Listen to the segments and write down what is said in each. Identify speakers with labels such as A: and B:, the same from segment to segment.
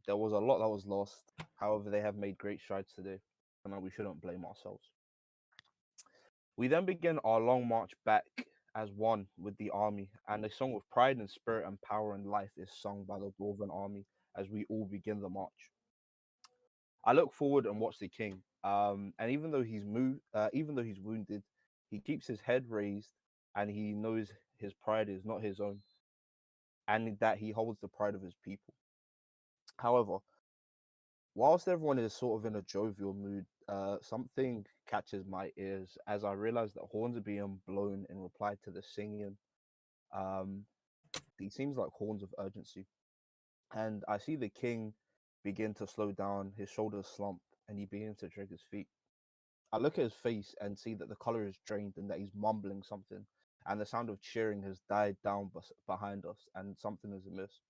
A: there was a lot that was lost. However, they have made great strides today, and we shouldn't blame ourselves. We then begin our long march back as one with the army, and a song of pride and spirit and power and life is sung by the Dwarven army as we all begin the march. I look forward and watch the king, and even though he's wounded, he keeps his head raised, and he knows his pride is not his own, and that he holds the pride of his people. However, whilst everyone is sort of in a jovial mood, something catches my ears as I realize that horns are being blown in reply to the singing. Um, these seems like horns of urgency, and I see the king begin to slow down, his shoulders slump, and he begins to drag his feet. I look at his face and see that the color is drained and that he's mumbling something, and the sound of cheering has died down behind us, and something is amiss.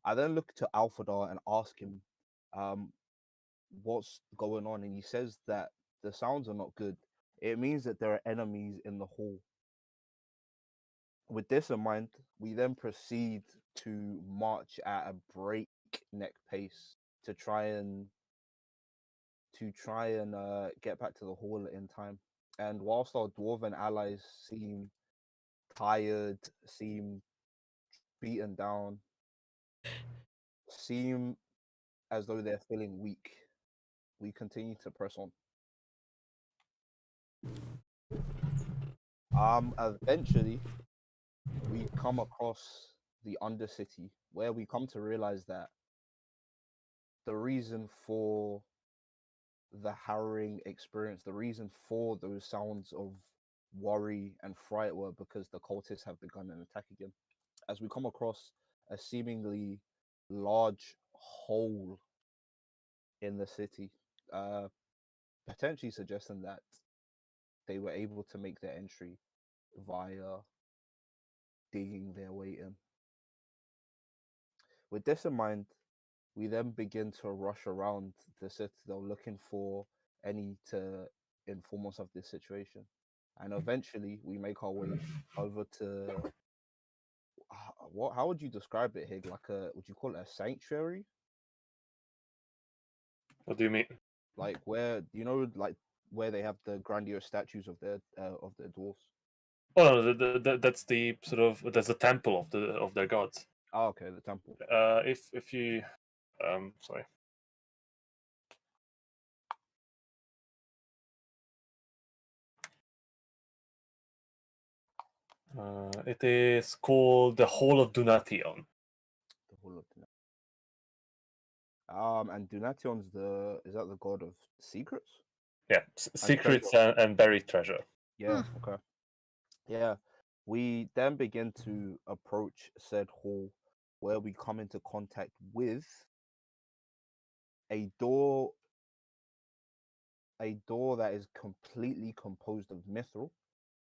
A: I then look to Alfadar and ask him, um, what's going on, and he says that the sounds are not good. It means that there are enemies in the hall. With this in mind, we then proceed to march at a breakneck pace to try and get back to the hall in time. And whilst our dwarven allies seem tired, seem beaten down, seem as though they're feeling weak, we continue to press on. Eventually, we come across the Undercity, where we come to realize that the reason for the harrowing experience, the reason for those sounds of worry and fright were because the cultists have begun an attack again. As we come across a seemingly large hole in the city, uh, potentially suggesting that they were able to make their entry via digging their way in. With this in mind, we then begin to rush around the citadel looking for any to inform us of this situation. And eventually we make our way over to what, how would you describe it, Hig? Like a, would you call it a sanctuary?
B: What do you mean?
A: Like where, like where they have the grandiose statues of their dwarfs.
B: Oh, that's the sort of that's the temple of their gods.
A: Oh, okay, the temple.
B: If you, sorry. It is called the Hall of Dunation.
A: The whole of and Dunation's the, is that the god of secrets
B: Yeah,
A: and treasure?
B: secrets and buried treasure.
A: Yeah, okay. Yeah. We then begin to approach said hall where we come into contact with a door a door that is completely composed of mithril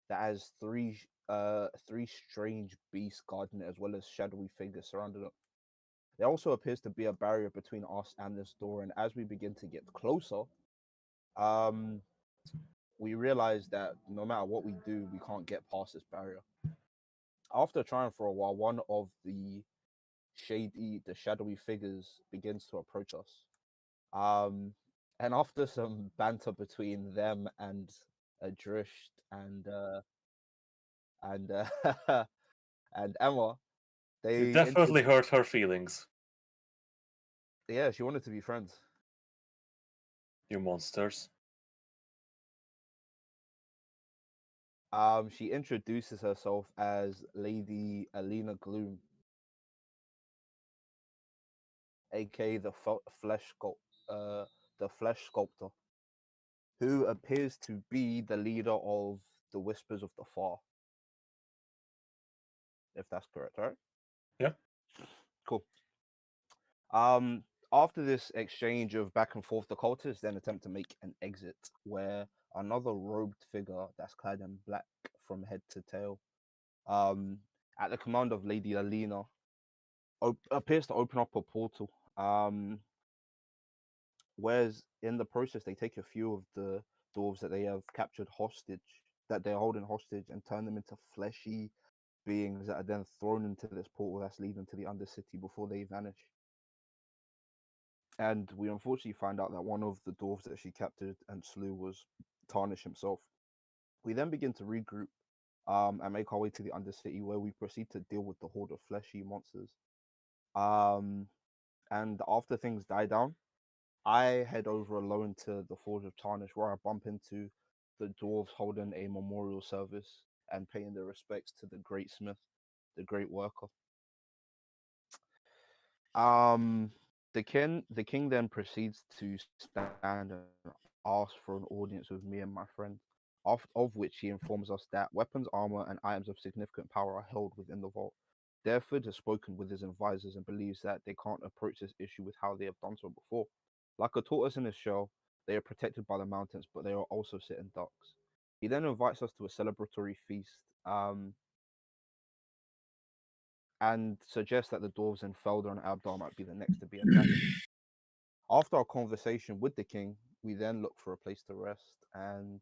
A: that has three strange beasts guarding it as well as shadowy figures surrounding it. There also appears to be a barrier between us and this door, and as we begin to get closer, um we realize that no matter what we do, we can't get past this barrier. After trying for a while, one of the shadowy figures begins to approach us. Um, and after some banter between them and Adrisht and and Emma,
B: You
A: they
B: definitely hurt her feelings,
A: yeah, she wanted to be friends.
B: you monsters.
A: She introduces herself as Lady Alina Gloom, aka uh, the Flesh Sculptor, who appears to be the leader of the Whispers of the Far, if that's correct, right?
B: Yeah.
A: Cool. Um, After this exchange of back and forth, the cultists then attempt to make an exit, where another robed figure that's clad in black from head to tail, um, at the command of Lady Alina, appears to open up a portal. Whereas in the process, they take a few of the dwarves that they have captured hostage, that they're holding hostage, and turn them into fleshy beings that are then thrown into this portal that's leading to the Undercity before they vanish. And we unfortunately find out that one of the dwarves that she captured and slew was Tarnish himself. We then begin to regroup and make our way to the Undercity, where we proceed to deal with the horde of fleshy monsters. Um, and after things die down, I head over alone to the Forge of Tarnish, where I bump into the dwarves holding a memorial service and paying their respects to the great smith, the great worker. Um, the king then proceeds to stand and ask for an audience with me and my friend, of which he informs us that weapons, armor, and items of significant power are held within the vault. Derford has spoken with his advisors and believes that they can't approach this issue with how they have done so before. Like a tortoise in its shell, they are protected by the mountains, but they are also sitting ducks. He then invites us to a celebratory feast, and suggests that the dwarves in Felder and Abdar might be the next to be attacked. After our conversation with the king, we then look for a place to rest, and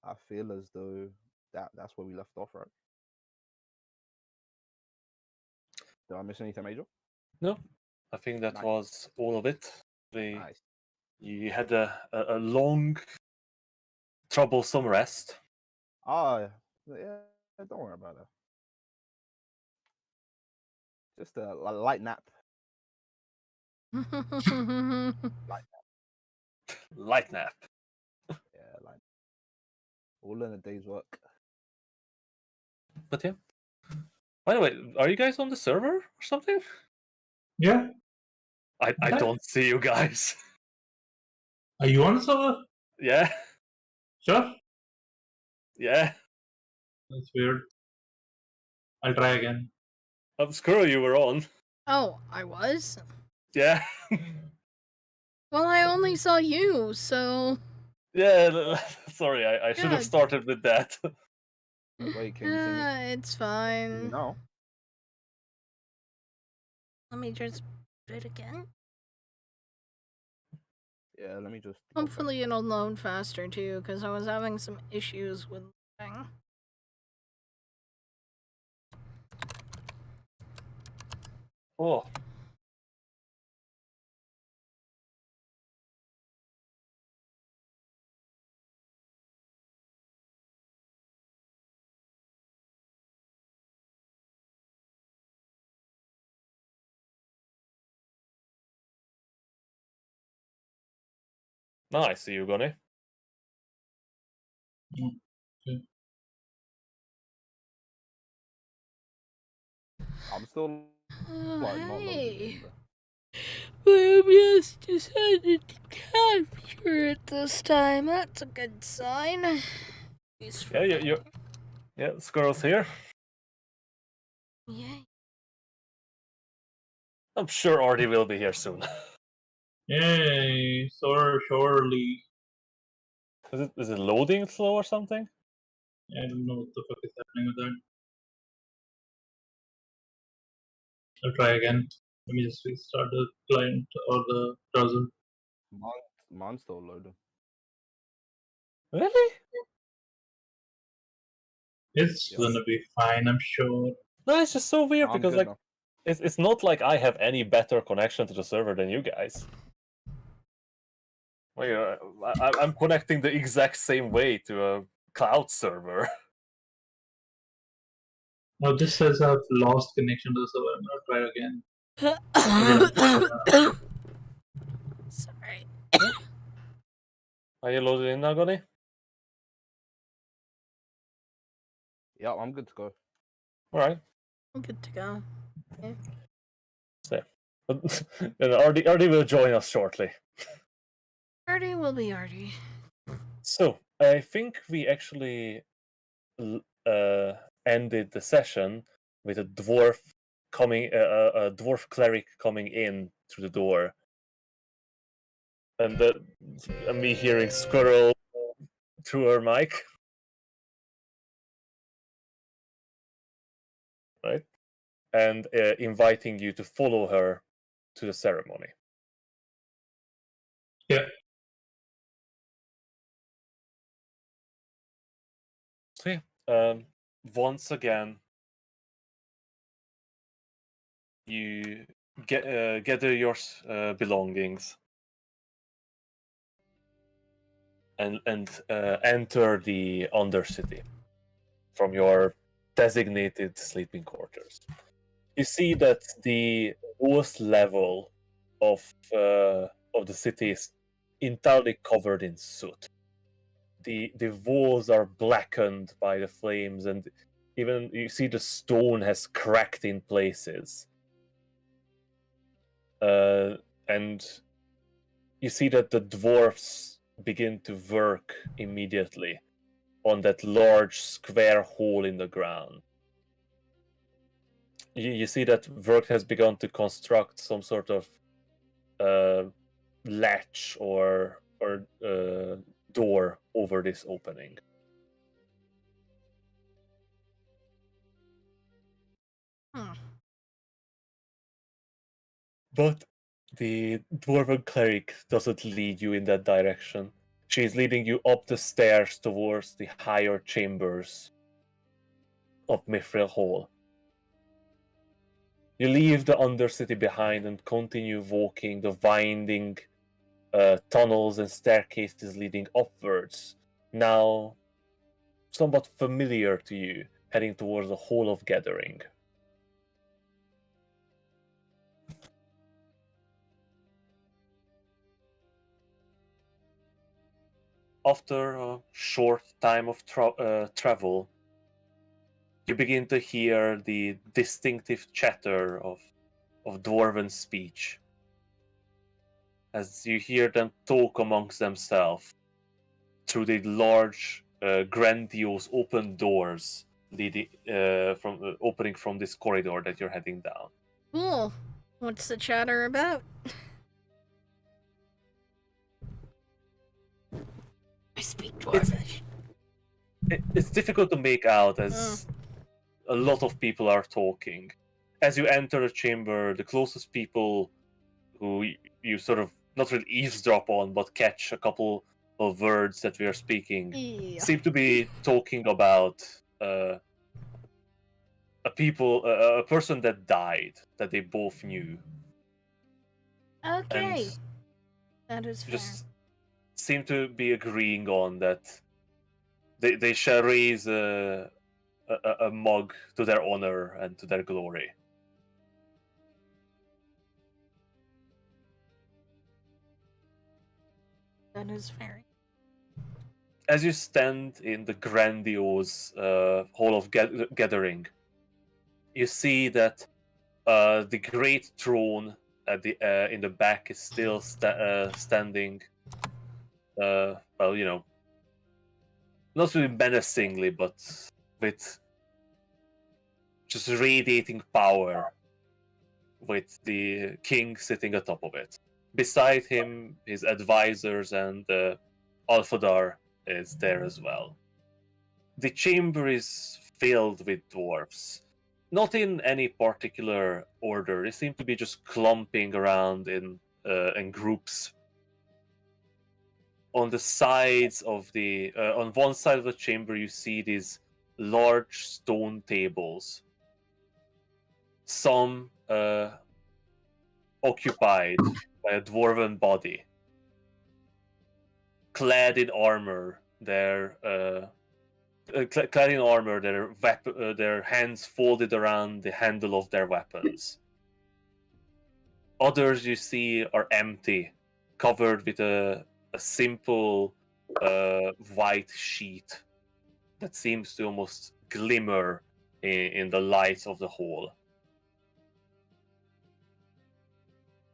A: I feel as though that's where we left off, right? Did I miss anything major?
B: No, I think that
A: Nice.
B: was all of it.
A: Nice.
B: You had a long, troublesome rest.
A: Ah, yeah, don't worry about it. Just a light nap. Light,
B: Light nap.
A: yeah, light. All in a day's work.
B: But yeah. By the way, are you guys on the server or something?
C: Yeah.
B: I don't see you guys.
C: Are you on the server?
B: Yeah,
C: Sure.
B: yeah.
C: That's weird. I'll try again.
B: Screw you were on.
D: Oh, I was?
B: Yeah.
D: Well, I only saw you, so.
B: Yeah, sorry, I should have
D: Good.
B: started with that.
A: Wait, can you see me?
D: It's
A: See me
D: fine.
A: now?
D: Let me just do it again.
A: Yeah, let me just. go back.
D: Hopefully it'll load faster too, because I was having some issues with the thing.
B: Oh. Nice, see you, Gunny.
C: Okay.
A: I'm still like not loading
D: Hey.
A: in there.
D: I just decided to capture it this time. That's a good sign.
B: Yeah, yeah, Squirrel's here.
D: Yay.
B: I'm sure Artie will be here soon.
C: Yay, so surely.
B: Is it loading slow or something?
C: I don't know what the fuck is happening with that. I'll try again. Let me just restart the client or the browser.
A: Mine's still loading.
B: Really?
C: It's
A: Yep.
C: gonna be fine, I'm sure.
B: No, it's just so weird
A: I'm
B: because
A: good
B: like
A: now.
B: it's not like I have any better connection to the server than you guys. Well, I'm connecting the exact same way to a cloud server.
C: Now this says I've lost connection to the server. I'm gonna try again.
D: Sorry.
B: Are you loaded in now, Gunny?
A: Yeah, I'm good to go.
B: Alright.
D: I'm good to go.
B: So, and Artie will join us shortly.
D: Artie will be Artie.
B: So, I think we actually ended the session with a dwarf a dwarf cleric coming in through the door, and me hearing Squirrel through her mic, right, and inviting you to follow her to the ceremony.
C: Yeah.
B: So yeah, once again, you gather your belongings and enter the Undercity from your designated sleeping quarters. You see that the lowest level of the city is entirely covered in soot. The walls are blackened by the flames, and even you see the stone has cracked in places. And you see that the dwarfs begin to work immediately on that large square hole in the ground. You see that work has begun to construct some sort of latch or door over this opening. But the dwarven cleric doesn't lead you in that direction. She is leading you up the stairs towards the higher chambers of Mithril Hall. You leave the Undercity behind and continue walking the winding tunnels and staircases leading upwards, now somewhat familiar to you, heading towards the Hall of Gathering. After a short time of travel, you begin to hear the distinctive chatter of dwarven speech, as you hear them talk amongst themselves through the large, grandiose open doors leading opening from this corridor that you're heading down.
D: Cool. What's the chatter about? I speak Dwarvish.
B: It's difficult to make out as a lot of people are talking. As you enter the chamber, the closest people who you sort of not really eavesdrop on, but catch a couple of words that we are speaking, seem to be talking about a person that died that they both knew.
D: Okay.
B: And
D: that is fair.
B: just seem to be agreeing on that they shall raise a mug to their honor and to their glory.
D: That is fair.
B: As you stand in the grandiose Hall of Gathering, you see that the great throne at in the back is still standing. Well, not really menacingly, but with just radiating power, with the king sitting atop of it. Beside him, his advisors and Alfadar is there as well. The chamber is filled with dwarfs. Not in any particular order. They seem to be just clumping around in groups. On the sides of on one side of the chamber, you see these large stone tables. Some occupied by a dwarven body, clad in armor. Their hands folded around the handle of their weapons. Others you see are empty, covered with a simple white sheet that seems to almost glimmer in the light of the hall.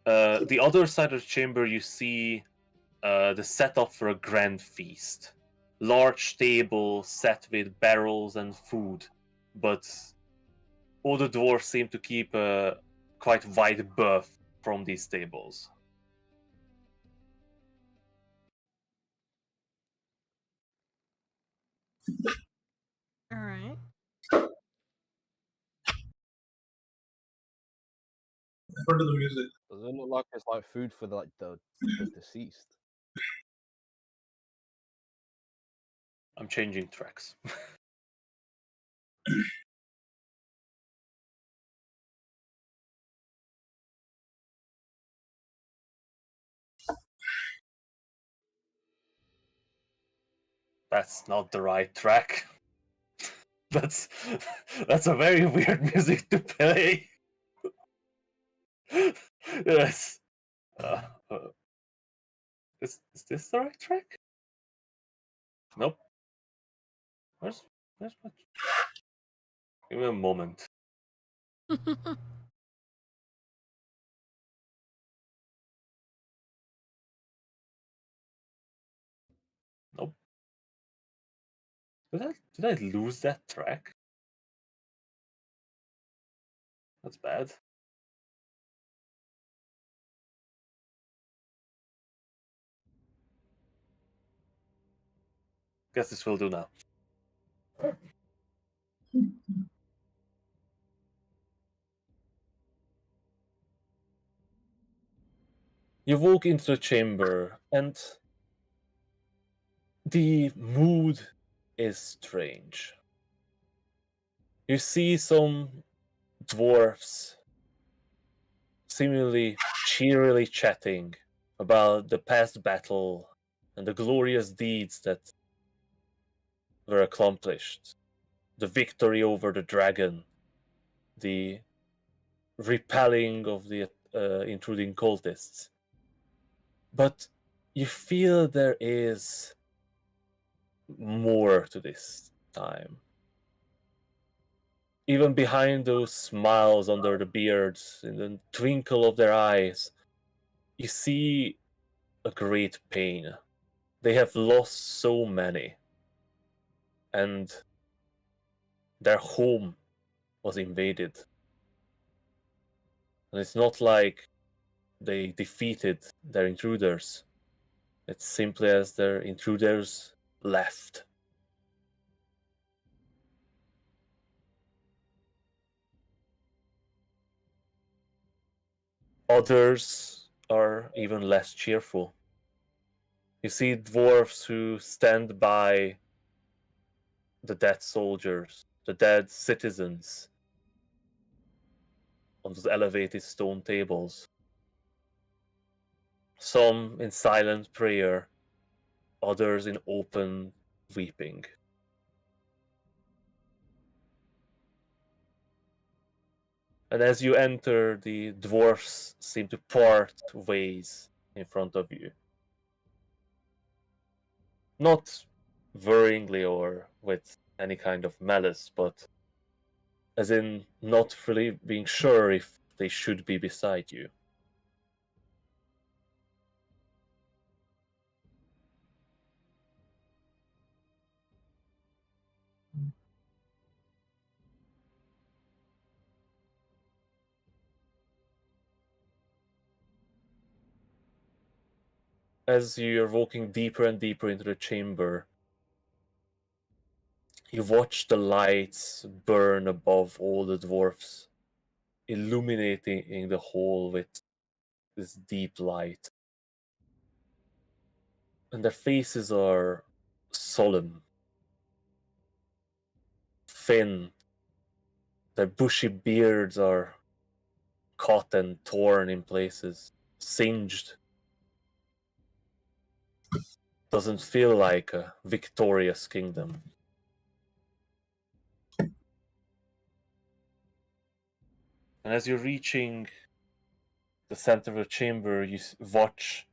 B: The other side of the chamber, you see the setup for a grand feast. Large table set with barrels and food, but all the dwarves seem to keep a quite wide berth from these tables.
D: All right.
C: What to the music?
A: Does it look like it's like food for the deceased?
B: I'm changing tracks. That's not the right track. That's a very weird music to play. Yes. Uh, uh, is this the right track? Nope. Where's my... Give me a moment. Nope. Did I lose that track? That's bad. Guess this will do now. You walk into the chamber, and the mood is strange. You see some dwarfs seemingly cheerily chatting about the past battle and the glorious deeds that were accomplished. The victory over the dragon, the repelling of the intruding cultists. But you feel there is more to this time. Even behind those smiles under the beards, in the twinkle of their eyes, you see a great pain. They have lost so many, and their home was invaded. And it's not like they defeated their intruders. It's simply as their intruders left. Others are even less cheerful. You see dwarves who stand by the dead soldiers, the dead citizens, on those elevated stone tables. Some in silent prayer, others in open weeping. And as you enter, the dwarfs seem to part ways in front of you. Not worryingly or with any kind of malice, but as in not really being sure if they should be beside you. As you're walking deeper and deeper into the chamber, you watch the lights burn above all the dwarfs, illuminating the hall with this deep light. And their faces are solemn, thin. Their bushy beards are cut and torn in places, singed. Doesn't feel like a victorious kingdom. And as you're reaching the center of the chamber, you watch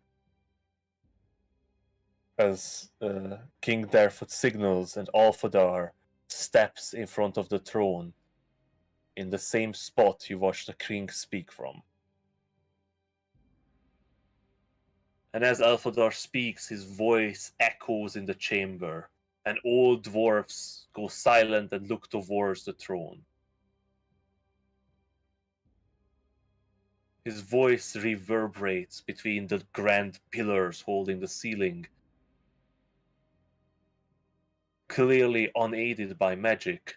B: as King Darfoot signals and Alfadar steps in front of the throne in the same spot you watched the king speak from. And as Alfadar speaks, his voice echoes in the chamber, and all dwarfs go silent and look towards the throne. His voice reverberates between the grand pillars holding the ceiling, clearly unaided by magic.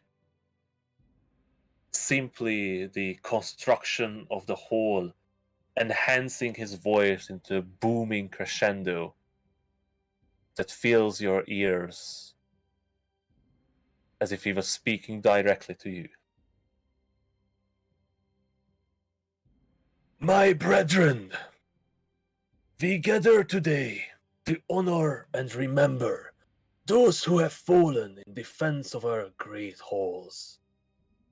B: Simply the construction of the hall enhancing his voice into a booming crescendo that fills your ears as if he was speaking directly to you. My brethren, we gather today to honor and remember those who have fallen in defense of our great halls.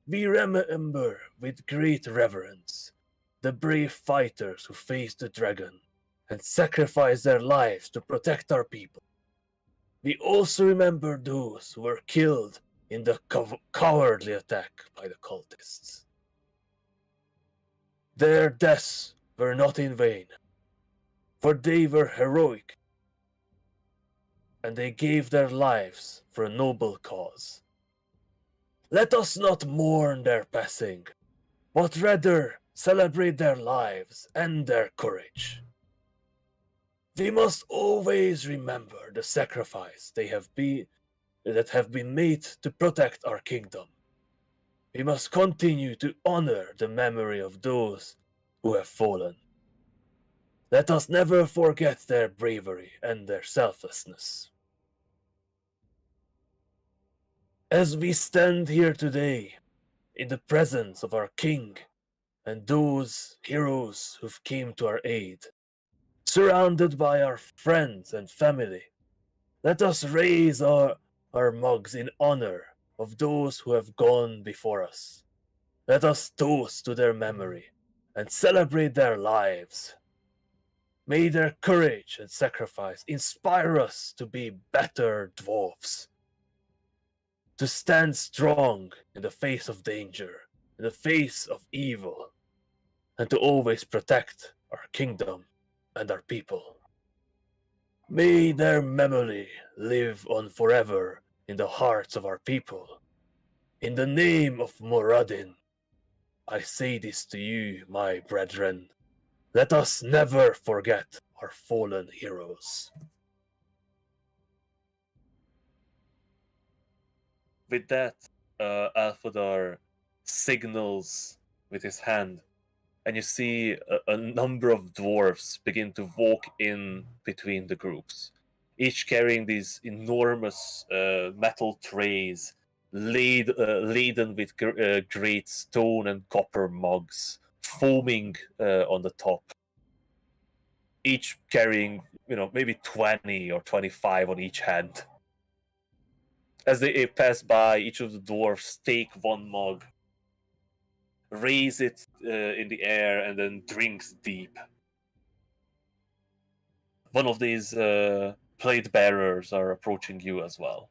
B: We remember with great reverence the brave fighters who faced the dragon and sacrificed their lives to protect our people. We also remember those who were killed in the cowardly attack by the cultists. Their deaths were not in vain, for they were heroic, and they gave their lives for a noble cause. Let us not mourn their passing, but rather celebrate their lives and their courage. We must always remember the sacrifice that have been made to protect our kingdom. We must continue to honor the memory of those who have fallen. Let us never forget their bravery and their selflessness. As we stand here today, in the presence of our king and those heroes who've came to our aid, surrounded by our friends and family, let us raise our mugs in honor of those who have gone before us. Let us toast to their memory and celebrate their lives. May their courage and sacrifice inspire us to be better dwarves, to stand strong in the face of danger, in the face of evil, and to always protect our kingdom and our people. May their memory live on forever in the hearts of our people. In the name of Moradin, I say this to you, my brethren. Let us never forget our fallen heroes. With that, Alfadar signals with his hand, and you see a number of dwarves begin to walk in between the groups, each carrying these enormous metal trays laden with great stone and copper mugs, foaming on the top. Each carrying, maybe 20 or 25 on each hand. As they pass by, each of the dwarves take one mug, raise it in the air, and then drinks deep. One of these plate bearers are approaching you as well.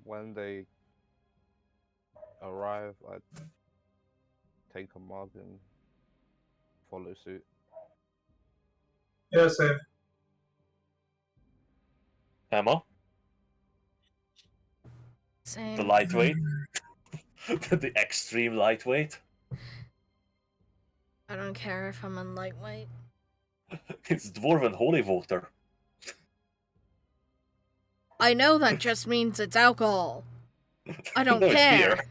A: When they arrive, I take a mug and follow suit.
C: Yeah, same.
B: Emma,
D: Same.
B: the lightweight, the extreme lightweight.
D: I don't care if I'm on lightweight.
B: It's dwarven holy water.
D: I know that just means it's alcohol. I don't
B: No, it's
D: care.
B: beer.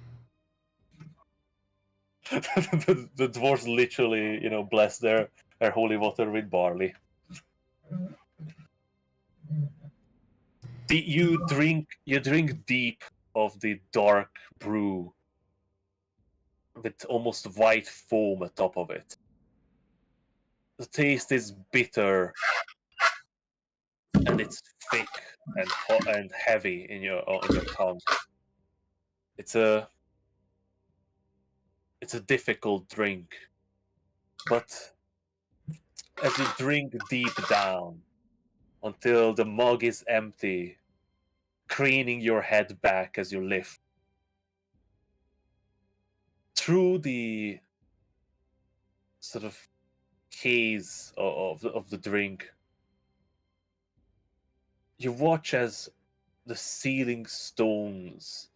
B: the dwarves literally, bless their holy water with barley. You drink deep of the dark brew with almost white foam atop of it. The taste is bitter, and it's thick and hot and heavy in your tongue. It's a difficult drink, but as you drink deep down until the mug is empty, craning your head back as you lift, through the sort of haze of the drink, you watch as the ceiling stones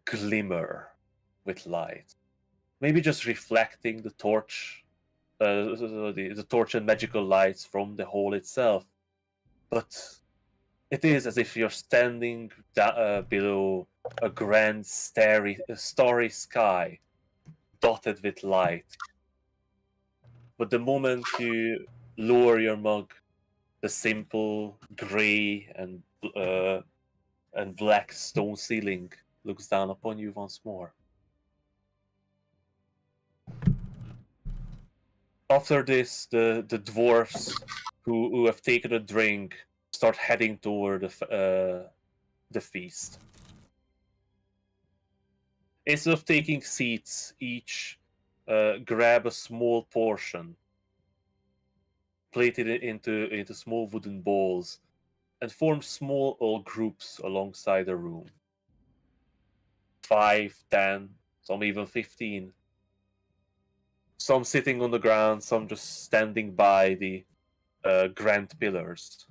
B: glimmer with light, maybe just reflecting the torch, the torch and magical lights from the hall itself. But it is as if you're standing below a grand starry sky, dotted with light. But the moment you lower your mug, the simple grey and black stone ceiling looks down upon you once more. After this, the dwarves who have taken a drink start heading toward the feast. Instead of taking seats, each grab a small portion, plate it into small wooden bowls, and form small groups alongside the room. 5, 10, some even 15. Some sitting on the ground, some just standing by the grand pillars.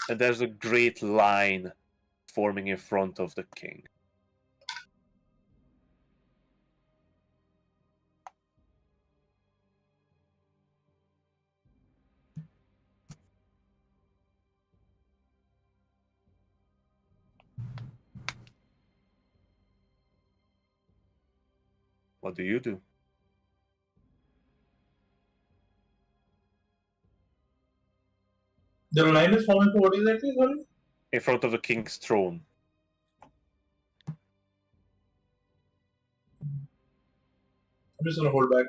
B: And there's a great line forming in front of the king. What do you do?
C: The line is forming for what exactly, sorry?
B: In front of the king's throne.
C: I'm just gonna hold back.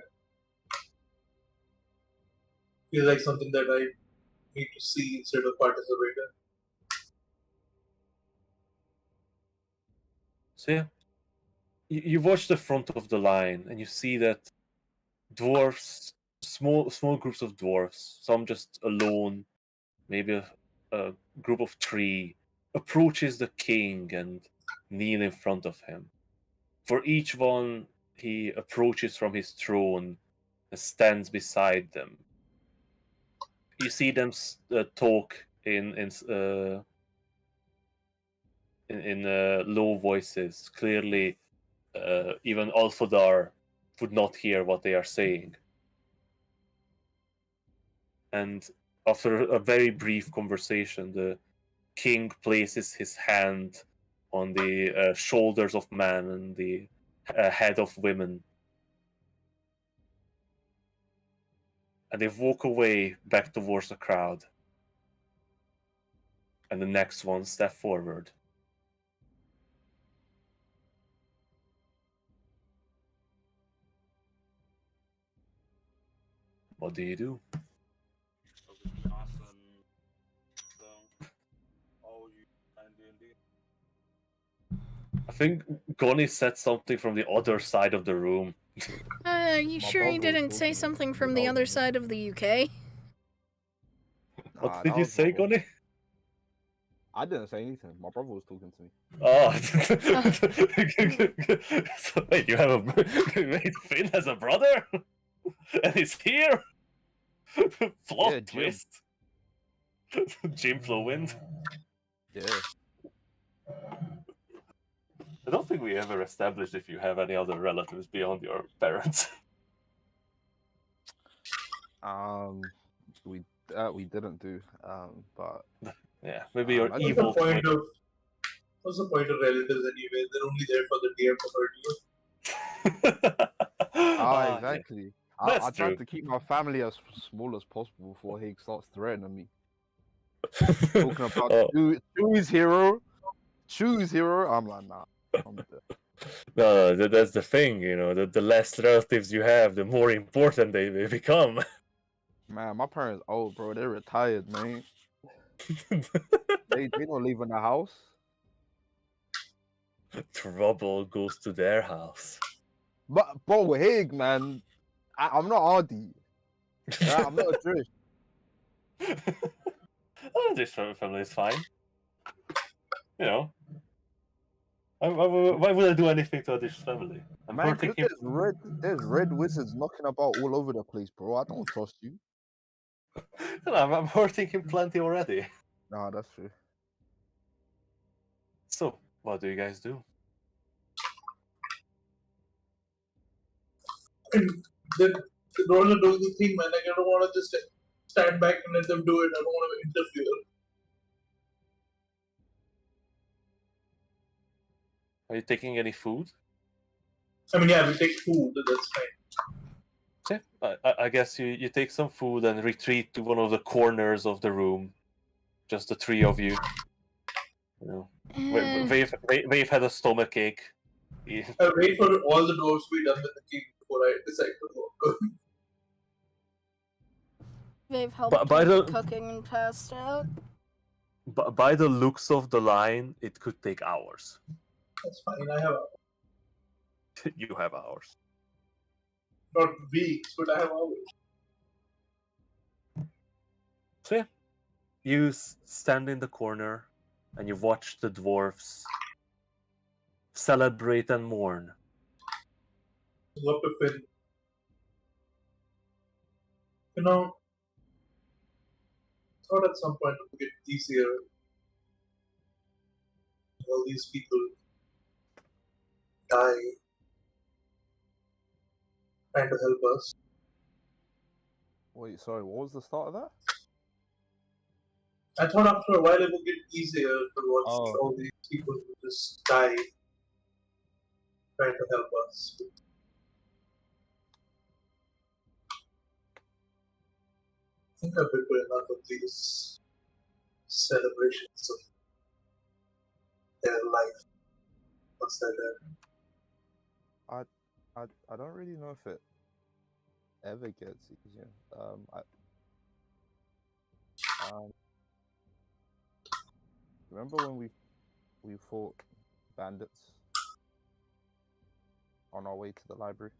C: Feels like something that I need to see instead of participate in.
B: So yeah, you watch the front of the line, and you see that dwarves, small groups of dwarves, some just alone, maybe a group of 3, approaches the king and kneel in front of him. For each one, he approaches from his throne and stands beside them. You see them talk in low voices. Clearly, even Alfadar would not hear what they are saying. And after a very brief conversation, the king places his hand on the shoulders of man and the head of women. And they walk away back towards the crowd. And the next one step forward. What do you do? I think Gonny said something from the other side of the room.
D: Are you
A: My
D: sure you
A: brother was
D: didn't say
A: talking
D: something
A: to
D: from
A: me
D: the
A: about
D: other
A: me.
D: side of the UK?
B: What
A: Nah,
B: did
A: that
B: you
A: was
B: say,
A: my brother.
B: Gonny?
A: I didn't say anything. My brother was talking to me.
B: Oh. So wait, you have a wait, Finn has a brother? And he's here? Plot
A: Yeah, Jim.
B: twist. Jim Flowwind.
A: Yeah.
B: I don't think we ever established if you have any other relatives beyond your parents.
A: We didn't do. But
B: Yeah, maybe your
A: I
B: evil twin.
C: What's the point of relatives anyway? They're only there for the DM to hurt you.
B: Yeah.
A: exactly.
B: That's
A: I tried
B: true.
A: to keep my family as small as possible before he starts threatening me. Talking about
B: Oh,
A: choose hero. I'm like, nah. I'm dead.
B: no, that's the thing, you know. The less relatives you have, the more important they become.
A: Man, my parents old, bro. They're retired, man. They don't live in the house.
B: Trouble goes to their house.
A: But bro, Hig, man, I'm not Audi. Yeah, I'm not a Trish.
B: Oh, this family is fine. You know. Why would I do anything to this family? I'm
A: Man,
B: hurting
A: because
B: him.
A: there's red wizards knocking about all over the place, bro. I don't trust you.
B: No, I'm hurting him plenty already.
A: Nah, that's true.
B: So, what do you guys do?
C: They're all doing the thing, man. Like, I don't want to just stand back and let them do it. I don't want to interfere.
B: Are you taking any food?
C: I mean, yeah, we take food. That's fine.
B: Okay. I guess you take some food and retreat to one of the corners of the room. Just the 3 of you. You know, they've had a stomachache.
C: I wait for all the dwarves to be done with the king before I decide to go.
D: They've helped
B: But by
D: with the
B: the-
D: cooking and passed out.
B: By the looks of the line, it could take hours.
C: That's fine. I have
B: You have hours.
C: not weeks, but I have hours.
B: So yeah, you stand in the corner and you watch the dwarves celebrate and mourn.
C: Go up to Finn. You know, thought at some point it would get easier. All these people die trying to help us.
A: Wait, sorry, what was the start of that?
C: I thought after a while it would get easier to watch
A: Oh.
C: all these people who just die trying to help us. I think I've been through enough of these celebrations of their life. What's that?
A: I don't really know if it ever gets easier. Remember when we fought bandits on our way to the library?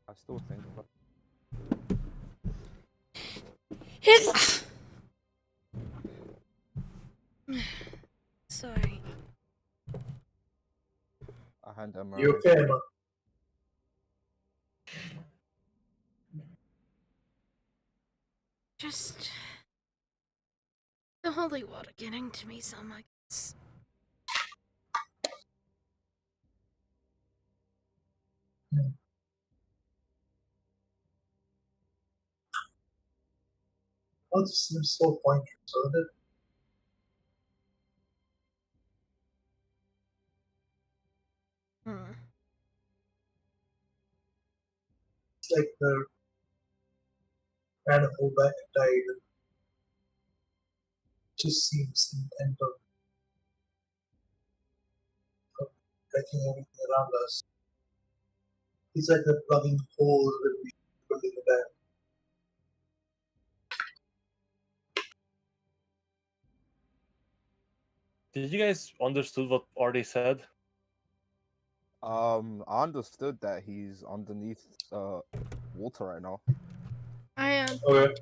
A: I still think about
D: Sorry.
A: I hand Emma.
C: You okay, Emma?
D: Just the holy water getting to me some, I guess.
C: All this seems so pointless, doesn't it?
D: Hmm.
C: It's like they're trying to hold back the tide. It just seems intent of wrecking everything around us. It's like they're plugging holes when we building a dam.
B: Did you guys understood what Artie said?
A: I understood that he's underneath water right now.
C: Okay.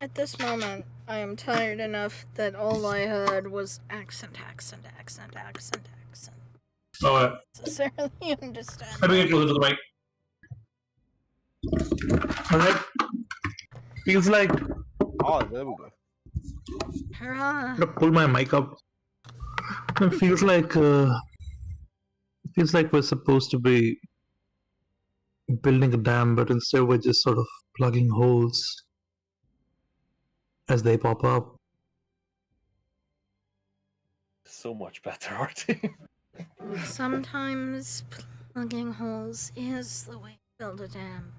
D: At this moment, I am tired enough that all I heard was accent.
C: Alright.
D: Necessarily understand.
C: Let me get closer to the mic. Alright. Feels like
A: Oh, there we go.
D: Hurrah!
C: I'm gonna pull my mic up. It feels like we're supposed to be building a dam, but instead we're just sort of plugging holes as they pop up.
B: So much better, Artie.
D: Sometimes plugging holes is the way to build a dam.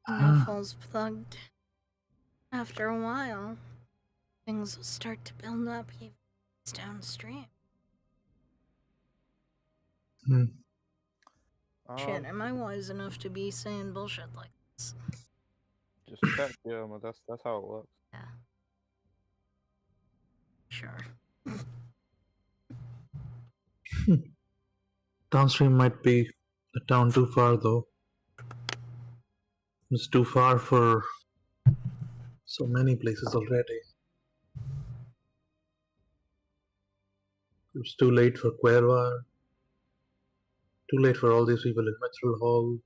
D: Enough holes plugged. After a while, things will start to build up even downstream. Shit, am I wise enough to be saying bullshit like this?
A: Just check, yeah, man. That's how it works.
D: Yeah. Sure.
C: Downstream might be a town too far, though. It's too far for so many places already. It's too late for Cuerva. Too late for all these people in Metral Hall.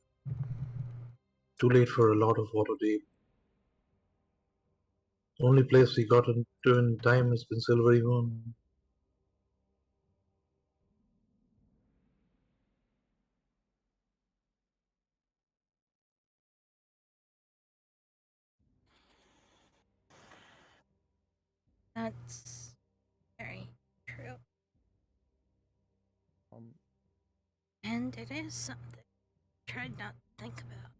C: Too late for a lot of Waterdeep. The only place we got into in time has been Silvery Moon.
D: That's very true.
A: Um,
D: And it is something I tried not to think about.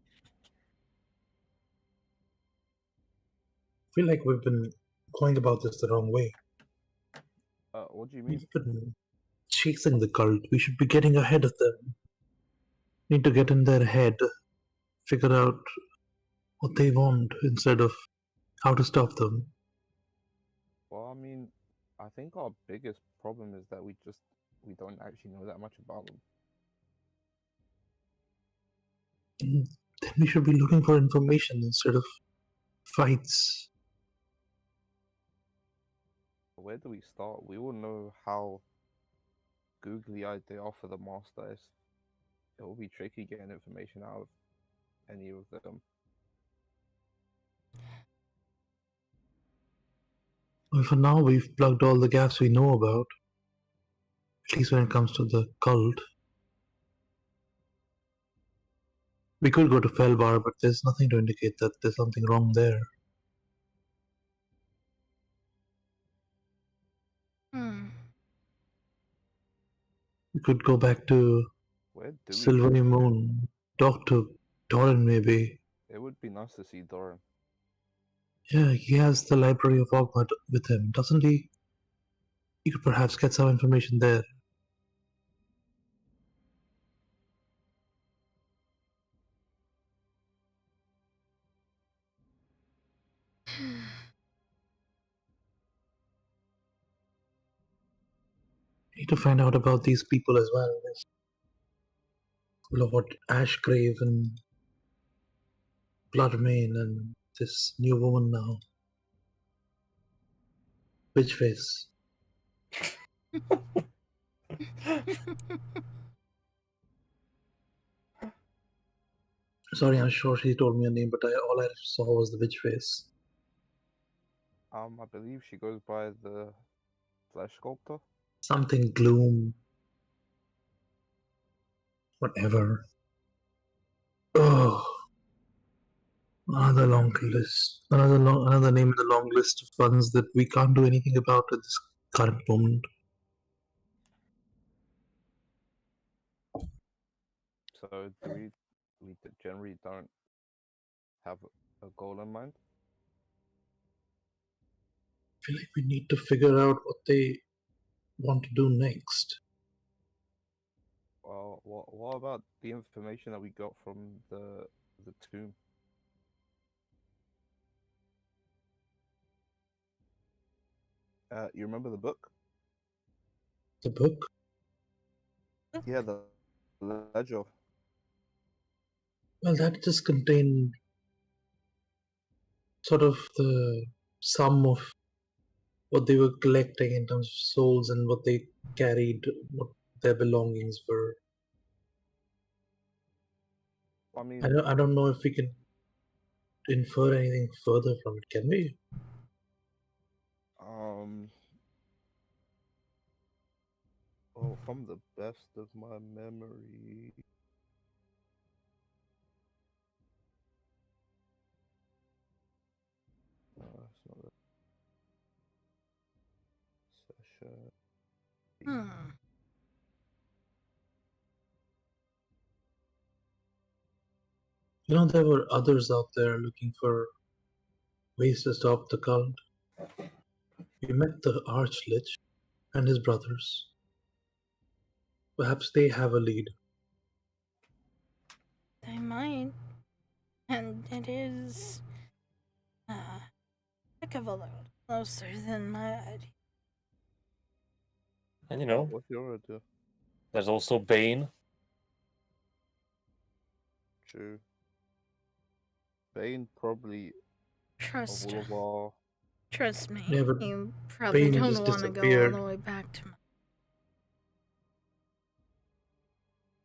C: I feel like we've been going about this the wrong way.
A: What do you mean?
C: We've been chasing the cult. We should be getting ahead of them. Need to get in their head, figure out what they want instead of how to stop them.
A: Well, I mean, I think our biggest problem is that we don't actually know that much about them.
C: Then we should be looking for information instead of fights.
A: Where do we start? We all know how googly-eyed they are for the master. It will be tricky getting information out of any of them.
C: Well, for now, we've plugged all the gaps we know about. At least when it comes to the cult. We could go to Felbar, but there's nothing to indicate that there's something wrong there. We could go back to
A: Where do we
C: Silvery
A: go?
C: Moon, talk to Doran maybe.
A: It would be nice to see Doran.
C: Yeah, he has the Library of Ogmund with him, doesn't he? He could perhaps get some information there. Need to find out about these people as well. There's Lord Ashgrave and Bloodmane and this new woman now. Witchface. Sorry, I'm sure she told me a name, but all I saw was the Witchface.
A: I believe she goes by the Flesh Sculptor.
C: Something Gloom. Whatever. Oh, another long list. Another name in the long list of ones that we can't do anything about at this current moment.
A: So we generally don't have a goal in mind.
C: I feel like we need to figure out what they want to do next.
A: Well, what about the information that we got from the tomb? You remember the book?
C: The book?
A: Yeah, the ledger.
C: Well, that just contained sort of the sum of what they were collecting in terms of souls and what they carried, what their belongings were.
A: I mean,
C: I don't know if we can infer anything further from it, can we?
A: well, from the best of my memory, it's not a session.
C: You know, there were others out there looking for ways to stop the cult. We met the Archlich and his brothers. Perhaps they have a lead.
D: They might. And it is a heck of a lot closer than my idea.
B: And you know,
A: What's your idea?
B: there's also Bane.
A: True. Bane probably
D: Trust
A: of all of our
D: Trust me.
C: Yeah, but
D: You probably
C: Bane
D: don't
C: just
D: want to go all
C: disappeared.
D: the way back to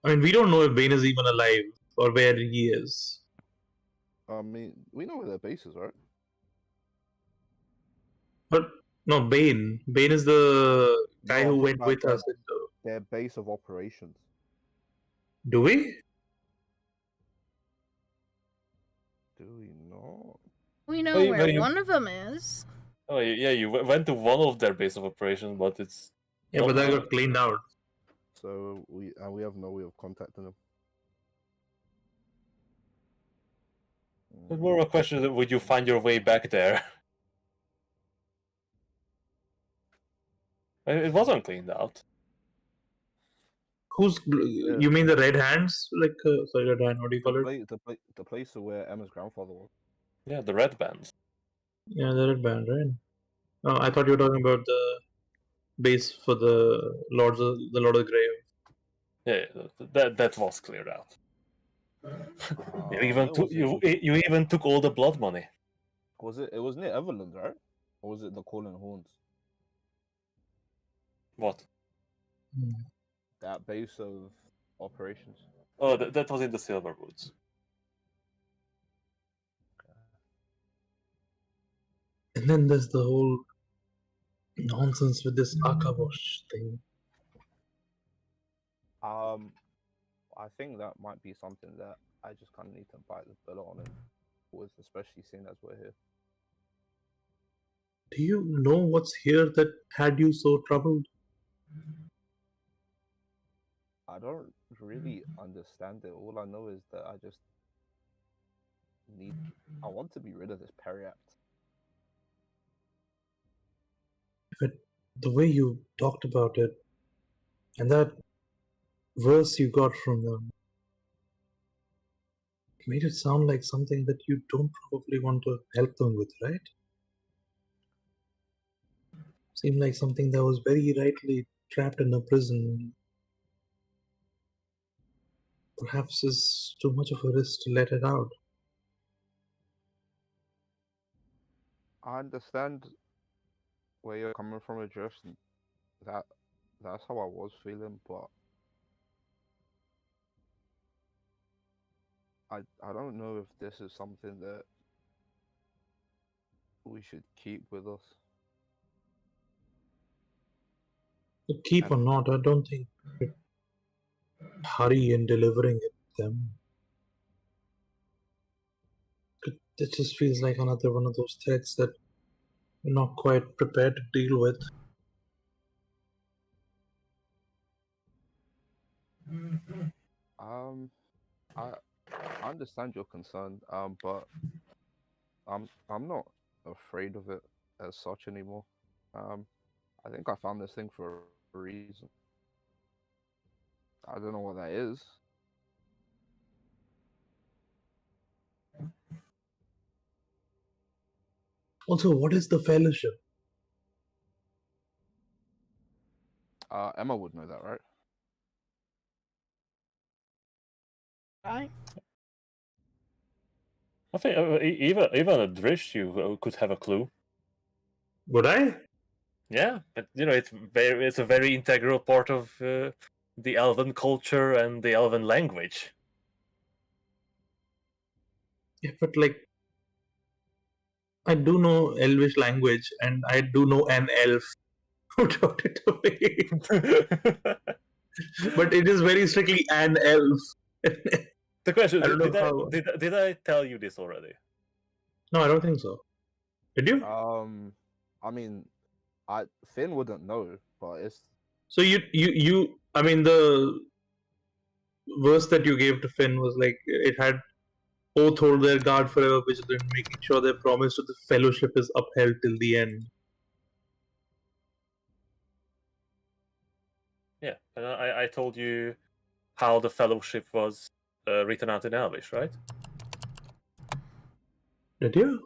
C: I mean, we don't know if Bane is even alive or where he is.
A: I mean, we know where their base is, right?
C: But no, Bane. Bane is the guy
A: No,
C: who
A: I'm
C: went
A: talking
C: with
A: about
C: us.
A: their base of operations.
C: Do we?
A: Do we not?
D: We know
B: Well,
D: where
B: you-
D: one of them is.
B: Oh yeah, you went to one of their base of operations, but it's
C: Yeah, but that got cleaned out.
A: So we have no way of contacting them.
B: It's more of a question of would you find your way back there? It wasn't cleaned out.
C: You mean the red hands? Like, sorry, red hand. What do you call it?
A: The place where Emma's grandfather was.
B: Yeah, the red bands.
C: Yeah, the red band, right? Oh, I thought you were talking about the base for the Lord of the Grave.
B: Yeah, that was cleared out.
A: Where was it?
B: You even took all the blood money.
A: Was it? It was near Everland, right? Or was it the Calling Horns?
B: What?
A: That base of operations.
B: Oh, that was in the Silver Woods.
C: And then there's the whole nonsense with this Akabosh thing.
A: I think that might be something that I just kind of need to bite the bullet on it, with, especially seeing as we're here.
C: Do you know what's here that had you so troubled?
A: I don't really understand it. All I know is that I want to be rid of this Periapt.
C: But the way you talked about it, and that verse you got from them, made it sound like something that you don't probably want to help them with, right? Seemed like something that was very rightly trapped in a prison. Perhaps is too much of a risk to let it out.
A: I understand where you're coming from, Adrift. That's how I was feeling, but I don't know if this is something that we should keep with us.
C: But keep or not, I don't think hurry in delivering it to them. It just feels like another one of those threats that we're not quite prepared to deal with.
A: I understand your concern, but I'm not afraid of it as such anymore. I think I found this thing for a reason. I don't know what that is.
C: Also, what is the fellowship?
A: Emma would know that, right?
B: I think even a Drish you could have a clue.
C: Would I?
B: Yeah, but it's a very integral part of the Elven culture and the Elven language.
C: Yeah, but like, I do know Elvish language, and I do know an elf who taught it to me. But it is very strictly an elf.
B: The question:
C: I don't know how.
B: Did I tell you this already?
C: No, I don't think so. Did you?
A: I mean, Finn wouldn't know, but it's
C: So I mean, the verse that you gave to Finn was like, it had both hold their guard forever vigilant, making sure their promise to the fellowship is upheld till the end.
B: Yeah, and I told you how the fellowship was written out in Elvish, right?
C: Did you?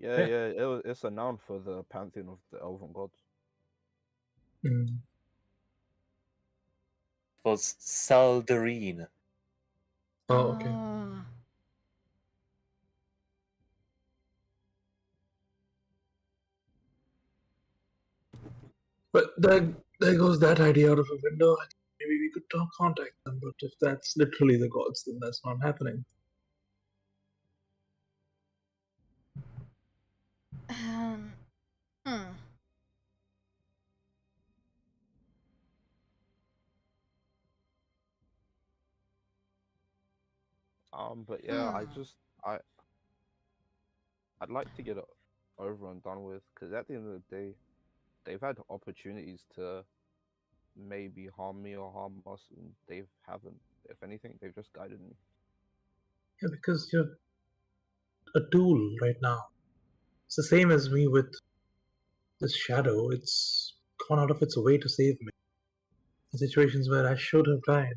A: yeah. It's a noun for the pantheon of the elven gods.
C: Mm.
B: It was Saldarine.
C: Oh, okay. But there goes that idea out of a window. Maybe we could contact them, but if that's literally the gods, then that's not happening.
D: Hmm.
A: But yeah, I'd like to get it over and done with, because at the end of the day, they've had opportunities to maybe harm me or harm us, and they haven't. If anything, they've just guided me.
C: Yeah, because a tool right now. It's the same as me with this shadow. It's gone out of its way to save me in situations where I should have died.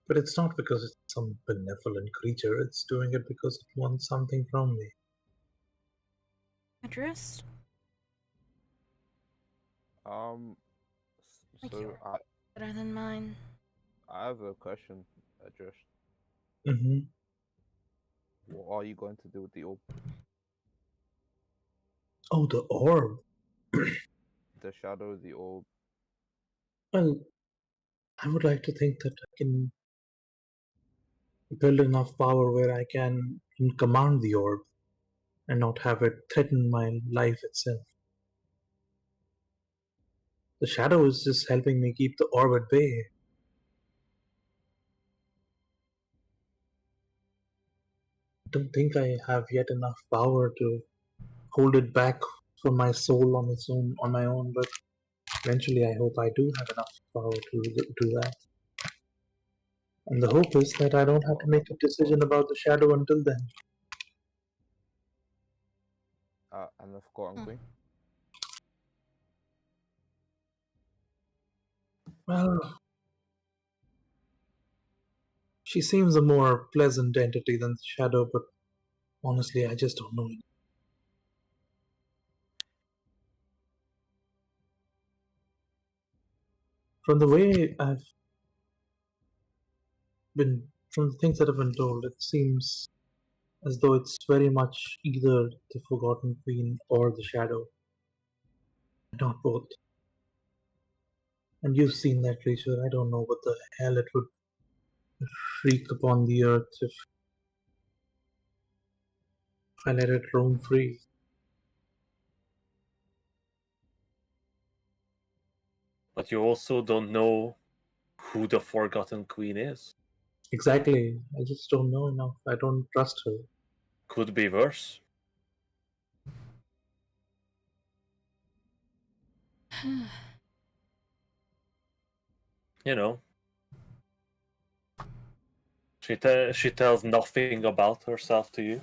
C: But it's not because it's some benevolent creature. It's doing it because it wants something from me.
D: Addressed? Like
A: So
D: yours. Better than mine.
A: I have a question, Josh.
C: Mm-hmm.
A: What are you going to do with the orb?
C: Oh, the orb.
A: The shadow, the orb.
C: Well, I would like to think that I can build enough power where I can command the orb and not have it threaten my life itself. The shadow is just helping me keep the orb at bay. I don't think I have yet enough power to hold it back from my soul on its own, on my own, but eventually I hope I do have enough power to do that. And the hope is that I don't have to make a decision about the shadow until then.
A: And the Forgotten Queen.
C: Well, she seems a more pleasant entity than the shadow, but honestly, I just don't know. From the way from the things that I've been told, it seems as though it's very much either the Forgotten Queen or the Shadow, not both. And you've seen that creature. I don't know what the hell it would shriek upon the earth if I let it roam free.
B: But you also don't know who the Forgotten Queen is.
C: Exactly. I just don't know enough. I don't trust her.
B: Could be worse. You know, she tells nothing about herself to you.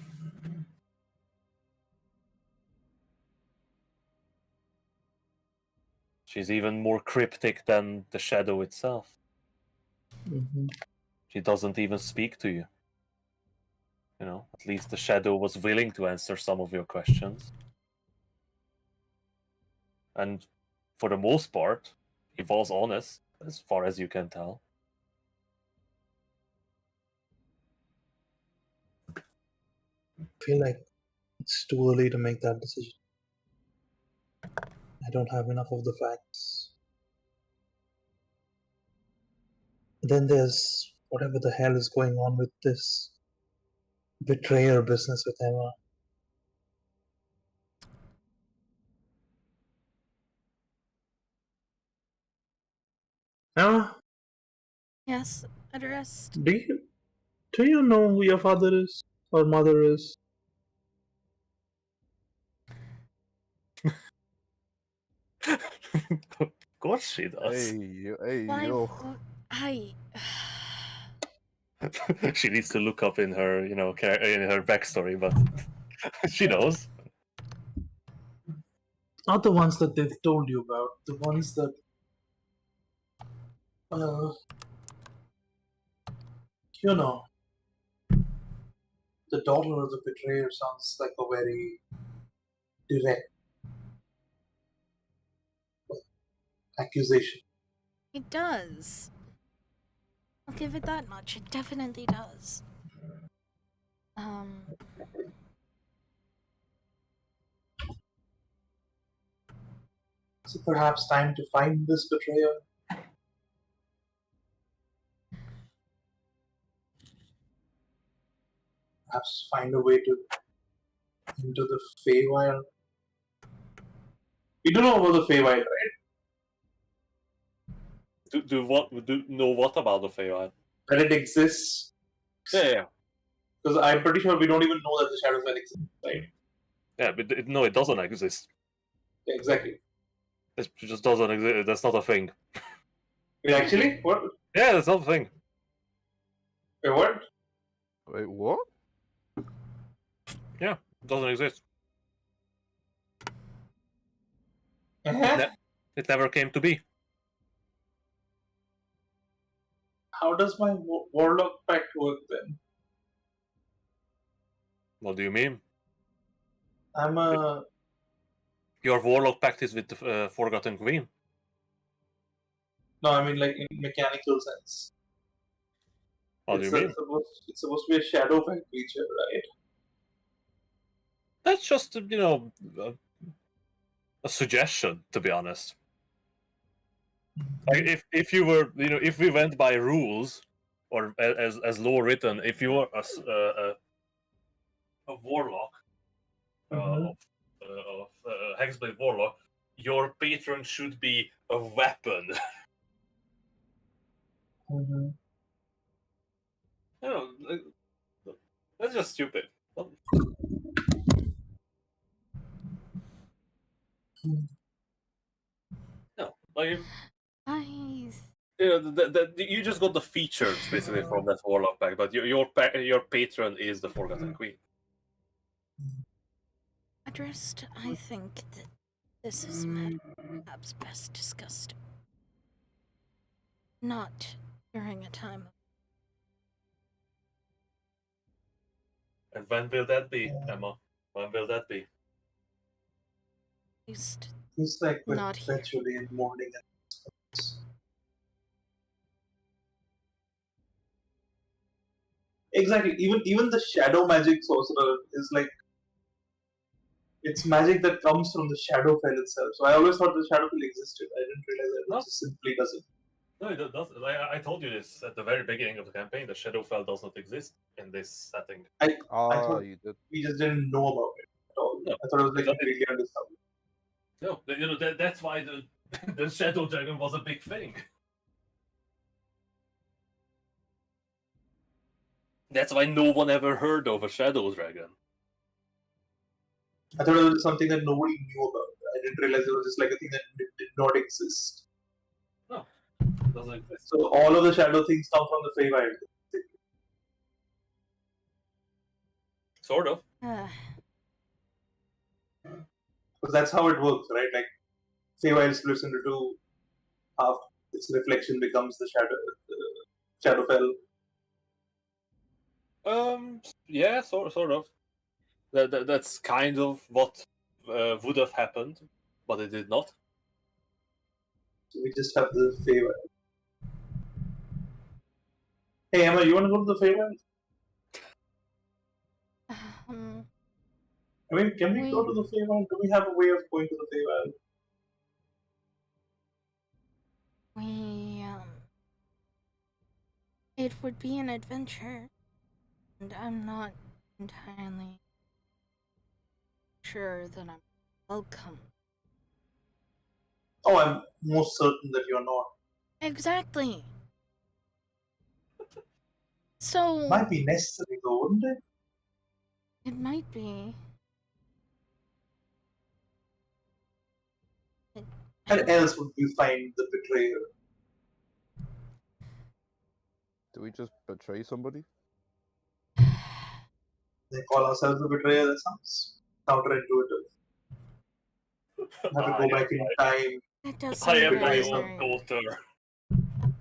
B: She's even more cryptic than the shadow itself.
C: Mm-hmm.
B: She doesn't even speak to you. You know, at least the shadow was willing to answer some of your questions. And for the most part, he was honest, as far as you can tell.
C: I feel like it's too early to make that decision. I don't have enough of the facts. Then there's whatever the hell is going on with this betrayer business with Emma. Emma,
D: Yes, addressed.
C: do you know who your father is or mother is?
B: Of course she does.
D: Why?
A: Yo.
D: I.
B: She needs to look up in her, in her backstory, but she knows.
C: Not the ones that they've told you about. The ones that, you know, the daughter of the betrayer sounds like a very direct accusation.
D: It does. I'll give it that much. It definitely does.
C: So perhaps time to find this betrayer? Perhaps find a way to into the Feywild? You don't know about the Feywild, right?
B: Do know what about the Feywild?
C: That it exists?
B: Yeah.
C: Because I'm pretty sure we don't even know that the Shadowfell exists, right?
B: Yeah, but it doesn't exist.
C: Yeah, exactly.
B: It just doesn't exist. That's not a thing.
C: Actually? What?
B: Yeah, that's not a thing.
C: Wait, what?
A: Wait, what?
B: Yeah, it doesn't exist. It never came to be.
C: How does my Warlock Pact work then?
B: What do you mean?
C: I'm a.
B: Your Warlock Pact is with the Forgotten Queen.
C: No, I mean like in mechanical sense.
B: What do you mean?
C: It's supposed to be a Shadowfell creature, right?
B: That's just, a suggestion, to be honest. Like if you were, if we went by rules, or as law written, if you were a warlock of Hexblade Warlock, your patron should be a weapon.
C: Mm-hmm.
B: That's just stupid. No, like
D: Guys.
B: you just got the features basically from that Warlock pack, but your patron is the Forgotten Queen.
D: Addressed, I think that this is a matter perhaps best discussed. Not during a time of
B: And when will that be, Emma? When will that be?
D: least
C: It's like
D: Not here.
C: perpetually in mourning. Exactly. Even the shadow magic sorcerer is like it's magic that comes from the Shadowfell itself. So I always thought the Shadowfell existed. I didn't realize that it just simply doesn't.
B: No, it does. I told you this at the very beginning of the campaign. The Shadowfell does not exist in this setting.
C: I
A: Oh,
C: thought
A: you did.
C: we just didn't know about it at all.
B: No,
C: I thought it was like
B: because
C: completely undiscovered.
B: No, that's why the Shadow Dragon was a big thing. That's why no one ever heard of a Shadow Dragon.
C: I thought it was something that nobody knew about. I didn't realize it was just like a thing that did not exist.
B: No, it doesn't exist.
C: So all of the shadow things come from the Feywild.
B: Sort of.
C: Because that's how it works, right? Like Feywild splits into two. Half its reflection becomes the Shadowfell.
B: Yeah, sort of. That's kind of what would have happened, but it did not.
C: So we just have the Feywild. Hey Emma, you want to go to the Feywild? I mean, can we go to the Feywild? Do we have a way of going to the Feywild?
D: It would be an adventure, and I'm not entirely sure that I'm welcome.
C: Oh, I'm most certain that you're not.
D: Exactly. So
C: Might be necessary though, wouldn't it?
D: it might be.
C: And else would we find the betrayer?
A: Do we just betray somebody?
C: They call ourselves the betrayer. That sounds counterintuitive. Have to go back in time.
D: It does
B: I
D: sound
B: am
D: very
B: my own
D: scary.
B: daughter.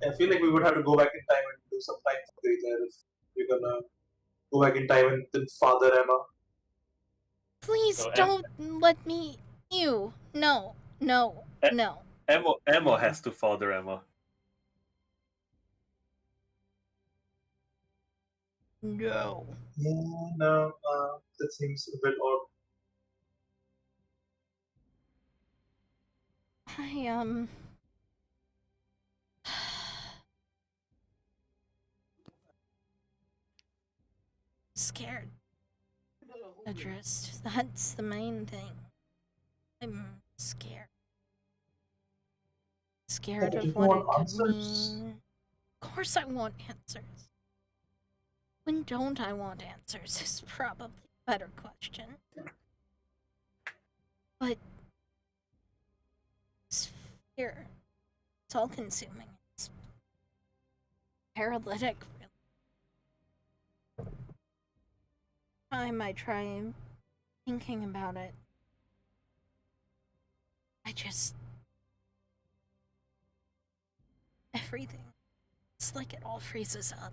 C: I feel like we would have to go back in time and do some time fuckery there if we're gonna go back in time and then father Emma.
D: Please
B: So,
D: don't let me. You. No. No. No.
B: Emma has to father Emma.
D: No.
C: Yeah, no, that seems a bit odd.
D: I scared. Addressed. That's the main thing. I'm scared. Scared
C: But
D: of
C: you
D: what it
C: want
D: could
C: answers?
D: mean. Of course I want answers. When don't I want answers is probably a better question. But it's fear. It's all consuming. It's paralytic, really. I might try and thinking about it, everything. It's like it all freezes up.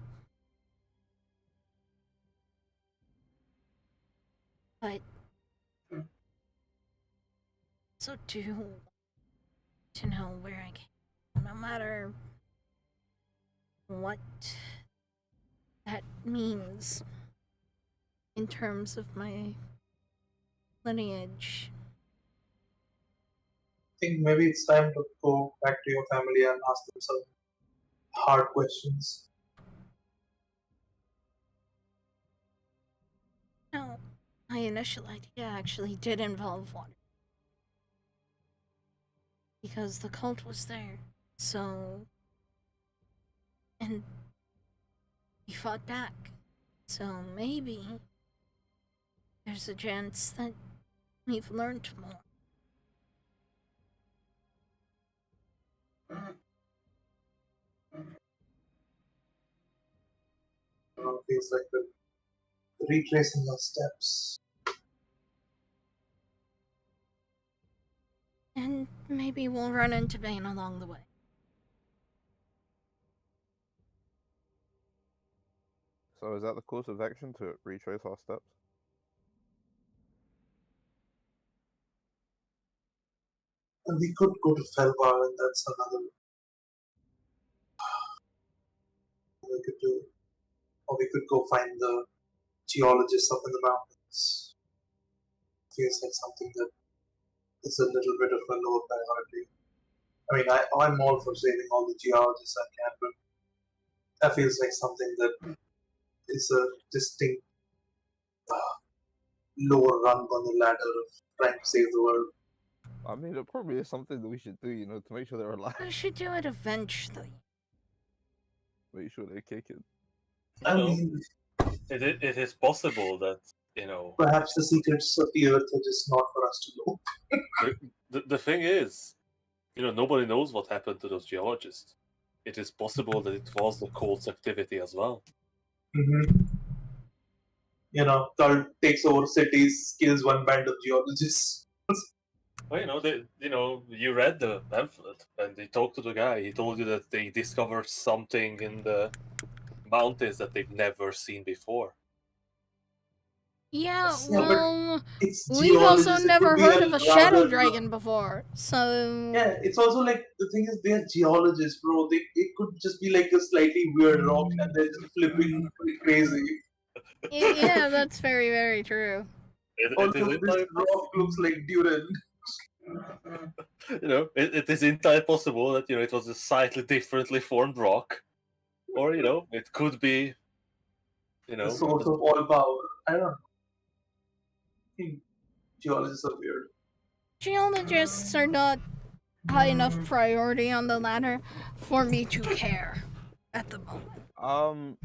D: But so do to know where I came, no matter what that means in terms of my lineage.
C: I think maybe it's time to go back to your family and ask them some hard questions.
D: No, my initial idea actually did involve water. Because the cult was there. So. And we fought back. So maybe there's a chance that we've learned more.
C: Feels like we're retracing our steps.
D: And maybe we'll run into Bane along the way.
A: So is that the course of action, to retrace our steps?
C: And we could go to Felbar, and that's another we could do. Or we could go find the geologists up in the mountains. Feels like something that is a little bit of a lower priority. I mean, I'm all for saving all the geologists I can, but that feels like something that is a distinct lower rung on the ladder of trying to save the world.
A: I mean, it probably is something that we should do, to make sure they're alive.
D: We should do it eventually.
A: Make sure they're kicking.
C: I mean,
B: it is possible that,
C: perhaps the secrets of the earth are just not for us to know.
B: the thing is, nobody knows what happened to those geologists. It is possible that it was the cult's activity as well.
C: Mm-hmm. Cult takes over cities, kills one band of geologists.
B: Well, you read the pamphlet, and they talked to the guy. He told you that they discovered something in the mountains that they've never seen before.
D: Yeah,
C: Yeah,
D: well,
C: it's
D: we've also
C: geologists, it
D: never
C: could be
D: heard of a shadow
C: rather-
D: dragon before, so...
C: Yeah, it's also like, the thing is, they're geologists, bro. It could just be like a slightly weird rock, and they're just flipping crazy.
D: Yeah, that's very, very true.
C: Although this rock looks like Duran.
B: It is entirely possible that it was a slightly differently formed rock, or it could be,
C: The source of all power. I don't know. I think geologists are weird.
D: Geologists are not high enough priority on the ladder for me to care at the moment.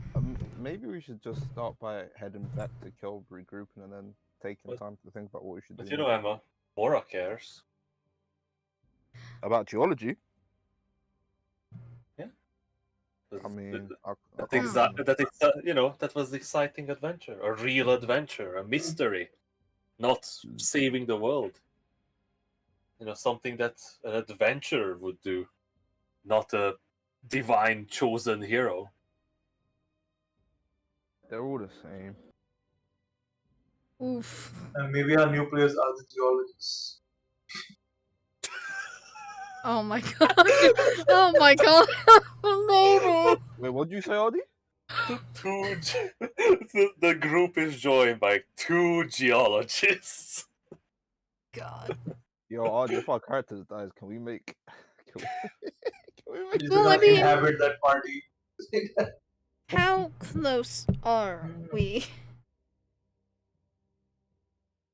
A: Maybe we should just start by heading back to Kelb, regrouping, and then taking time to think about what we should do.
B: But Emma, Mora cares
A: about geology.
B: Yeah.
A: I mean,
B: that was the exciting adventure, a real adventure, a mystery, not saving the world. Something that an adventurer would do, not a divine chosen hero.
A: They're all the same.
D: Oof.
C: And maybe our new players are the geologists.
D: Oh my god. Oh my god. Maybe.
A: Wait, what did you say, Adi?
B: The group is joined by 2 geologists.
D: God.
A: Yo, Adi, if our characters dies, can we make? Can we make?
C: Well, I mean, inhabit that party.
D: How close are we?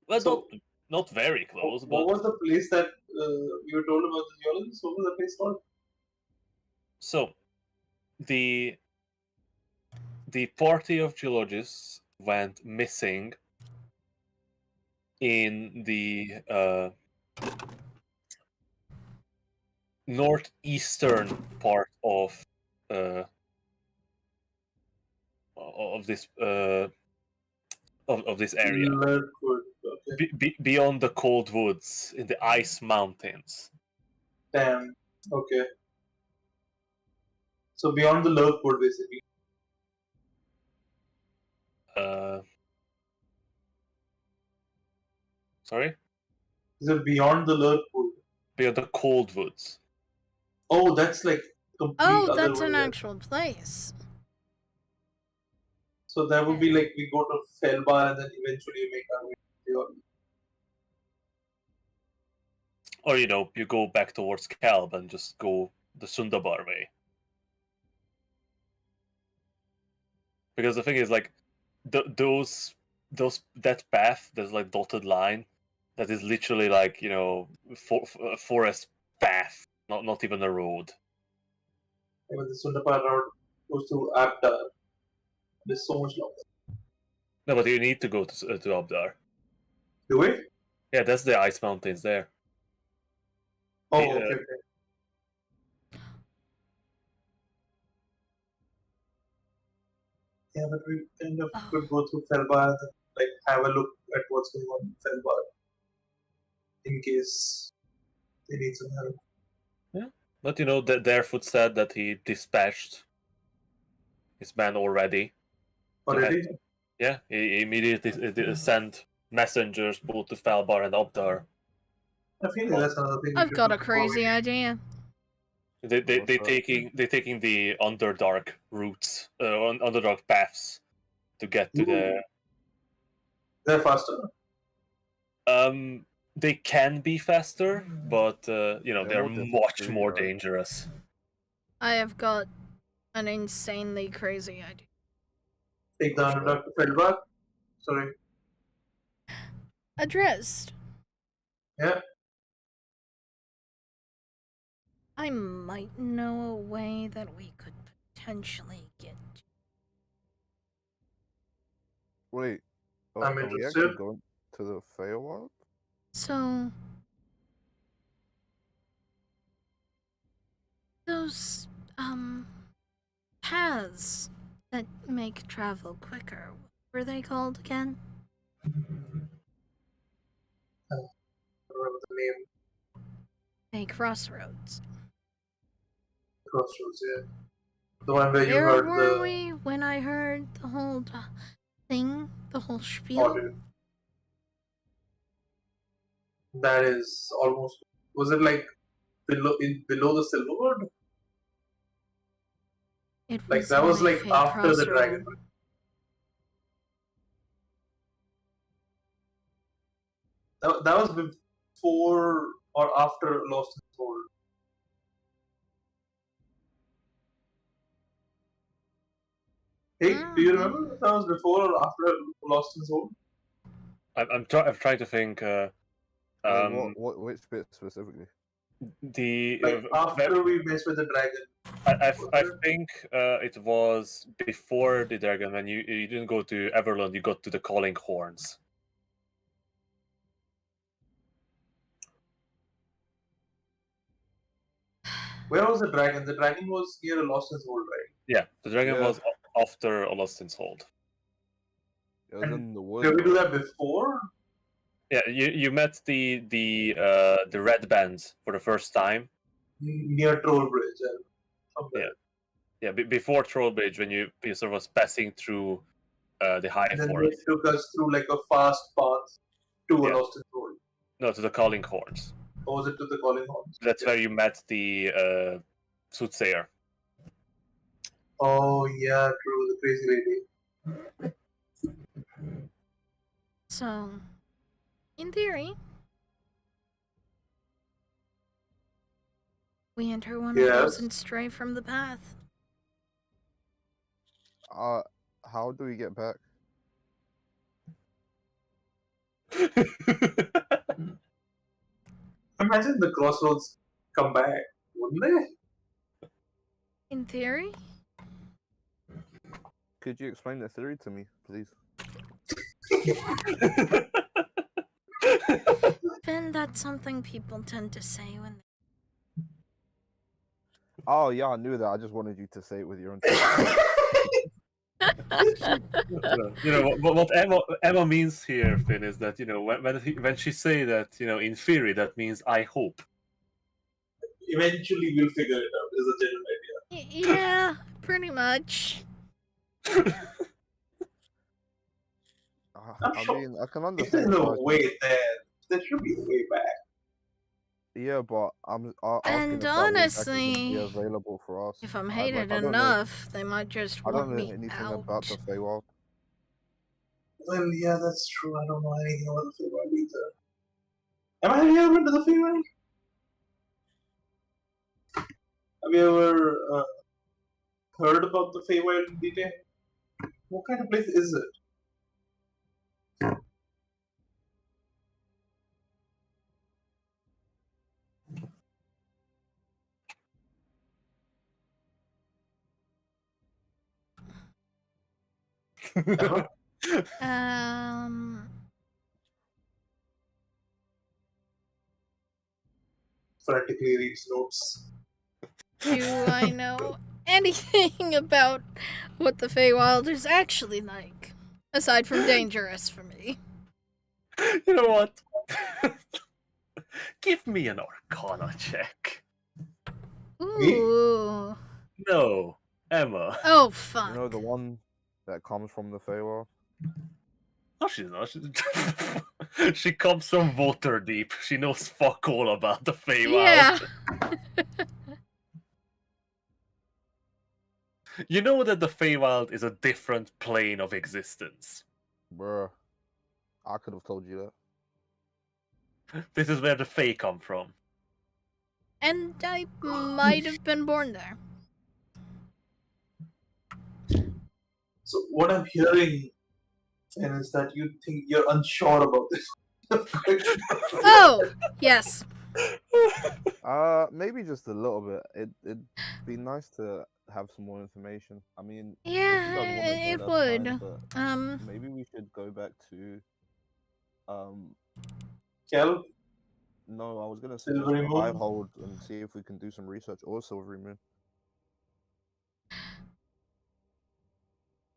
B: Well, not very close.
C: What was the place that you were told about the geologists? What was the place called?
B: So, the party of geologists went missing in the northeastern part of this of this area.
C: Mirkwood.
B: beyond the cold woods in the ice mountains.
C: Damn. Okay. So beyond the lurk wood, basically.
B: Sorry?
C: Is it beyond the lurk wood?
B: Beyond the cold woods.
C: Oh, that's like complete
D: Oh,
C: other
D: that's
C: world,
D: an
C: right?
D: actual place.
C: So that would be like we go to Felbar and then eventually make our way to
B: Or, you go back towards Kalb and just go the Sundabar way. Because the thing is, like, that path, there's like dotted line, that is literally like, forest path, not even a road.
C: Yeah, but the Sundapar road goes through Abdar. There's so much longer.
B: No, but you need to go to Abdar.
C: Do we?
B: Yeah, that's the ice mountains there.
C: Oh,
B: Yeah.
C: okay. Yeah, but we kind of could go through Felbar and like have a look at what's going on in Felbar in case they need some help.
B: But Darefoot said that he dispatched his men already.
C: Already?
B: Yeah, he immediately sent messengers both to Felbar and Abdar.
C: I feel like that's another thing.
D: I've got a crazy idea.
B: They taking the Underdark routes, Underdark paths to get to the.
C: They're faster.
B: They can be faster, but they're much more
A: right?
B: dangerous.
D: I have got an insanely crazy idea.
C: Take the Underdark to Felbar. Sorry.
D: Addressed.
C: Yeah.
D: I might know a way that we could potentially get.
A: Wait.
C: I'm
A: are we
C: interested.
A: actually going to the Feywild?
D: So, those, paths that make travel quicker, what were they called again?
C: I don't remember the name.
D: A crossroads.
C: Crossroads, yeah. The one where you
D: Where
C: heard
D: were
C: the
D: we when I heard the whole thing? The whole spiel?
C: audio. That is almost. Was it like below the Silverwood?
D: It
C: Like that was like after the dragon. That was before or after Lost and Soul. Hey, do you remember if that was before or after Lost and Soul?
B: I'm trying to think.
A: Which bit specifically?
C: After we messed with the dragon.
B: I think it was before the dragon when you didn't go to Everland, you got to the Calling Horns.
C: Where was the dragon? The dragon was near a Lost and Soul, right?
B: Yeah, the dragon was after a Lost and Soul.
A: It was in the woods.
C: Did we do that before?
B: Yeah, you met the red band for the first time
C: near Troll Bridge.
B: Yeah, before Troll Bridge, when you sort of was passing through the high
C: and then
B: forest.
C: They took us through like a fast path to a Lost and Soul.
B: No, to the Calling Horns.
C: Or was it to the Calling Horns?
B: That's where you met the soothsayer.
C: Oh yeah, true. The crazy lady.
D: So, in theory, we enter one of those and stray from the path.
A: How do we get back?
C: Imagine the crossroads come back, wouldn't they?
D: In theory?
A: Could you explain the theory to me, please?
D: Ben, that's something people tend to say when
A: Oh yeah, I knew that. I just wanted you to say it with your own.
B: What Emma means here, Finn, is that when she say that in theory that means I hope.
C: Eventually, we'll figure it out. Is a general idea.
D: Yeah, pretty much.
C: I'm
A: I
C: sure
A: mean, I can
C: if there's
A: understand.
C: a
A: why she-
C: way there should be a way back.
A: Yeah, but I'm asking
D: And
A: if that way back is gonna be
D: honestly,
A: available for us.
D: if I'm
A: I
D: hated
A: don't know.
D: enough, they might just
A: I
D: want
A: don't know
D: me
A: anything
D: out.
A: about the Feywild.
C: Well, yeah, that's true. I don't know anything about the Feywild either. Have you ever been to the Feywild? Have you ever heard about the Feywild in detail? What kind of place is it? Ever? Frantically reads notes.
D: Do I know anything about what the Feywild is actually like? Aside from dangerous for me.
B: You know what? Give me an Arcana check.
D: Ooh.
B: No, Emma.
D: Oh, fuck.
A: You know the one that comes from the Feywild.
B: No, she's not. She comes from Waterdeep. She knows fuck all about the Feywild.
D: Yeah.
B: You know that the Feywild is a different plane of existence.
A: Bruh, I could have told you that.
B: This is where the Fey come from.
D: And I might have been born there.
C: So what I'm hearing, Fen, is that you think you're unsure about this.
D: Oh, yes.
A: Maybe just a little bit. It'd be nice to have some more information. I mean, if you
D: Yeah,
A: guys wanna go,
D: it
A: that's
D: would.
A: fine, but maybe we should go back to
C: Kel?
A: No, I was gonna say just
C: Silvery
A: the
C: Moon?
A: Hivehold and see if we can do some research or Silvery Moon.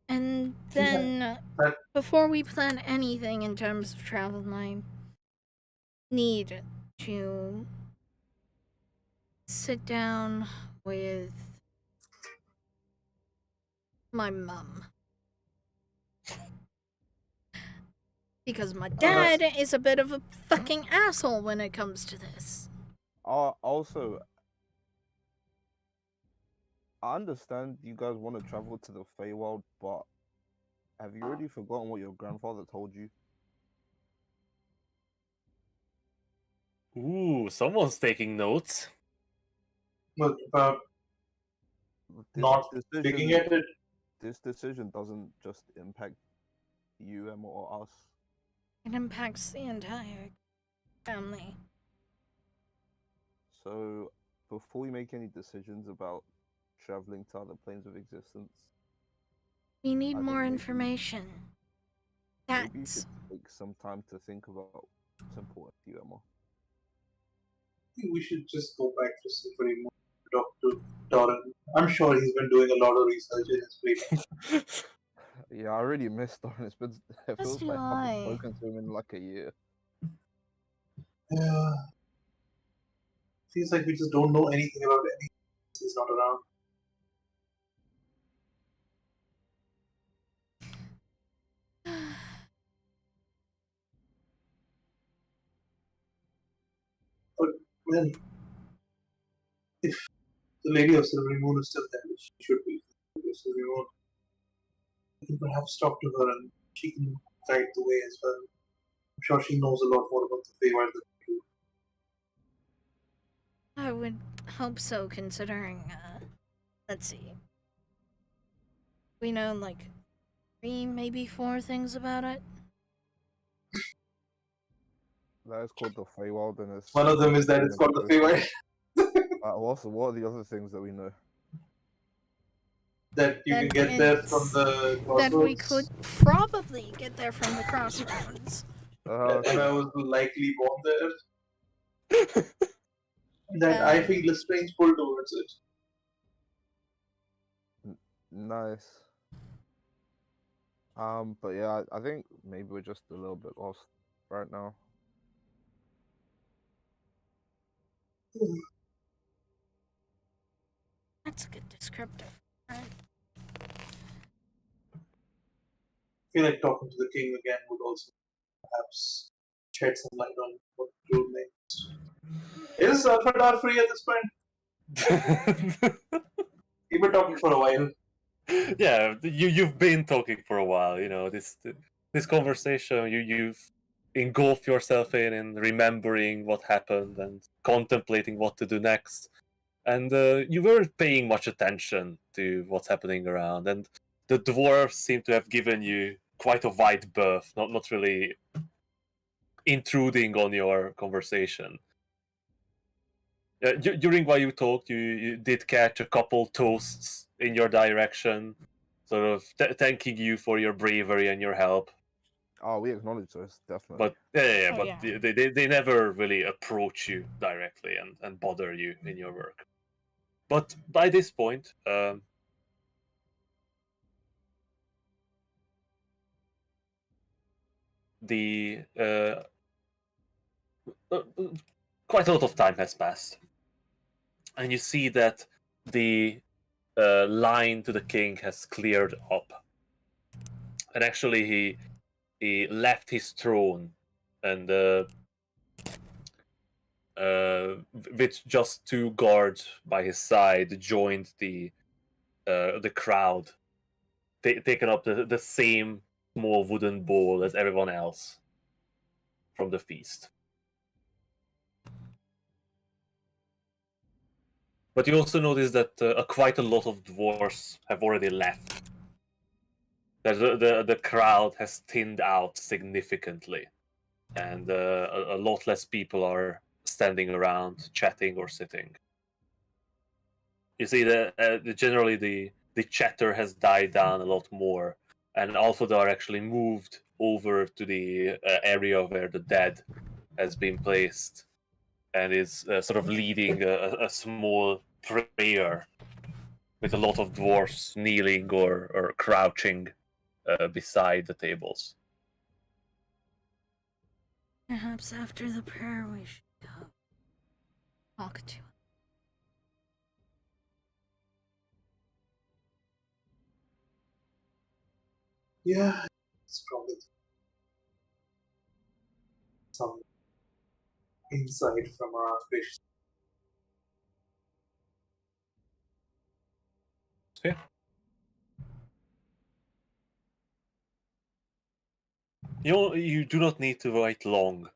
D: And then, before we plan anything in terms of travel, I need to sit down with my mum. Because my dad is a bit of a fucking asshole when it comes to this.
A: Also, I understand you guys want to travel to the Feywild, but have you already forgotten what your grandfather told you?
B: Ooh, someone's taking notes.
C: What about not looking at it?
A: This decision doesn't just impact you, Emma, or us.
D: It impacts the entire family.
A: So, before we make any decisions about traveling to other planes of existence,
D: We need
A: I think
D: more
A: maybe-
D: information.
A: maybe you
D: That's
A: should take some time to think about what's important to you, Emma.
C: I think we should just go back to Silvery Moon, talk to Doran. I'm sure he's been doing a lot of research in his free time.
A: Yeah, I really missed Doran. It feels
D: do
A: like I haven't
D: I.
A: spoken to him in like a year.
C: Yeah. Feels like we just don't know anything about anything. He's not around. But, well, if the Lady of Silvery Moon is still there, which she should be, the Lady of Silvery Moon, we can perhaps talk to her and she can guide the way as well. I'm sure she knows a lot more about the Feywild than we do.
D: I would hope so, considering, let's see. We know, like, 3, maybe 4 things about it.
A: That is called the Feywild, and it's
C: One of them is that it's called the Feywild.
A: What are the other things that we know?
C: That you can get there from the crossroads.
D: That we could probably get there from the crossroads.
C: And I was likely born there. That I feel a strange pull towards it.
A: Nice. But yeah, I think maybe we're just a little bit lost right now.
D: That's a good descriptive. Right?
C: I feel like talking to the king again would also perhaps shed some light on what to do next. Is Alfredar free at this point? We've been talking for a while.
B: Yeah, you've been talking for a while. You know this conversation. You've engulfed yourself in remembering what happened and contemplating what to do next. And you weren't paying much attention to what's happening around. And the dwarves seem to have given you quite a wide berth, not really intruding on your conversation. During while you talked, you did catch a couple toasts in your direction, sort of thanking you for your bravery and your help.
A: Oh, we acknowledge this, definitely.
B: But they never really approach you directly and bother you in your work. But by this point, the quite a lot of time has passed, and you see that the line to the king has cleared up, and actually he left his throne and with just two guards by his side joined the crowd, taking up the same small wooden bowl as everyone else from the feast. But you also notice that quite a lot of dwarves have already left. The crowd has thinned out significantly, and a lot less people are standing around, chatting or sitting. You see that generally the chatter has died down a lot more, and Alfadar actually moved over to the area where the dead has been placed, and is sort of leading a small prayer with a lot of dwarves kneeling or crouching beside the tables.
D: Perhaps after the prayer we should go talk to him.
C: Yeah, it's probably some insight from our gracious.
B: Yeah. You do not need to wait long.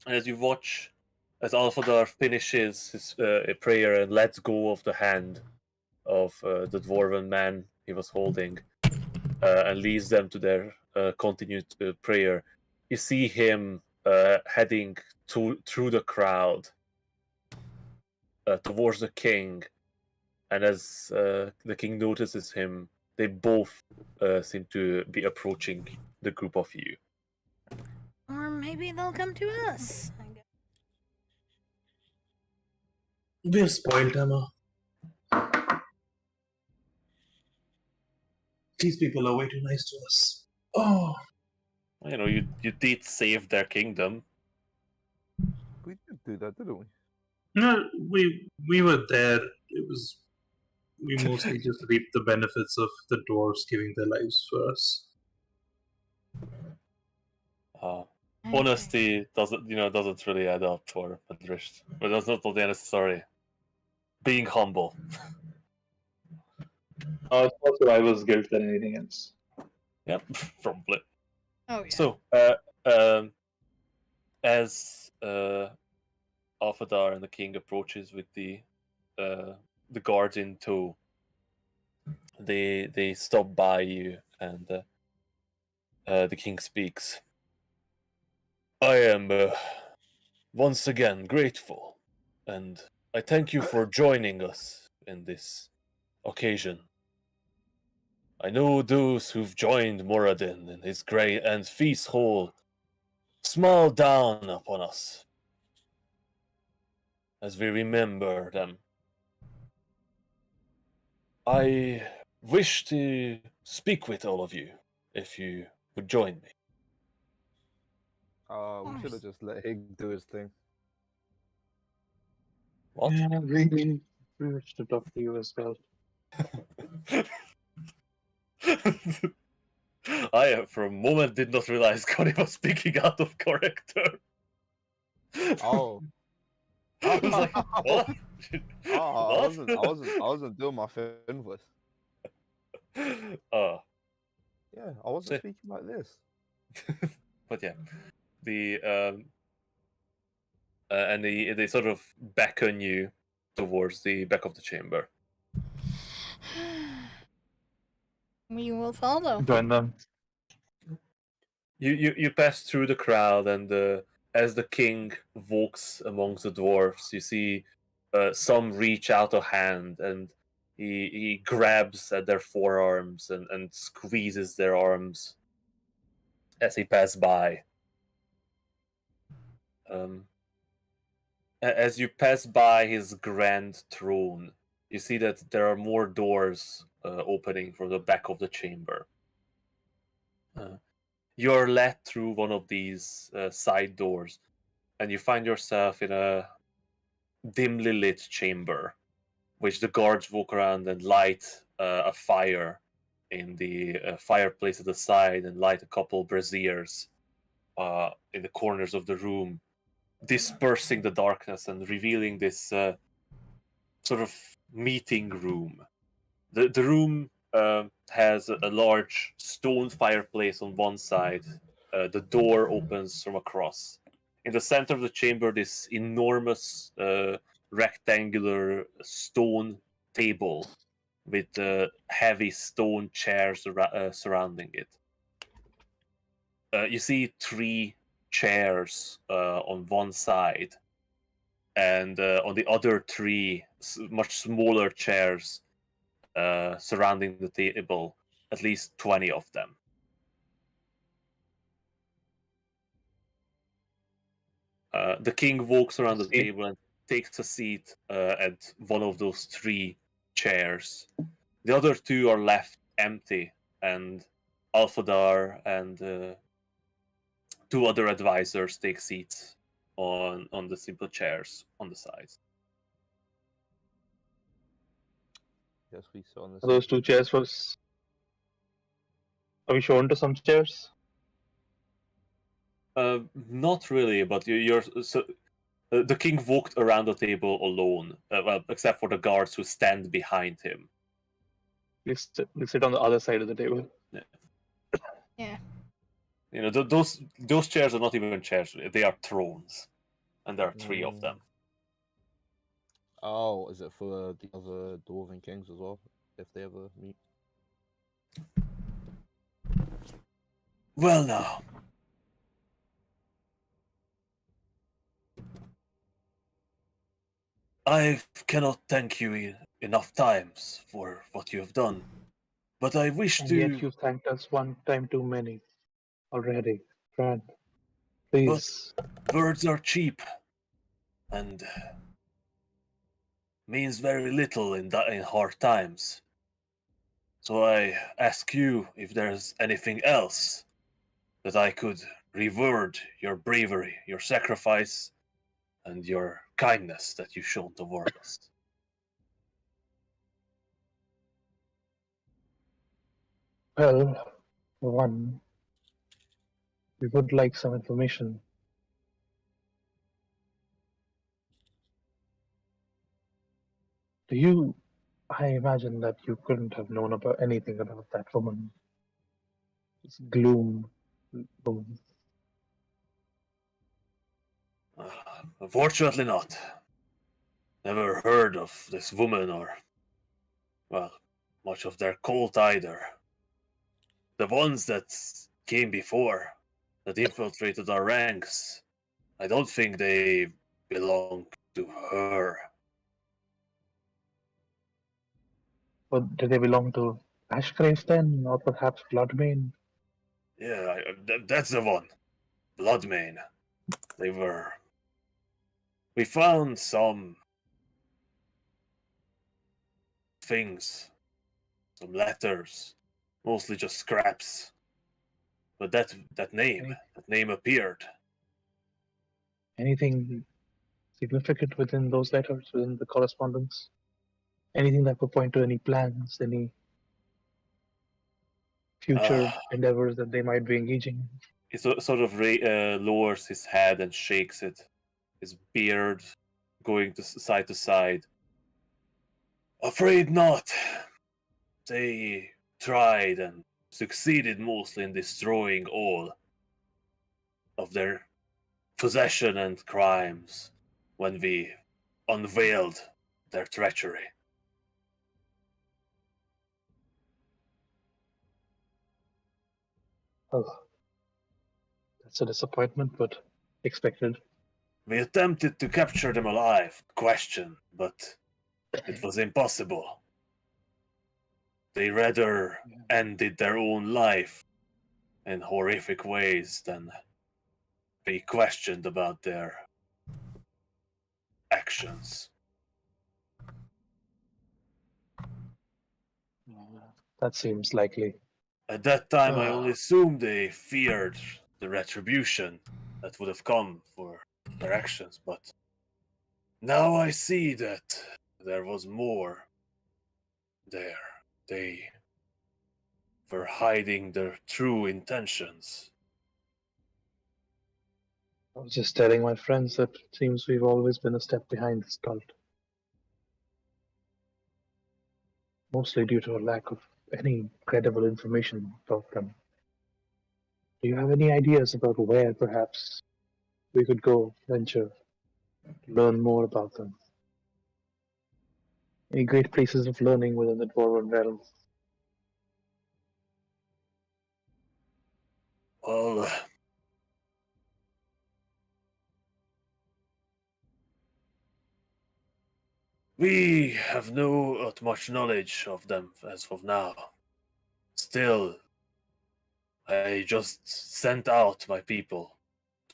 B: As you watch as Alfadar finishes his prayer and lets go of the hand of the dwarven man he was holding and leads them to their continued prayer, you see him heading through the crowd towards the king, and as the king notices him, they both seem to be approaching the group of you.
D: Or maybe they'll come to us.
C: We're spoiled, Emma. These people are way too nice to us. Oh,
B: You know, you did save their kingdom.
A: We did do that, didn't we?
C: no, we were there. We mostly just reaped the benefits of the dwarves giving their lives for us.
B: Honesty doesn't really add up for Madrish, but that's not the end of the story. Being humble.
E: It's more survivor's guilt than anything else.
B: Yep, probably.
D: Oh yeah.
B: So, as Alfadar and the king approaches with the guards in tow, they stop by you, and the king speaks. I am once again grateful, and I thank you for joining us in this occasion. I know those who've joined Moradin in his great and feast hall smile down upon us as we remember them. I wish to speak with all of you if you would join me.
A: We should have just let Hig do his thing.
B: What?
E: Yeah, really privileged to talk to you as well.
B: I, for a moment, did not realize Connie was speaking out of character.
A: Oh.
B: I was like, what?
A: Oh,
B: What?
A: I wasn't doing my Finn voice.
B: Uh,
A: Yeah, I wasn't
B: See.
A: speaking like this.
B: but yeah, and they sort of beckon you towards the back of the chamber.
D: We will follow.
E: Join them.
B: You pass through the crowd, and as the king walks amongst the dwarfs, you see some reach out a hand, and he grabs at their forearms and squeezes their arms as he passes by. As you pass by his grand throne, you see that there are more doors opening from the back of the chamber. You're led through one of these side doors, and you find yourself in a dimly lit chamber, which the guards walk around and light a fire in the fireplace at the side, and light a couple braziers in the corners of the room, dispersing the darkness and revealing this sort of meeting room. The room has a large stone fireplace on one side. The door opens from across. In the center of the chamber, this enormous rectangular stone table with heavy stone chairs surrounding it. You see 3 chairs on one side, and on the other 3 much smaller chairs surrounding the table, at least 20 of them. The king walks around the table and takes a seat at one of those 3 chairs. The other 2 are left empty, and Alfadar and 2 other advisors take seats on the simple chairs on the sides.
A: Yes, we saw on this.
E: Those 2 chairs was. Are we shown to some chairs?
B: Not really, but you're so. The king walked around the table alone, well, except for the guards who stand behind him.
E: We sit on the other side of the table.
D: Yeah.
B: You know, those chairs are not even chairs; they are thrones, and there are 3 of them.
A: Oh, is it for the other dwarven kings as well, if they ever meet?
B: Well, now. I cannot thank you enough times for what you have done, but I wish
E: And
B: to.
E: yet you thanked us one time too many already, Brad. Please.
B: But words are cheap, and means very little in hard times. So I ask you if there's anything else that I could reward your bravery, your sacrifice, and your kindness that you've shown toward us.
E: Well, for one, we would like some information. I imagine that you couldn't have known about anything about that woman. This gloom woman.
B: Unfortunately not. Never heard of this woman or, well, much of their cult either. The ones that came before, that infiltrated our ranks, I don't think they belong to her.
E: But do they belong to Ashgrave then, or perhaps Bloodbane?
B: Yeah, that's the one. Bloodmane. We found some things, some letters, mostly just scraps But that name appeared.
E: Anything significant within those letters, within the correspondence? Anything that would point to any plans, any future endeavors that they might be engaging in?
B: He sort of lowers his head and shakes it, his beard going to side to side. Afraid not. They tried and succeeded mostly in destroying all of their possession and crimes when we unveiled their treachery.
E: Oh, that's a disappointment, but expected.
B: We attempted to capture them alive, but it was impossible. They rather ended their own life in horrific ways than be questioned about their actions.
E: That seems likely.
B: At that time, I only assumed they feared the retribution that would have come for their actions, but now I see that there was more there. They were hiding their true intentions.
E: I was just telling my friends that it seems we've always been a step behind this cult. Mostly due to a lack of any credible information about them. Do you have any ideas about where, perhaps, we could go, venture, learn more about them? Any great places of learning within the Dwarven realm?
B: Well, we have not much knowledge of them as of now. Still, I just sent out my people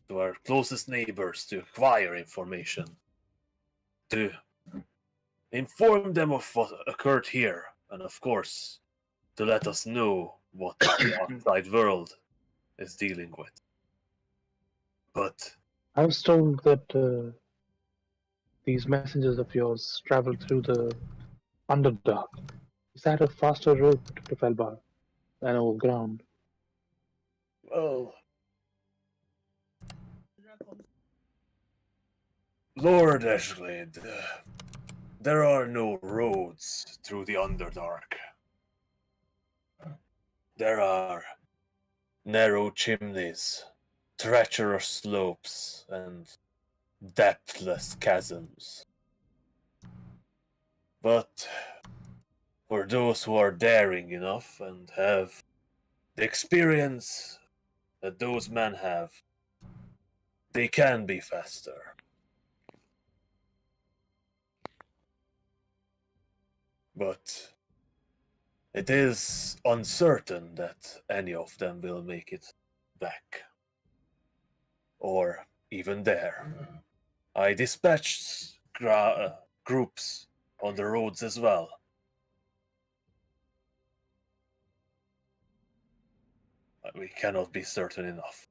B: to our closest neighbors to acquire information, to inform them of what occurred here, and of course, to let us know what the outside world is dealing with. But
E: I was told that these messengers of yours travel through the Underdark. Is that a faster route to Felbar than over ground?
B: well, Lord Ashglade, there are no roads through the Underdark. There are narrow chimneys, treacherous slopes, and depthless chasms. But for those who are daring enough and have the experience that those men have, they can be faster. But it is uncertain that any of them will make it back. Or even there. I dispatched groups on the roads as well. We cannot be certain enough.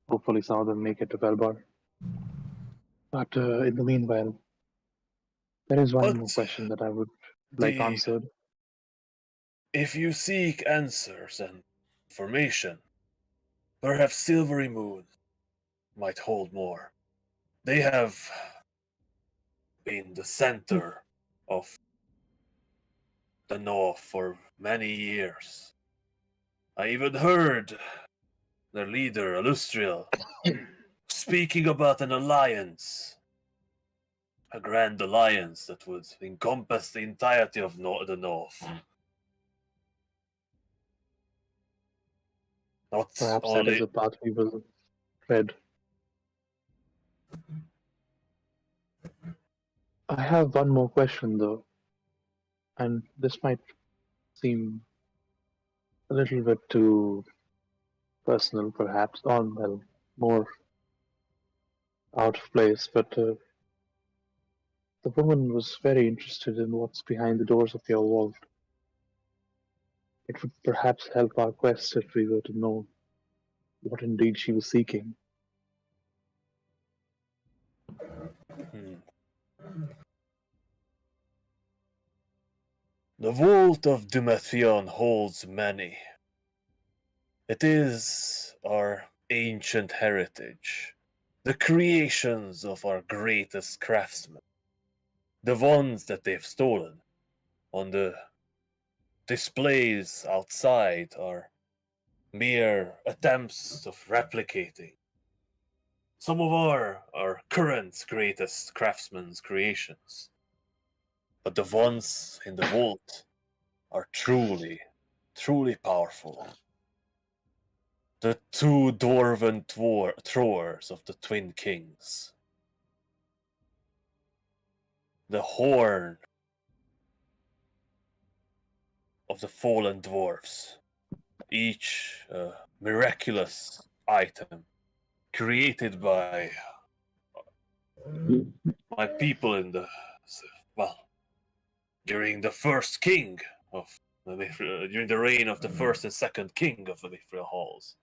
E: Hopefully some of them make it to Felbar. But in the meanwhile, there is one more question that I would like answered.
B: If you seek answers and information, perhaps Silvery Moon might hold more. They have been the center of the North for many years. I even heard their leader, Alustriel, speaking about an alliance. A grand alliance that would encompass the entirety of the North. Not
E: Perhaps
B: only...
E: that is a path we will tread. I have one more question though, and this might seem a little bit too personal perhaps, or well, more out of place, but the woman was very interested in what's behind the doors of your vault. It would perhaps help our quest if we were to know what indeed she was seeking.
B: Hmm. The vault of Dumathion holds many. It is our ancient heritage, the creations of our greatest craftsmen, the ones that they've stolen. On the displays outside are mere attempts of replicating some of our current greatest craftsmen's creations. But the ones in the vault are truly, truly powerful. The two dwarven throwers of the Twin Kings. The horn of the fallen dwarfs. Each a miraculous item created by my people in the, well, during the first king of during the reign of the first and second king of the Mithril Halls.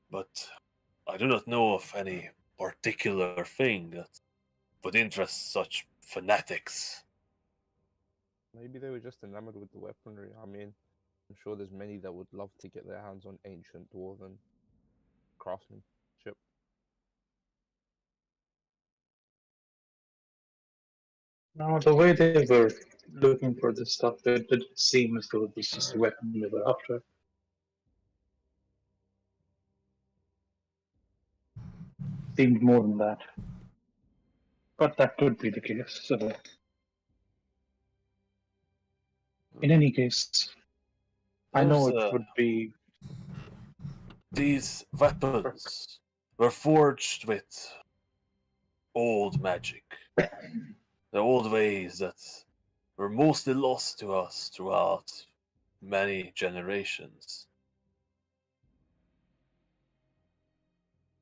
B: But I do not know of any particular thing that would interest such fanatics.
A: Maybe they were just enamored with the weaponry. I mean, I'm sure there's many that would love to get their hands on ancient dwarven craftsmanship.
E: Now, the way they were looking for this stuff, it didn't seem as though it was just a weapon they were after. Seemed more than that. But that could be the case. So, in any case, I know it would be.
B: These weapons were forged with old magic. The old ways that were mostly lost to us throughout many generations.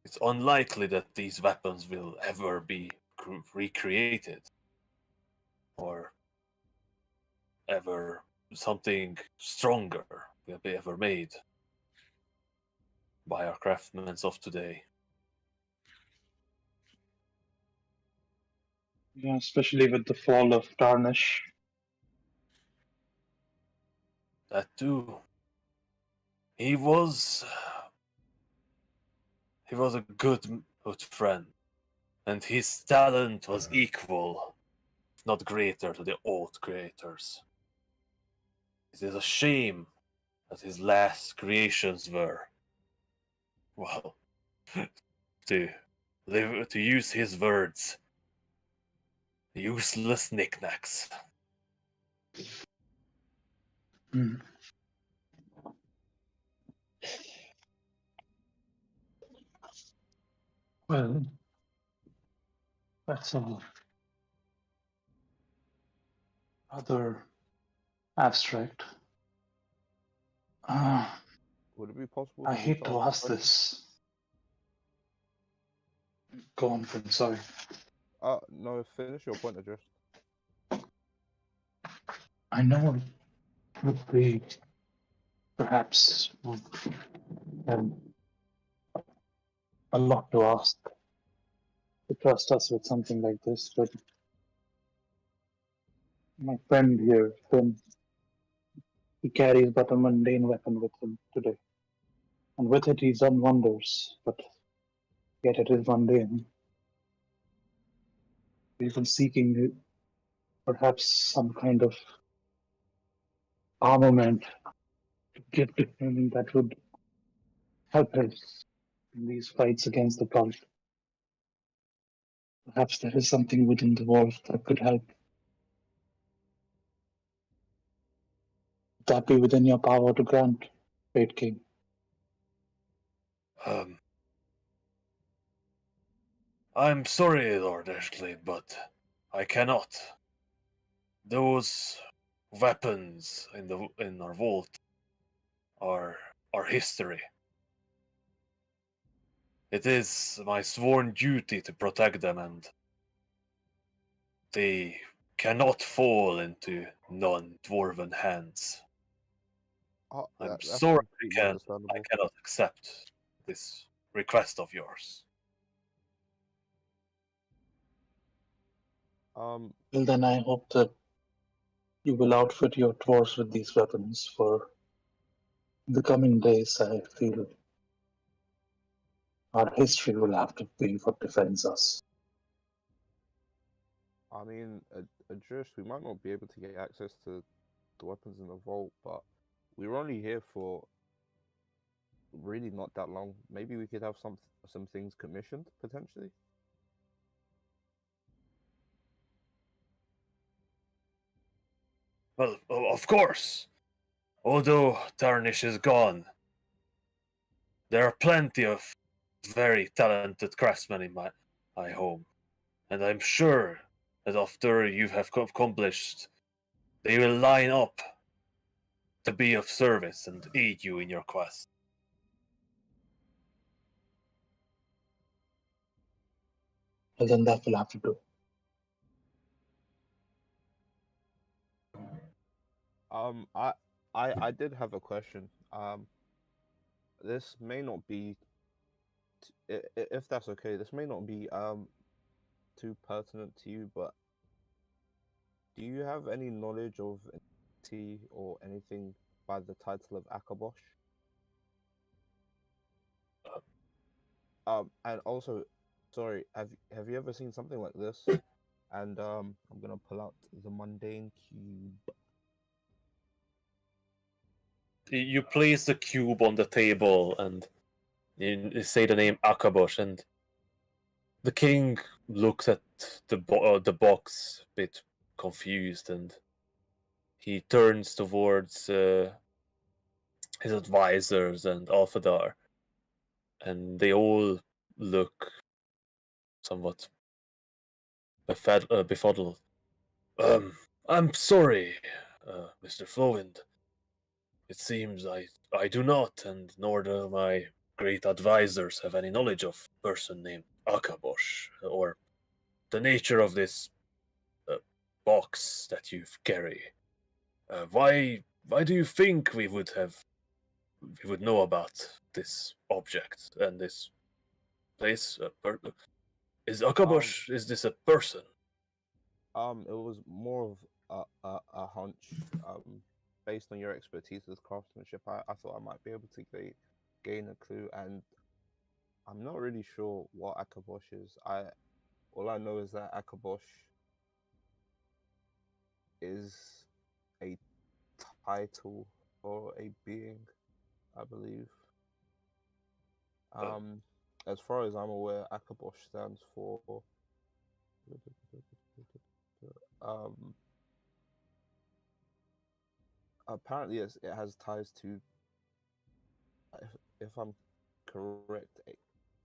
B: It's unlikely that these weapons will ever be recreated or ever something stronger will be ever made by our craftsmen of today.
E: Yeah, especially with the fall of Tarnish.
B: That too. He was a good friend, and his talent was equal, if not greater, to the old creators. It is a shame that his last creations were, well, to use his words, useless knickknacks.
E: Hmm. Well, that's rather abstract.
A: Would it be possible
E: I
A: for me
E: hate
A: to
E: to
A: ask a
E: ask
A: question?
E: this. Go on, Finn, sorry.
A: No, finish your point, Address.
E: I know it would be perhaps um, a lot to ask to trust us with something like this, but my friend here, Finn, he carries but a mundane weapon with him today. And with it he's done wonders, but yet it is mundane. We've been seeking perhaps some kind of armament to give to him that would help him in these fights against the cult. Perhaps there is something within the walls that could help. Would that be within your power to grant, Great King?
B: I'm sorry, Lord Ashley, but I cannot. Those weapons in our vault are history. It is my sworn duty to protect them, and they cannot fall into non-dwarven hands.
A: Oh,
B: I'm
A: that's
B: sorry,
A: completely
B: I
A: understandable.
B: cannot accept this request of yours.
A: Um,
E: Well, then I hope that you will outfit your dwarves with these weapons for the coming days. I feel our history will have to be what defends us.
A: I mean, Adrish, we might not be able to get access to the weapons in the vault, but we were only here for really not that long. Maybe we could have some things commissioned potentially.
B: Well, of course. Although Tarnish is gone, there are plenty of very talented craftsmen in my home, and I'm sure that after you have accomplished, they will line up to be of service and aid you in your quest.
E: Well, then that will have to do.
A: I did have a question. This may not be, if that's okay. This may not be too pertinent to you, but do you have any knowledge of tea or anything by the title of Akabosh? And also, sorry, have you ever seen something like this? And I'm gonna pull out the mundane cube.
B: You place the cube on the table and you say the name Akabosh, and the king looks at the box, a bit confused, and he turns towards his advisors and Alfadar, and they all look somewhat befuddled. I'm sorry, Mr. Flowwind. It seems I do not, and nor do my great advisors have any knowledge of a person named Akabosh, or the nature of this box that you carry. Why do you think we would know about this object and this place? Is Akabosh, is this a person?
A: It was more of a hunch. Based on your expertise with craftsmanship, I thought I might be able to gain a clue, and I'm not really sure what Akabosh is. All I know is that Akabosh is a title or a being, I believe. As far as I'm aware, Akabosh stands for um. Apparently, it has ties to, if I'm correct,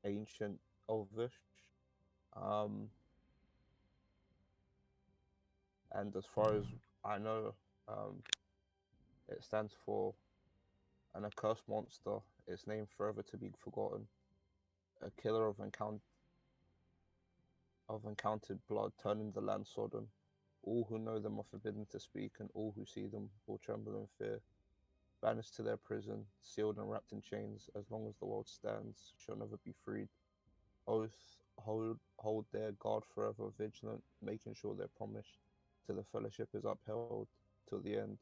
A: ancient Elvish. Um, and as far as I know, it stands for an accursed monster. Its name forever to be forgotten. A killer of encountered blood, turning the land sodden. All who know them are forbidden to speak, and all who see them will tremble in fear. Banished to their prison, sealed and wrapped in chains, as long as the world stands, shall never be freed. Oath hold their guard forever vigilant, making sure their promise to the fellowship is upheld till the end,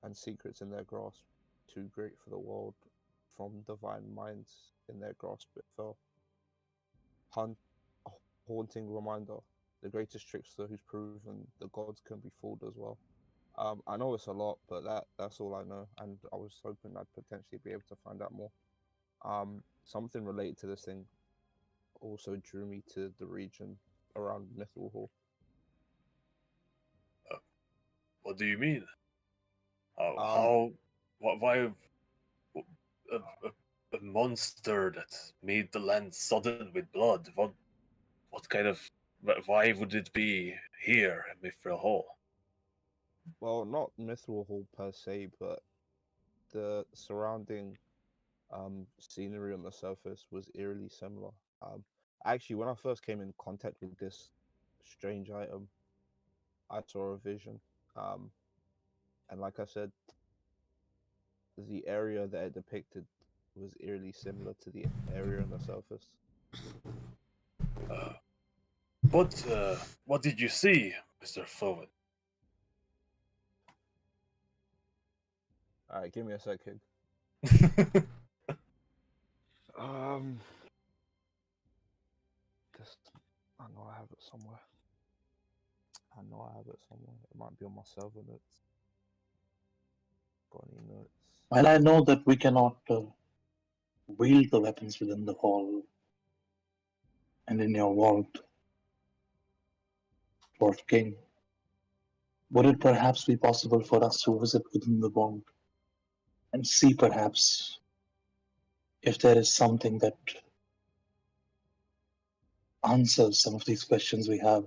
A: and secrets in their grasp, too great for the world, from divine minds in their grasp it fell. A haunting reminder, the greatest trickster who's proven the gods can be fooled as well. I know it's a lot, but that's all I know, and I was hoping I'd potentially be able to find out more. Something related to this thing also drew me to the region around Mithril Hall.
B: What do you mean?
A: Um,
B: Why a monster that made the land sodden with blood? What kind of? Why would it be here in Mithril Hall?
A: well, not Mithril Hall per se, but the surrounding scenery on the surface was eerily similar. Actually, when I first came in contact with this strange item, I saw a vision. And like I said, the area that it depicted was eerily similar to the area on the surface.
B: What did you see, Mr. Fowen?
A: All right, give me a second. Just, I know I have it somewhere. It might be on my server notes. Got any notes?
E: Well, I know that we cannot wield the weapons within the hall and in your vault, Dwarf King. Would it perhaps be possible for us to visit within the vault and see perhaps if there is something that answers some of these questions we have?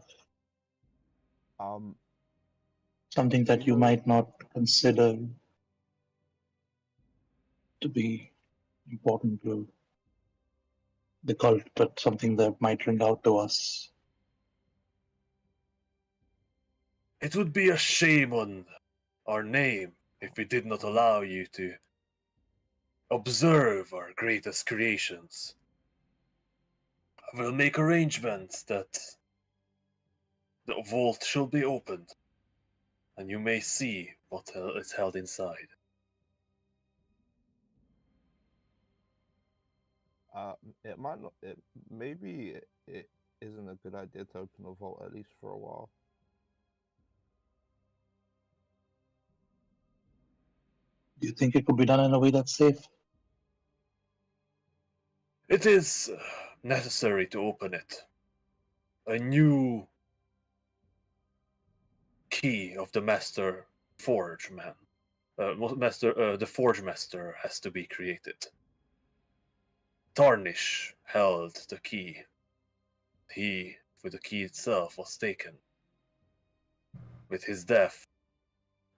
E: Something that you might not consider to be important to the cult, but something that might ring out to us.
B: It would be a shame on our name if we did not allow you to observe our greatest creations. I will make arrangements that the vault shall be opened, and you may see what is held inside.
A: It might not. Maybe it isn't a good idea to open the vault at least for a while.
E: Do you think it could be done in a way that's safe?
B: It is necessary to open it. A new key of the Master Forge Man. The Forge Master has to be created. Tarnish held the key. He, with the key itself, was taken. With his death,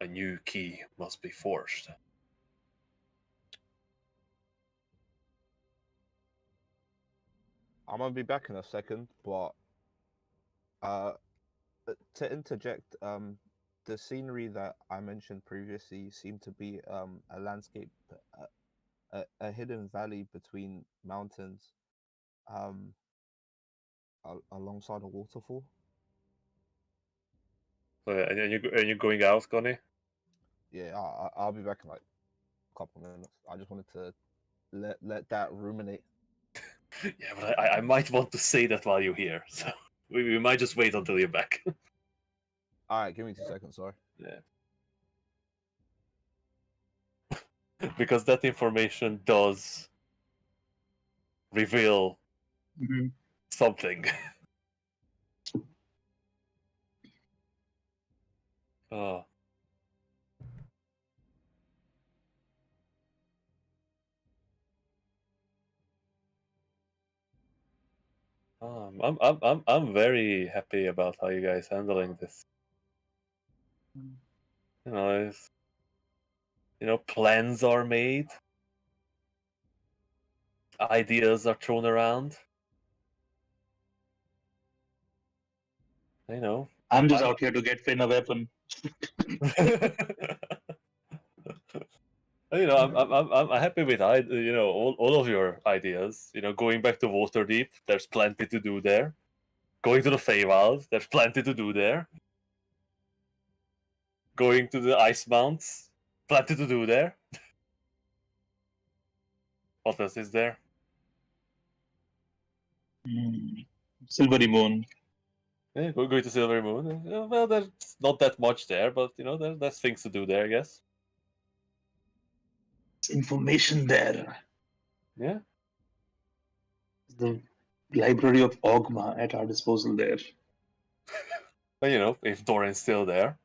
B: a new key must be forged.
A: I'm gonna be back in a second, but to interject, the scenery that I mentioned previously seemed to be a landscape, a hidden valley between mountains, alongside a waterfall.
B: So, are you going out, Connie?
A: Yeah, I'll be back in like a couple minutes. I just wanted to let that ruminate.
B: Yeah, but I might want to say that while you're here, so we might just wait until you're back.
A: All right, give me 2 seconds. Sorry.
B: Yeah. Because that information does reveal something. Oh. I'm very happy about how you guys handling this. Plans are made, ideas are thrown around.
E: I'm just out here to get Finn a weapon.
B: I'm happy with all of your ideas. Going back to Waterdeep, there's plenty to do there. Going to the Feywild, there's plenty to do there. Going to the Ice Mounts, plenty to do there. What else is there?
E: Silvery Moon.
B: Yeah, going to Silvery Moon. Well, there's not that much there, but there's things to do there, I guess.
E: Information there.
B: Yeah.
E: The Library of Ogma at our disposal there.
B: Well, if Doran's still there.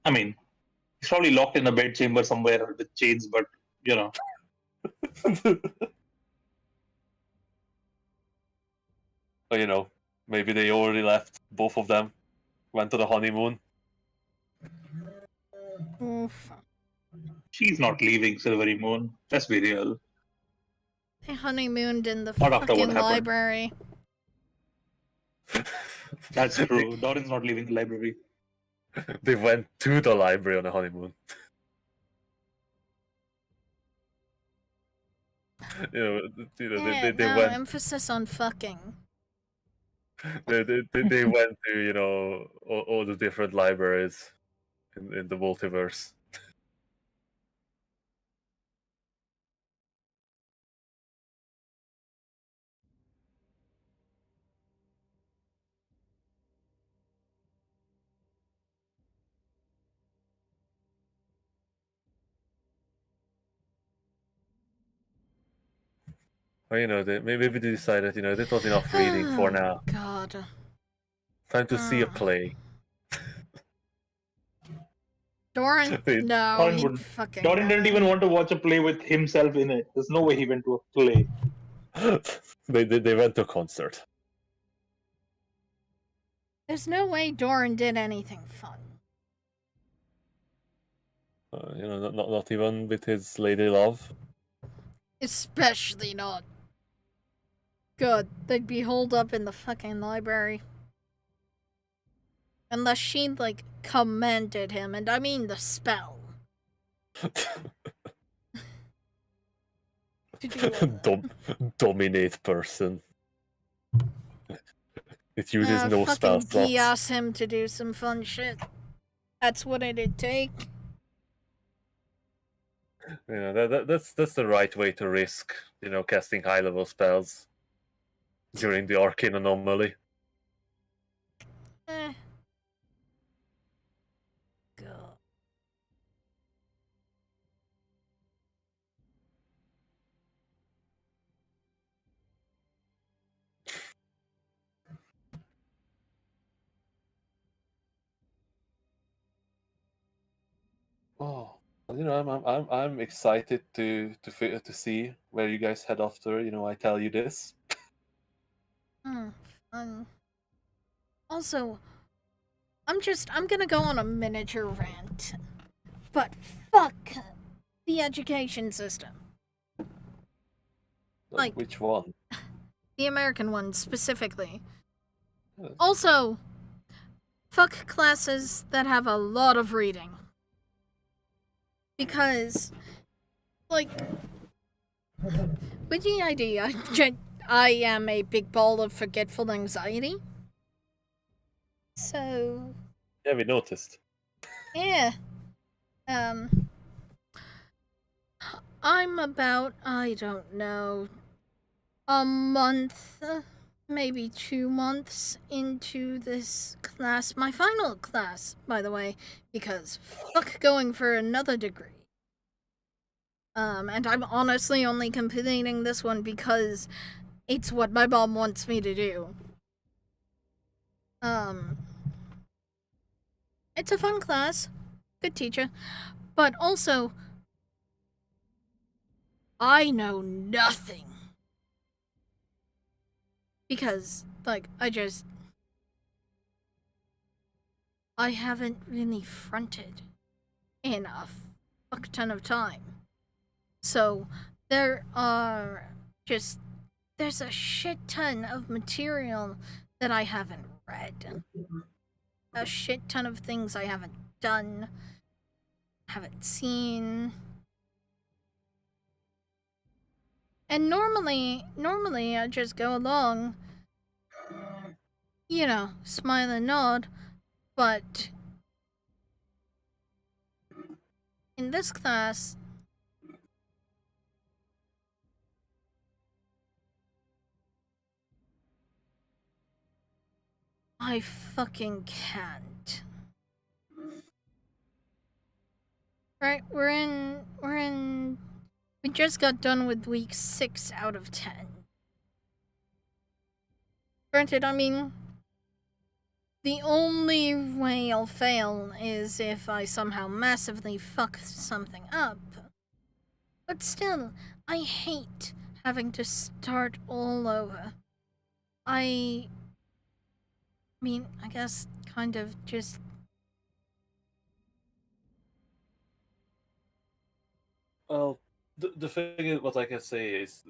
E: I mean, he's probably locked in a bedchamber somewhere with chains, but
B: Maybe they already left. Both of them went to the honeymoon.
D: Oof.
E: She's not leaving Silvery Moon. Let's be real.
D: They honeymooned in the
E: Not after what
D: fucking
E: happened.
D: library.
F: That's true. Doran's not leaving the library.
B: They went to the library on a honeymoon. They
D: no,
B: went.
D: emphasis on fucking.
B: They went to all the different libraries in the multiverse. Or maybe they decided that was enough reading for now.
D: God.
B: Time to see a play.
D: Doran? No,
F: Doran
D: he
F: wouldn't.
D: fucking.
F: Doran didn't even want to watch a play with himself in it. There's no way he went to a play.
B: They went to a concert.
D: There's no way Doran did anything fun.
B: Not even with his lady love.
D: Especially not. Good. They'd be holed up in the fucking library. Unless she, commanded him, and I mean the spell. To do
B: Dominate person. It uses no spell
D: fucking
B: slots.
D: Gias him to do some fun shit. That's what it'd take.
B: That's the right way to risk, casting high level spells during the arcane anomaly.
D: God.
B: Oh, I'm excited to see where you guys head after. I tell you this.
D: Fun. Also, I'm gonna go on a miniature rant. But fuck the education system.
B: Which one?
D: The American one, specifically.
B: Yes.
D: Also, fuck classes that have a lot of reading. Because, with the idea, I am a big ball of forgetful anxiety. So...
B: Yeah, we noticed.
D: Yeah. I'm about, I don't know, a month, maybe 2 months into this class. My final class, by the way, because fuck going for another degree. And I'm honestly only completing this one because it's what my mom wants me to do. It's a fun class. Good teacher. But also, I know nothing. Because, I haven't really fronted in a fuck ton of time. So, there's a shit ton of material that I haven't read. A shit ton of things I haven't done, haven't seen. And normally I just go along, smile and nod, but in this class, I fucking can't. Right, we just got done with week 6 out of 10. Granted, I mean, the only way I'll fail is if I somehow massively fuck something up. But still, I hate having to start all over. I mean, I guess kind of just...
B: Well, the thing is, what I can say is,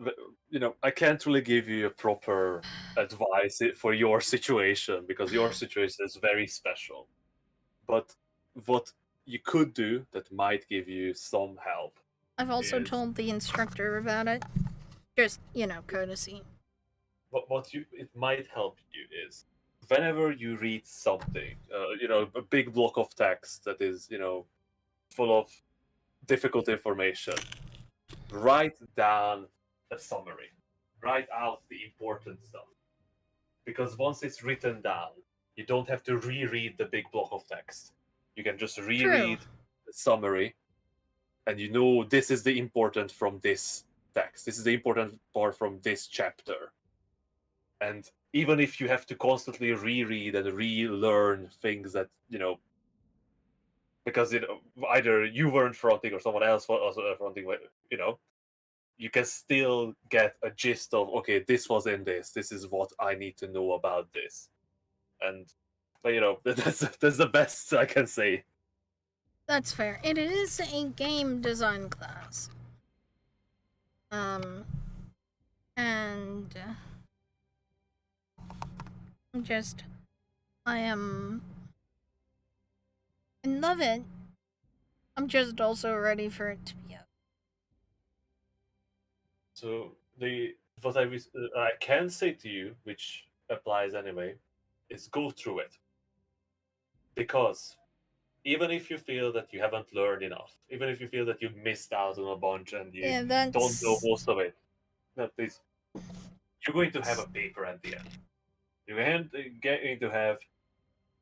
B: I can't really give you a proper advice for your situation because your situation is very special. But what you could do that might give you some help.
D: I've also
B: is-
D: told the instructor about it. Just, courtesy.
B: What it might help you is whenever you read something, a big block of text that is, full of difficult information, write down a summary. Write out the important stuff. Because once it's written down, you don't have to reread the big block of text. You can just reread the summary, and you know this is the important from this text. This is the important part from this chapter. And even if you have to constantly reread and relearn things that, because either you weren't fronting or someone else was fronting, you can still get a gist of, okay, this was in this is what I need to know about this. And that's the best I can say.
D: That's fair. It is a game design class. And I love it. I'm just also ready for it to be out.
B: So what I can say to you, which applies anyway, is go through it. Because even if you feel that you haven't learned enough, even if you feel that you missed out on a bunch and you don't know most of it, no, please, you're going to have a paper at the end. You're going to have,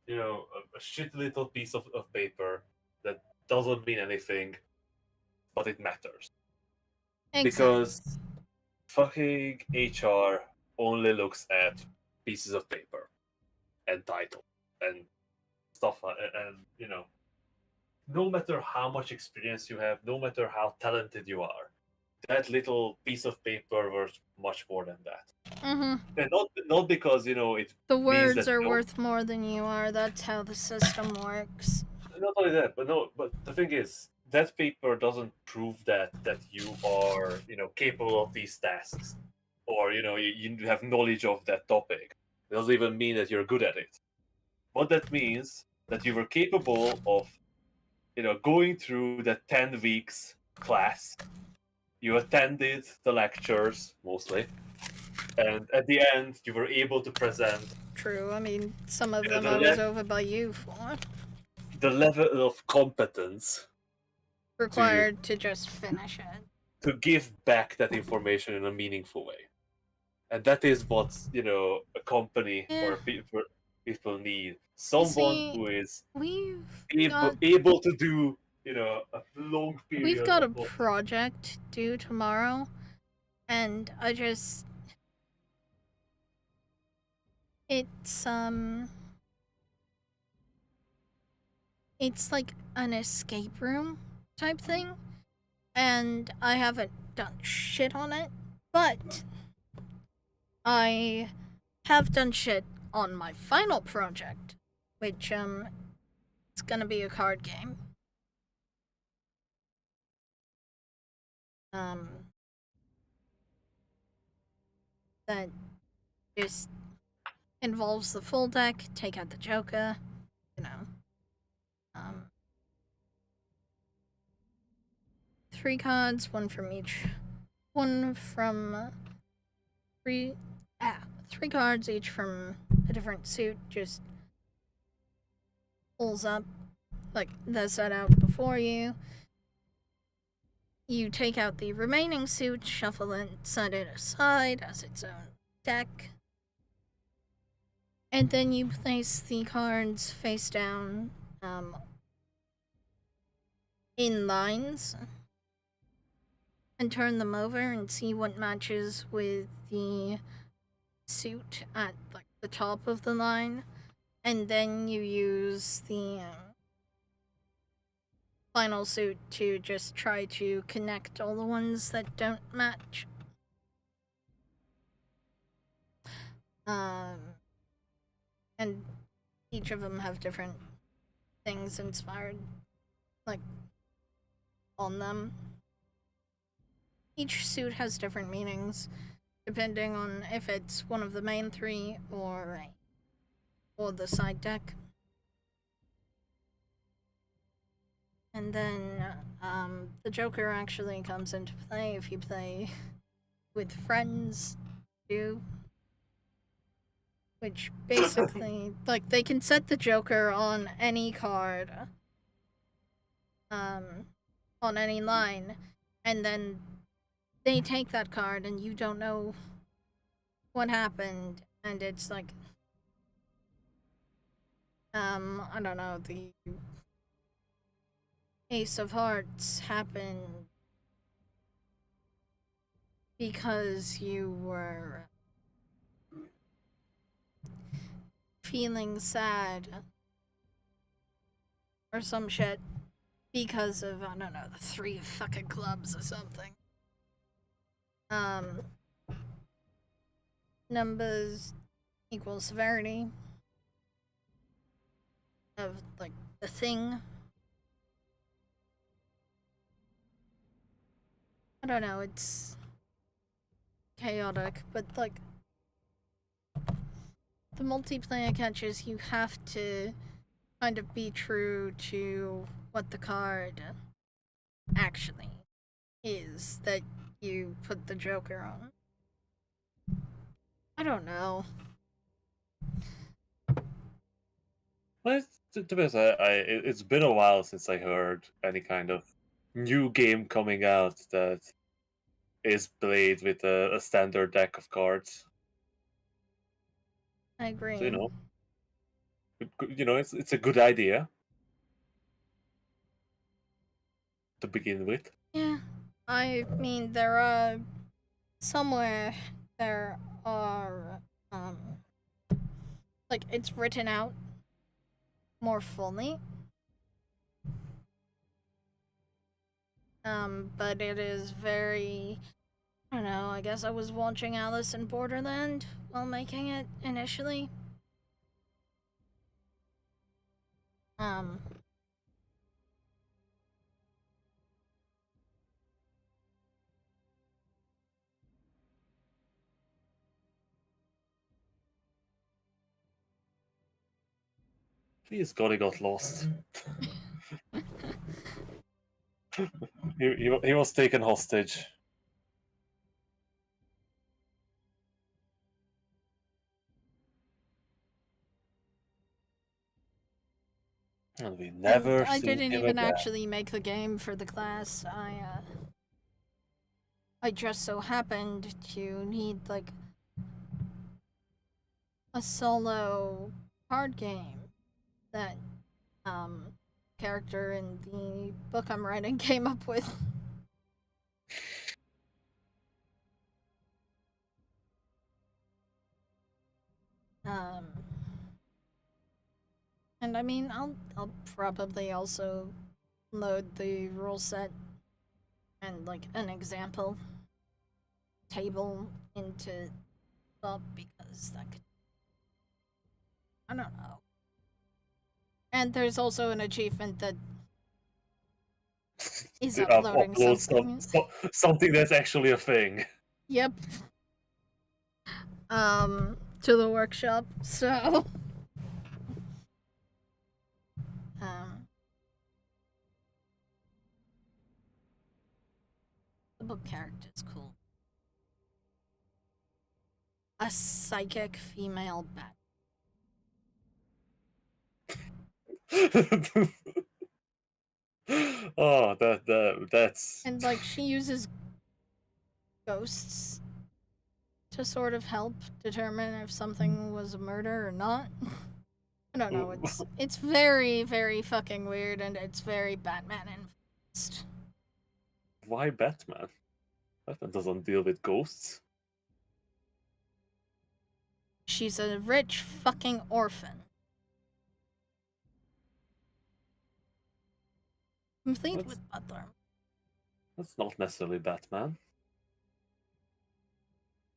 B: a shit little piece of paper that doesn't mean anything, but it matters.
D: Exactly.
B: Because fucking HR only looks at pieces of paper and title and stuff, and no matter how much experience you have, no matter how talented you are, that little piece of paper worth much more than that.
D: Mm-hmm.
B: And not because it.
D: The
B: means
D: words
B: that,
D: are worth more than you are. That's how the system works.
B: Not only that, but the thing is, that paper doesn't prove that you are capable of these tasks, or you have knowledge of that topic. It doesn't even mean that you're good at it. What that means that you were capable of going through that 10 weeks class. You attended the lectures mostly, and at the end you were able to present.
D: True. I mean, some of them I was over by you for.
B: The level of competence
D: required to just finish it.
B: To give back that information in a meaningful way. And that is what, a company or people need. Someone who is able to do, a long period.
D: We've got a project due tomorrow, and it's like an escape room type thing, and I haven't done shit on it, but I have done shit on my final project, which it's gonna be a card game. That just involves the full deck, take out the Joker, 3 cards, one from each. 3 cards each from a different suit, just pulls up, like they're set out before you. You take out the remaining suit, shuffle it, set it aside as its own deck. And then you place the cards face down, in lines, and turn them over and see what matches with the suit at like the top of the line. And then you use the final suit to just try to connect all the ones that don't match. And each of them have different things inspired, like, on them. each suit has different meanings, depending on if it's one of the main three or the side deck. And then the Joker actually comes into play if you play with friends too. Which basically, like, they can set the Joker on any card, on any line, and then they take that card and you don't know what happened, and it's like, I don't know, the Ace of Hearts happened because you were feeling sad or some shit because of, I don't know, the 3 of fucking clubs or something. Numbers equals severity of, like, the thing. I don't know, it's chaotic, but, like, the multiplayer catches, you have to kind of be true to what the card actually is that you put the Joker on. I don't know.
B: Well, to be honest, it's been a while since I heard any kind of new game coming out that is played with a standard deck of cards.
D: I agree.
B: So, it's a good idea to begin with.
D: Yeah, I mean, there are somewhere there are like, it's written out more fully, but it is very, I don't know, I guess I was watching Alice in Borderland while making it initially.
B: Please God, he got lost. he was taken hostage. And we never
D: I
B: seen
D: didn't
B: him
D: even
B: again.
D: actually make the game for the class. I just so happened to need, like, a solo card game that character in the book I'm writing came up with. And I mean, I'll probably also load the rule set and, like, an example table into up because that could, I don't know. And there's also an achievement that is
B: To
D: uploading
B: upload
D: something.
B: something that's actually a thing.
D: Yep. To the workshop, so the book character is cool. A psychic female bat.
B: Oh, that's
D: And, like, she uses ghosts to sort of help determine if something was a murder or not. I don't know, it's very, very fucking weird, and it's very Batman influenced.
B: why Batman? Batman doesn't deal with ghosts.
D: She's a rich fucking orphan. Complete with butler.
B: That's not necessarily Batman.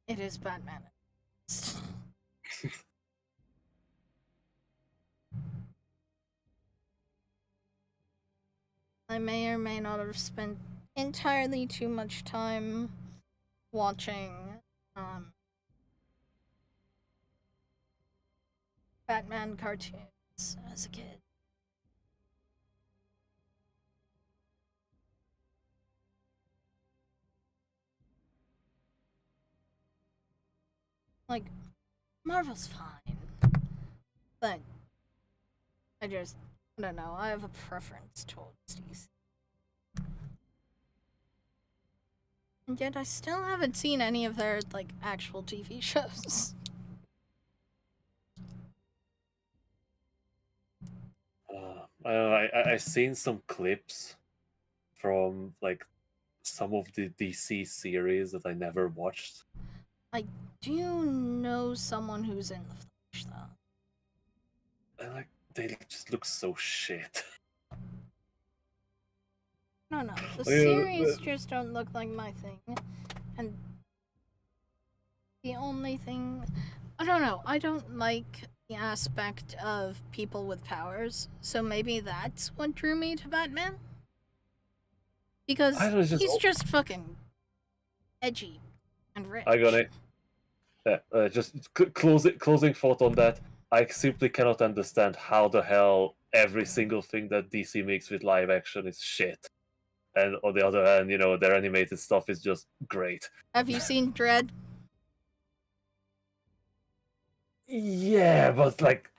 D: It is Batman. I may or may not have spent entirely too much time watching Batman cartoons as a kid. Like, Marvel's fine, but I don't know, I have a preference towards DC. And yet I still haven't seen any of their, like, actual TV shows.
B: I don't know, I seen some clips from like some of the DC series that I never watched.
D: I do know someone who's in the Flash, though.
B: And like they just look so shit.
D: No, the
B: Yeah,
D: series just don't look like my thing. And the only thing... I don't know, I don't like the aspect of people with powers, so maybe that's what drew me to Batman? Because he's just fucking edgy and rich.
B: I got it. Yeah, just closing thought on that. I simply cannot understand how the hell every single thing that DC makes with live action is shit. And on the other hand, their animated stuff is just great.
D: Have you seen Dread?
B: Yeah, but like,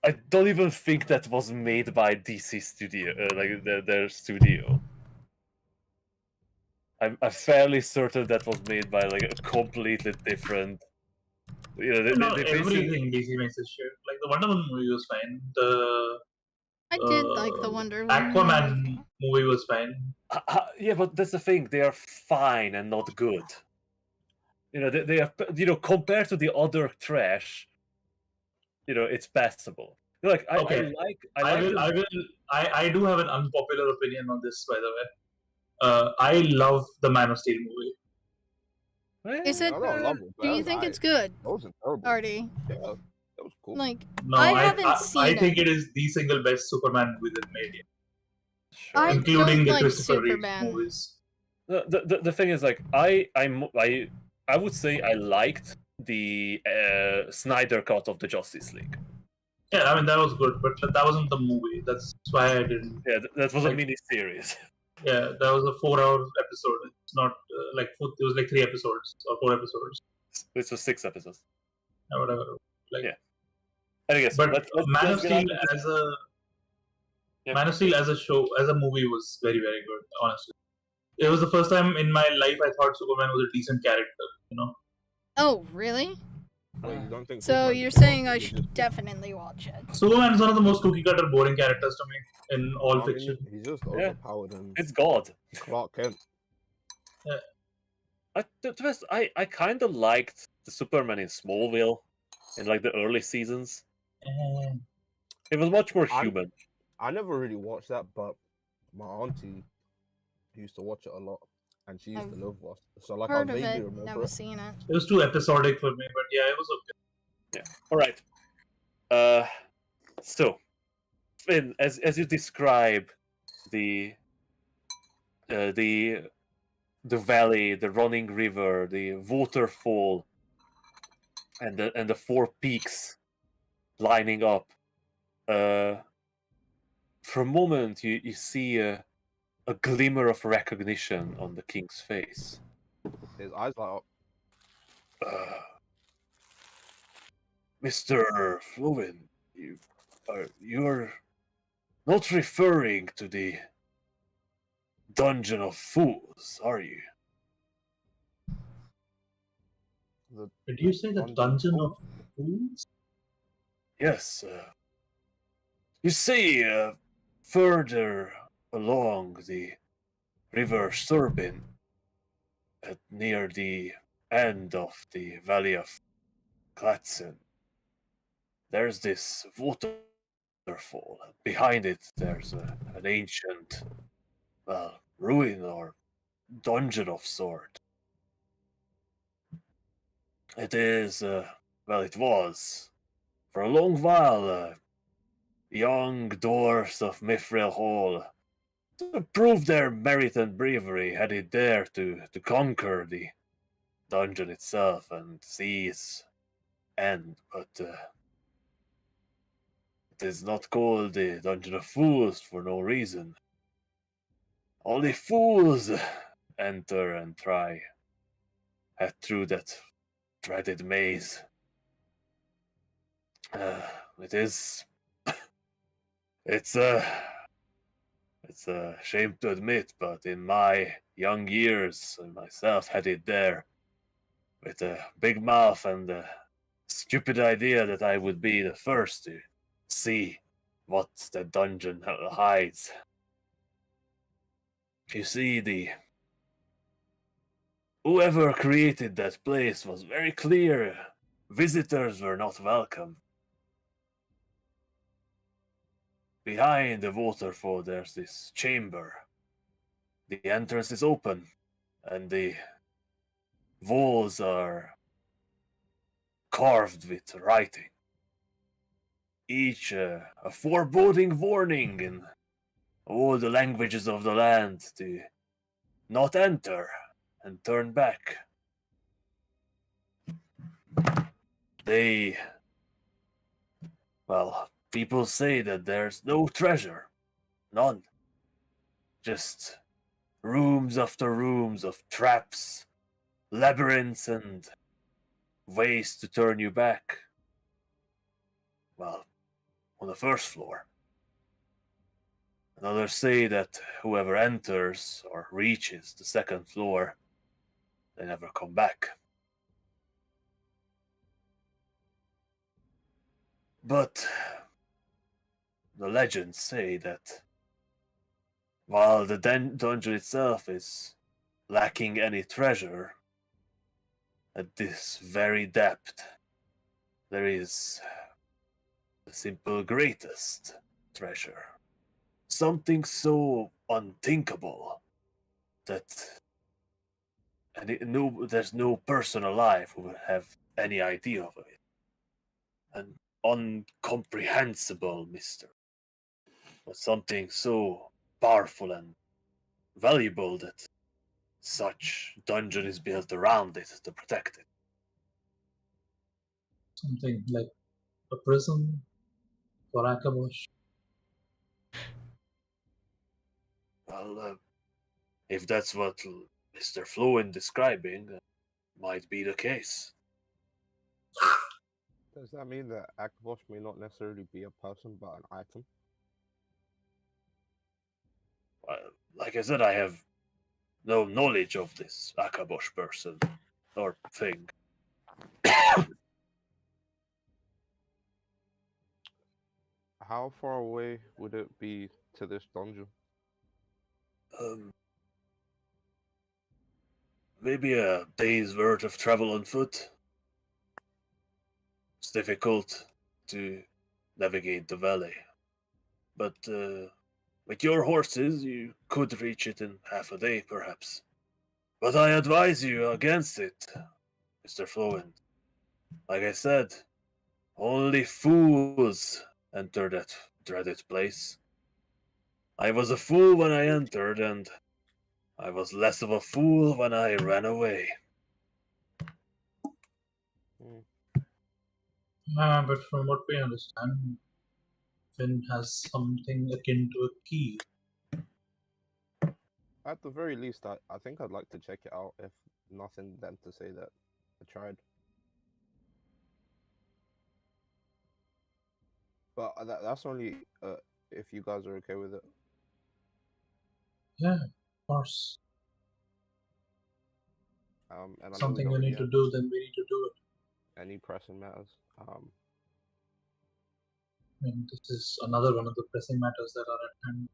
B: I don't even think that was made by DC Studio, like their studio. I'm fairly certain that was made by like a completely different.
C: Not everything DC makes is shit. Like the Wonder Woman movie was fine.
D: I did like the Wonder Woman
C: Aquaman movie was fine.
B: Yeah, but that's the thing. They are fine and not good. They are, compared to the other trash, it's passable. Like I
C: do have an unpopular opinion on this, by the way. I love the Man of Steel movie.
D: Is it?
A: I don't love it,
D: Do you think it's good?
A: That wasn't terrible.
D: Artie?
A: Yeah, that was cool.
D: Like,
C: No,
D: I haven't seen
C: I
D: it.
C: think it is the single best Superman movie they've made yet.
B: Sure.
C: Including
D: don't
C: the
D: like
C: Christopher Reeve
D: Superman.
C: movies.
B: The thing is, like, I would say I liked the Snyder cut of the Justice League.
C: Yeah, I mean that was good, but that wasn't the movie. That's why I didn't.
B: Yeah, that was a mini series.
C: Yeah, that was a 4-hour episode. It's not it was like 3 episodes or 4 episodes.
B: This was 6 episodes.
C: Or whatever. Like,
B: yeah. And I guess,
C: but Man of
B: let's
C: Steel Man of Steel as a show, as a movie, was very, very good. Honestly, it was the first time in my life I thought Superman was a decent character.
D: Oh, really?
A: Wait, you don't think
D: So
A: Superman's
D: you're
A: a
D: saying
A: villain?
D: I should definitely watch it?
C: Superman is one of the most cookie cutter, boring characters to me in all
A: I mean,
C: fiction.
A: he's just overpowered and
B: It's God.
A: Clark Kent.
B: I kind of liked the Superman in Smallville in like the early seasons. It was much more human.
A: I never really watched that, but my auntie used to watch it a lot, and she used to live with us. So like I
D: Heard of
A: vaguely
D: it,
A: remember
D: never
A: it.
D: seen it.
C: It was too episodic for me, but yeah, it was okay.
B: Yeah. All right. So, Finn, as you describe the valley, the running river, the waterfall, and the 4 peaks lining up. For a moment, you see a glimmer of recognition on the king's face.
A: His eyes light up.
B: Mr. Fluin, you're not referring to the Dungeon of Fools, are you?
C: Did you say the Dungeon of Fools?
B: Yes. You see, further along the River Surbin, near the end of the Valley of Klatzen, there's this waterfall. Behind it, there's an ancient, ruin or dungeon of sort. It is, it was, for a long while, young dwarfs of Mithril Hall to prove their merit and bravery, headed there to conquer the dungeon itself and see its end. But it is not called the Dungeon of Fools for no reason. Only fools enter and try head through that dreaded maze. It is. It's a shame to admit, but in my young years, I myself headed there with a big mouth and a stupid idea that I would be the first to see what the dungeon hides. You see, whoever created that place was very clear. Visitors were not welcome. Behind the waterfall, there's this chamber. The entrance is open, and the walls are carved with writing. Each a foreboding warning in all the languages of the land to not enter and turn back. People say that there's no treasure. None. Just rooms after rooms of traps, labyrinths, and ways to turn you back. Well, on the first floor. And others say that whoever enters or reaches the second floor, they never come back. But the legends say that while the dungeon itself is lacking any treasure, at this very depth, there is the simple greatest treasure. Something so unthinkable that there's no person alive who would have any idea of it. An incomprehensible mystery. But something so powerful and valuable that such dungeon is built around it to protect it.
C: Something like a prison for Akabosh.
B: Well, if that's what Mr. Fluin describing, might be the case.
A: Does that mean that Akabosh may not necessarily be a person but an item?
B: Like I said, I have no knowledge of this Akabosh person or thing.
A: How far away would it be to this dungeon?
B: Maybe a day's worth of travel on foot. It's difficult to navigate the valley. But with your horses, you could reach it in half a day, perhaps. But I advise you against it, Mr. Flowin. Like I said, only fools enter that dreaded place. I was a fool when I entered, and I was less of a fool when I ran away.
C: But from what we understand, Finn has something akin to a key.
A: At the very least, I think I'd like to check it out, if nothing than to say that I tried. But that's only if you guys are okay with it.
C: Yeah, of course.
A: And I know
C: Something
A: don't
C: we
A: really
C: need to
A: have
C: do, then we need to do it.
A: any pressing matters.
C: I mean, this is another one of the pressing matters that are at hand.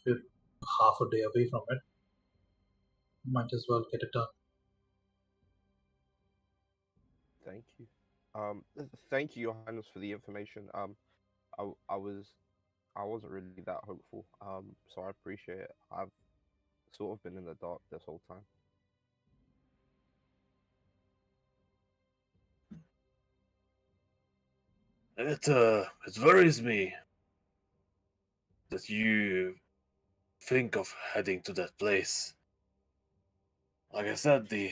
C: If we're half a day away from it, might as well get it done.
A: Thank you. Thank you, Your Highness, for the information. I wasn't really that hopeful. So I appreciate it. I've sort of been in the dark this whole time.
B: It worries me that you think of heading to that place. Like I said, the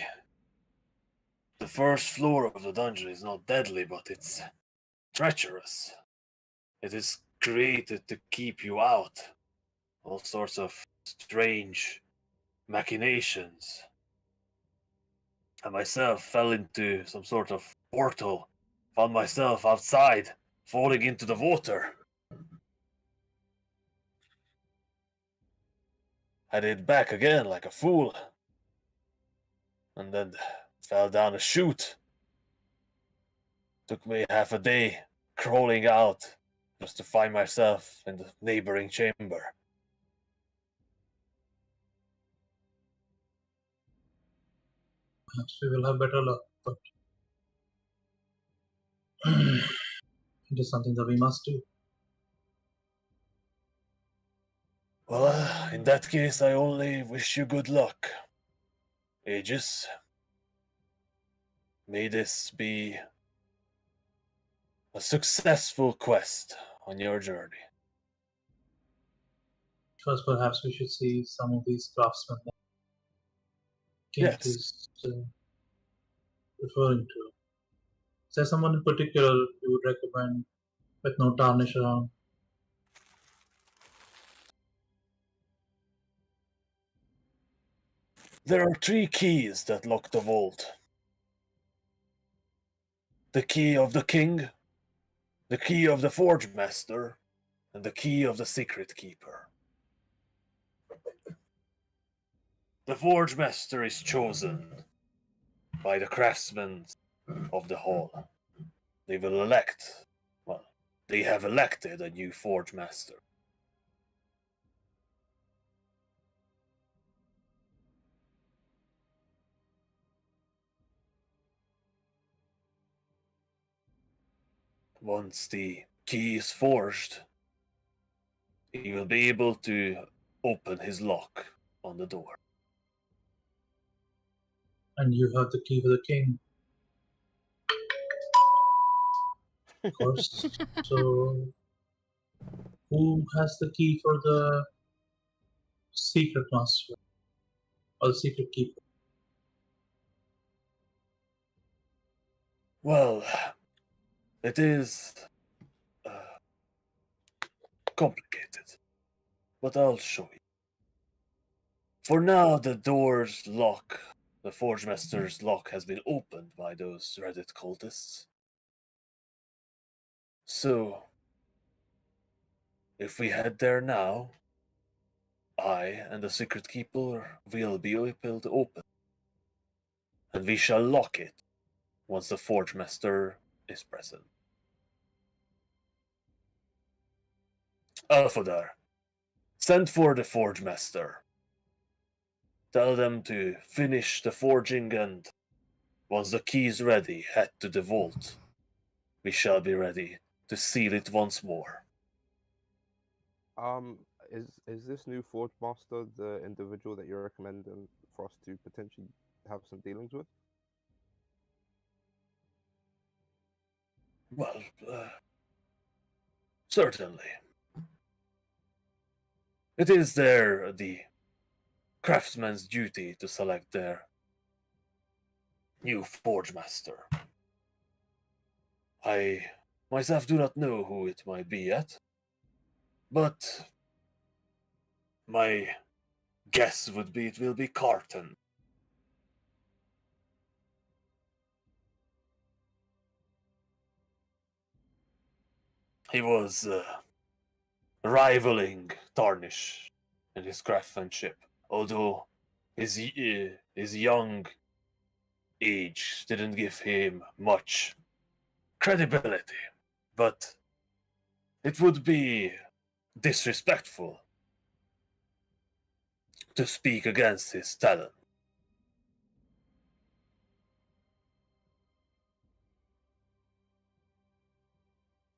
B: first floor of the dungeon is not deadly, but it's treacherous. It is created to keep you out. All sorts of strange machinations. I myself fell into some sort of portal, found myself outside, falling into the water. Headed back again like a fool, and then fell down a chute. Took me half a day crawling out just to find myself in the neighboring chamber.
C: Perhaps we will have better luck, but it is something that we must do.
B: Well, in that case, I only wish you good luck. Aegis, may this be a successful quest on your journey.
C: First, perhaps we should see some of these craftsmen that King
B: Yes.
C: is referring to. Is there someone in particular you would recommend with no tarnish around?
B: There are 3 keys that lock the vault. The key of the king, the key of the forge master, and the key of the secret keeper. The forge master is chosen by the craftsmen of the hall. They will elect, well, they have elected a new forge master. Once the key is forged, he will be able to open his lock on the door.
C: And you have the key for the king. Of course. So, who has the key for the secret master or the secret keeper?
B: Well, it is complicated, but I'll show you. For now, the door's lock, the Forge Master's lock, has been opened by those Reddit cultists. So, if we head there now, I and the Secret Keeper will be able to open, and we shall lock it once the Forge Master is present. Alfadar, send for the Forge Master. Tell them to finish the forging, and once the key is ready, head to the vault. We shall be ready to seal it once more.
A: Is this new Forge Master the individual that you're recommending for us to potentially have some dealings with?
B: Well, certainly. It is the craftsman's duty to select their new Forge Master. I myself do not know who it might be yet, but my guess would be it will be Carton. He was rivaling Tarnish in his craftsmanship, although his young age didn't give him much credibility. But it would be disrespectful to speak against his talent.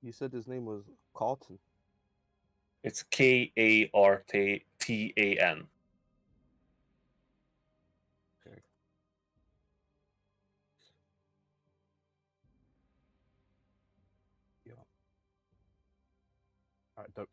A: You said his name was Carlton.
B: It's Kartan.
A: Okay. Yeah. Alright, dope.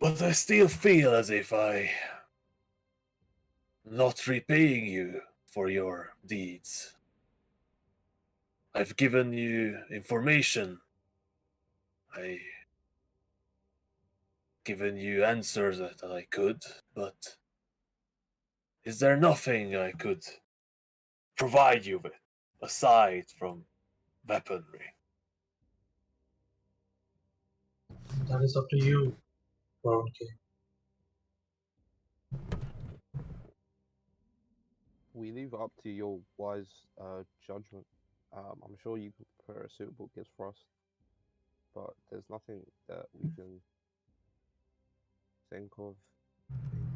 B: But I still feel as if I not repaying you for your deeds. I've given you information. I given you answers that I could, but is there nothing I could provide you with aside from weaponry?
C: That is up to you, Brown King.
A: We leave it up to your wise judgment. I'm sure you can prepare a suitable gift for us, but there's nothing that we can think of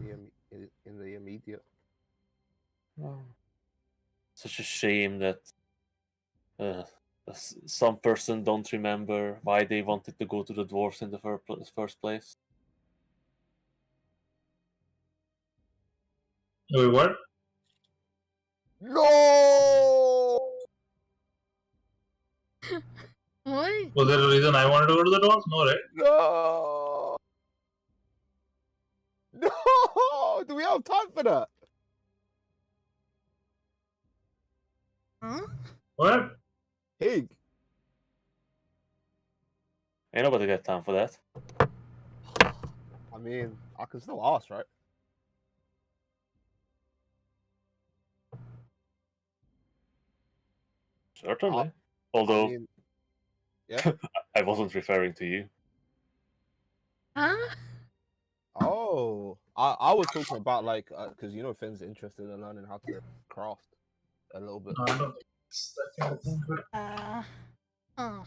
A: in the immediate.
B: Such a shame that some person don't remember why they wanted to go to the dwarves in the first place.
C: Wait, what?
A: No!
D: What?
C: Was there a reason I wanted to go to the dwarves? No, right?
A: No! No! Do we have time for that?
D: Huh?
C: What?
A: Hig.
B: Ain't nobody got time for that.
A: I mean, I can still ask, right?
B: Certainly. Although,
A: I mean, yeah.
B: I wasn't referring to you.
D: Huh?
A: Oh, I was talking about like because Finn's interested in learning how to craft a little bit.
C: No, I don't think it's that thing.
D: Oh.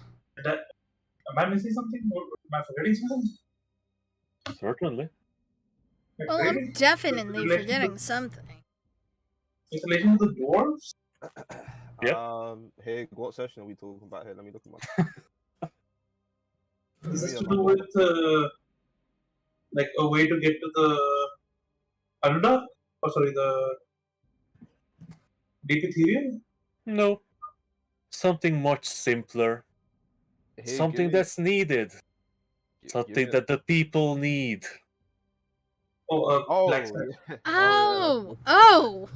C: Am I missing something? Or am I forgetting something?
B: Certainly.
C: Like,
D: Well,
C: really?
D: I'm definitely
C: Relation to-
D: forgetting something.
C: In relation to the dwarves?
B: Yeah.
A: Hig, what session are we talking about here? Let me look at my.
C: Is this
A: Yeah,
C: to
A: man.
C: do with like a way to get to the Anuda? Oh, sorry, the Deep Ethereal?
B: No. Something much simpler.
A: Hig,
B: Something that's needed. Something that the people need.
C: Oh,
A: Oh,
C: blacksmith.
A: yeah.
D: Oh! Oh!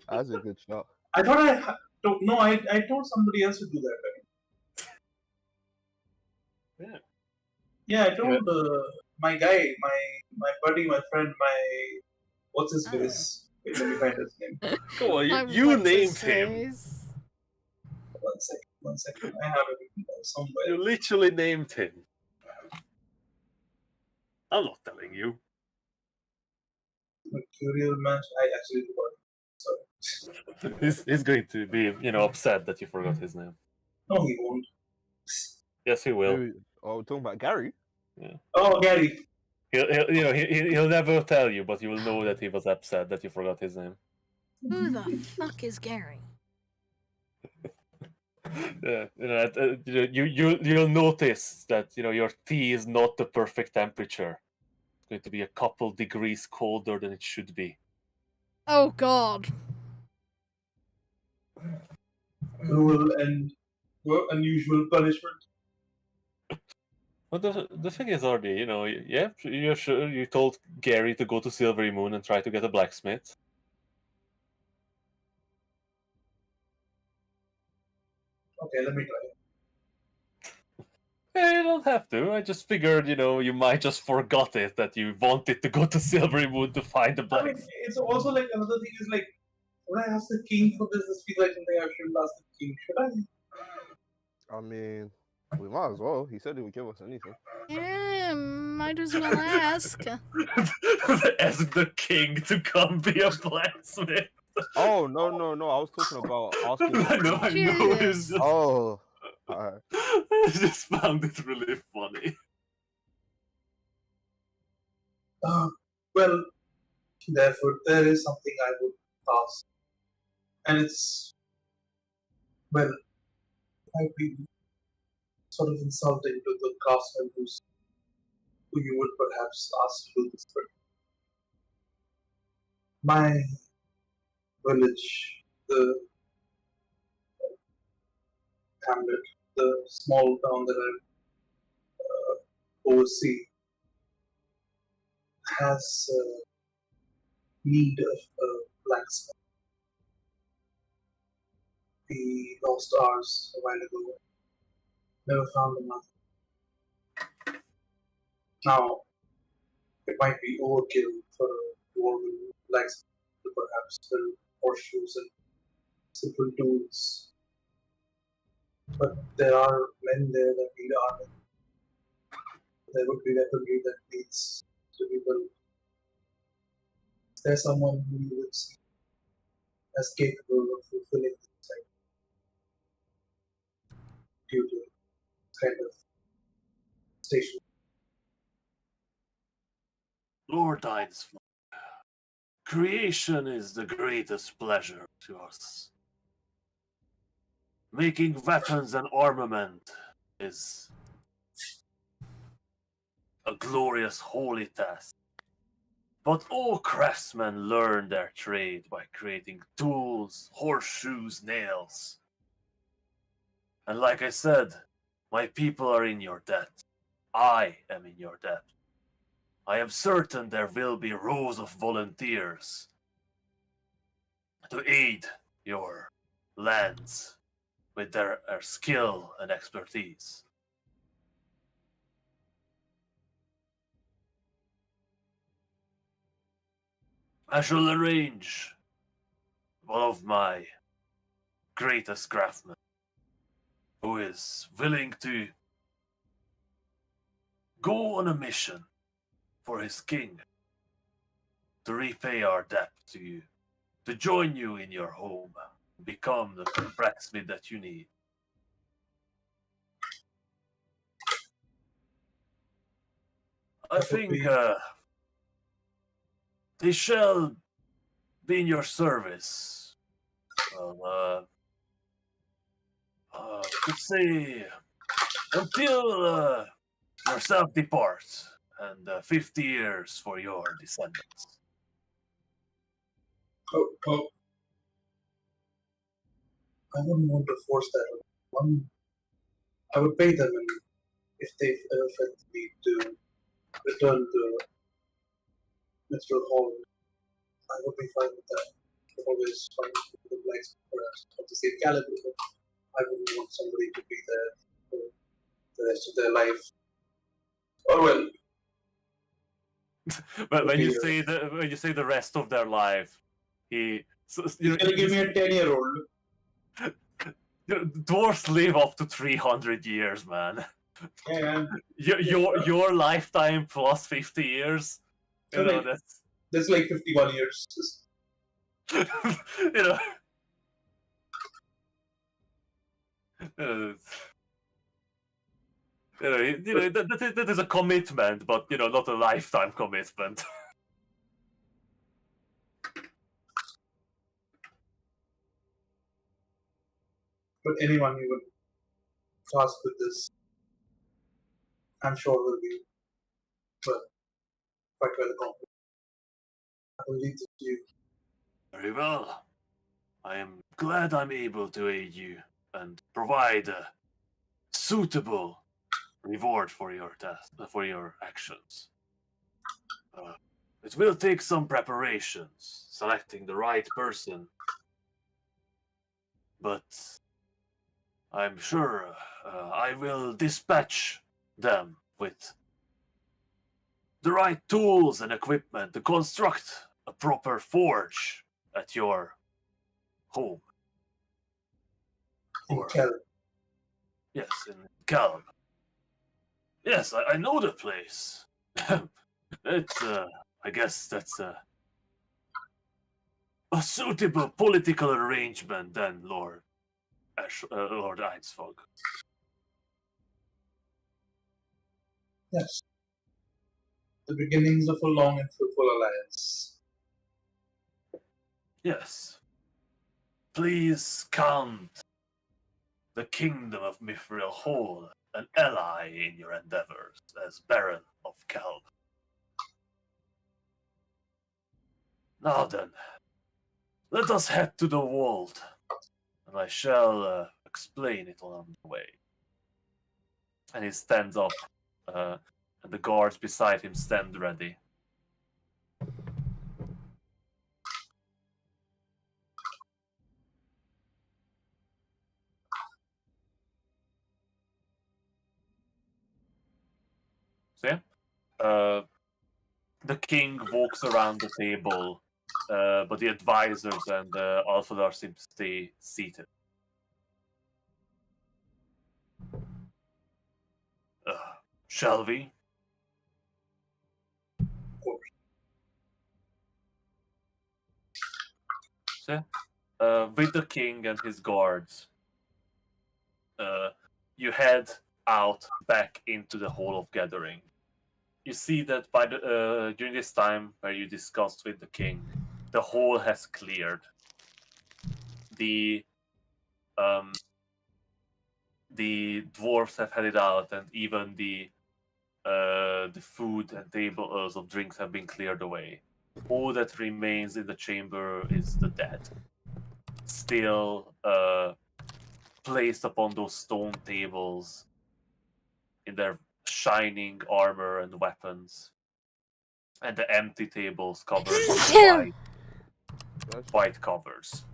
A: That's a good shot.
C: I thought I told somebody else to do that. Right?
B: Yeah.
C: Yeah, I told my guy, my buddy, my friend, what's his face? Wait, let me find his name.
B: Come on,
D: My
B: you
D: what's
B: named
D: his
B: him.
D: face?
C: One second. I have it somewhere.
B: You literally named him. I'm not telling you.
C: Mercurial Match. I actually forgot. Sorry.
B: He's going to be, upset that you forgot his name.
C: No, he won't.
B: Yes, he will.
A: Who? Oh, we're talking about Gary.
C: Oh, Gary.
B: He'll never tell you, but you will know that he was upset that you forgot his name.
D: Who the fuck is Gary?
B: Yeah, you'll notice that your tea is not the perfect temperature. It's going to be a couple degrees colder than it should be.
D: Oh god.
C: Cruel and unusual punishment.
B: But the thing is, Ardy, you're sure you told Gary to go to Silvery Moon and try to get a blacksmith.
C: Okay, let me try.
B: You don't have to. I just figured, you might just forgot it, that you wanted to go to Silvery Moon to find a
C: I mean,
B: blacksmith.
C: it's also like another thing is like, would I ask the king for this? This feels like something I shouldn't ask the king. Should I?
A: I mean, we might as well. He said he would give us anything.
D: Yeah, might as well ask.
B: Ask the king to come be a blacksmith.
A: Oh no! I was talking about asking.
B: I know. It's
D: Jesus.
B: just,
A: Oh, alright.
B: I just found it really funny.
C: Well, therefore, there is something I would ask. And it's, well, it might be sort of insulting to the craftsman who you would perhaps ask to do this, but my village, the hamlet, the small town that I'm oversee has need of a blacksmith. We lost ours a while ago. Never found another. Now, it might be overkill for a dwarven blacksmith to perhaps build horseshoes and simple tools. But there are men there that need armor. There would be weaponry that needs to be built. Is there someone who you would see as capable of fulfilling this type of duty, kind of station?
B: Lord Einsford, creation is the greatest pleasure to us. Making weapons and armament is a glorious holy task. But all craftsmen learn their trade by creating tools, horseshoes, nails. And like I said, my people are in your debt. I am in your debt. I am certain there will be rows of volunteers to aid your lands with their skill and expertise. I shall arrange one of my greatest craftsmen who is willing to go on a mission for his king to repay our debt to you, to join you in your home, become the blacksmith that you need. I think they shall be in your service. Well, let's say until yourself depart, and 50 years for your descendants.
C: Oh, I wouldn't want to force that on one. I would pay them, and if they've ever felt the need to return to Mr. Hall, I would be fine with that. I'm always fine with the likes perhaps of the same caliber, but I wouldn't want somebody to be there for the rest of their life. Oh well.
B: But when
C: Okay,
B: you say the rest of their life,
C: You're gonna give me a 10-year-old.
B: Dwarves live up to 300 years, man.
C: Yeah,
B: Your lifetime plus 50 years.
C: So
B: You know,
C: like- that's like 51 years.
B: you know. That is a commitment, but not a lifetime commitment.
C: But anyone you would task with this, I'm sure will be quite well accomplished. I will leave this to you.
B: Very well. I am glad I'm able to aid you and provide a suitable reward for your task, for your actions. It will take some preparations, selecting the right person, but I'm sure I will dispatch them with the right tools and equipment to construct a proper forge at your home.
C: In
B: Or-
C: Kel.
B: Yes, in Calm. Yes, I know the place. It's, I guess that's a suitable political arrangement then, Lord Einsfog.
C: Yes. The beginnings of a long and fruitful alliance.
B: Yes. Please count the kingdom of Mithril Hall an ally in your endeavors as Baron of Kelb. Now then, let us head to the vault, and I shall explain it on the way. And he stands up and the guards beside him stand ready. So yeah, the king walks around the table, but the advisors and the Alfadar seem to stay seated. Shall we? So, with the king and his guards, you head out back into the Hall of Gathering. You see that by the during this time where you discussed with the king, the hall has cleared. The dwarves have headed out, and even the food and tables of drinks have been cleared away. All that remains in the chamber is the dead, still placed upon those stone tables in their shining armor and weapons, and the empty tables covered with white covers.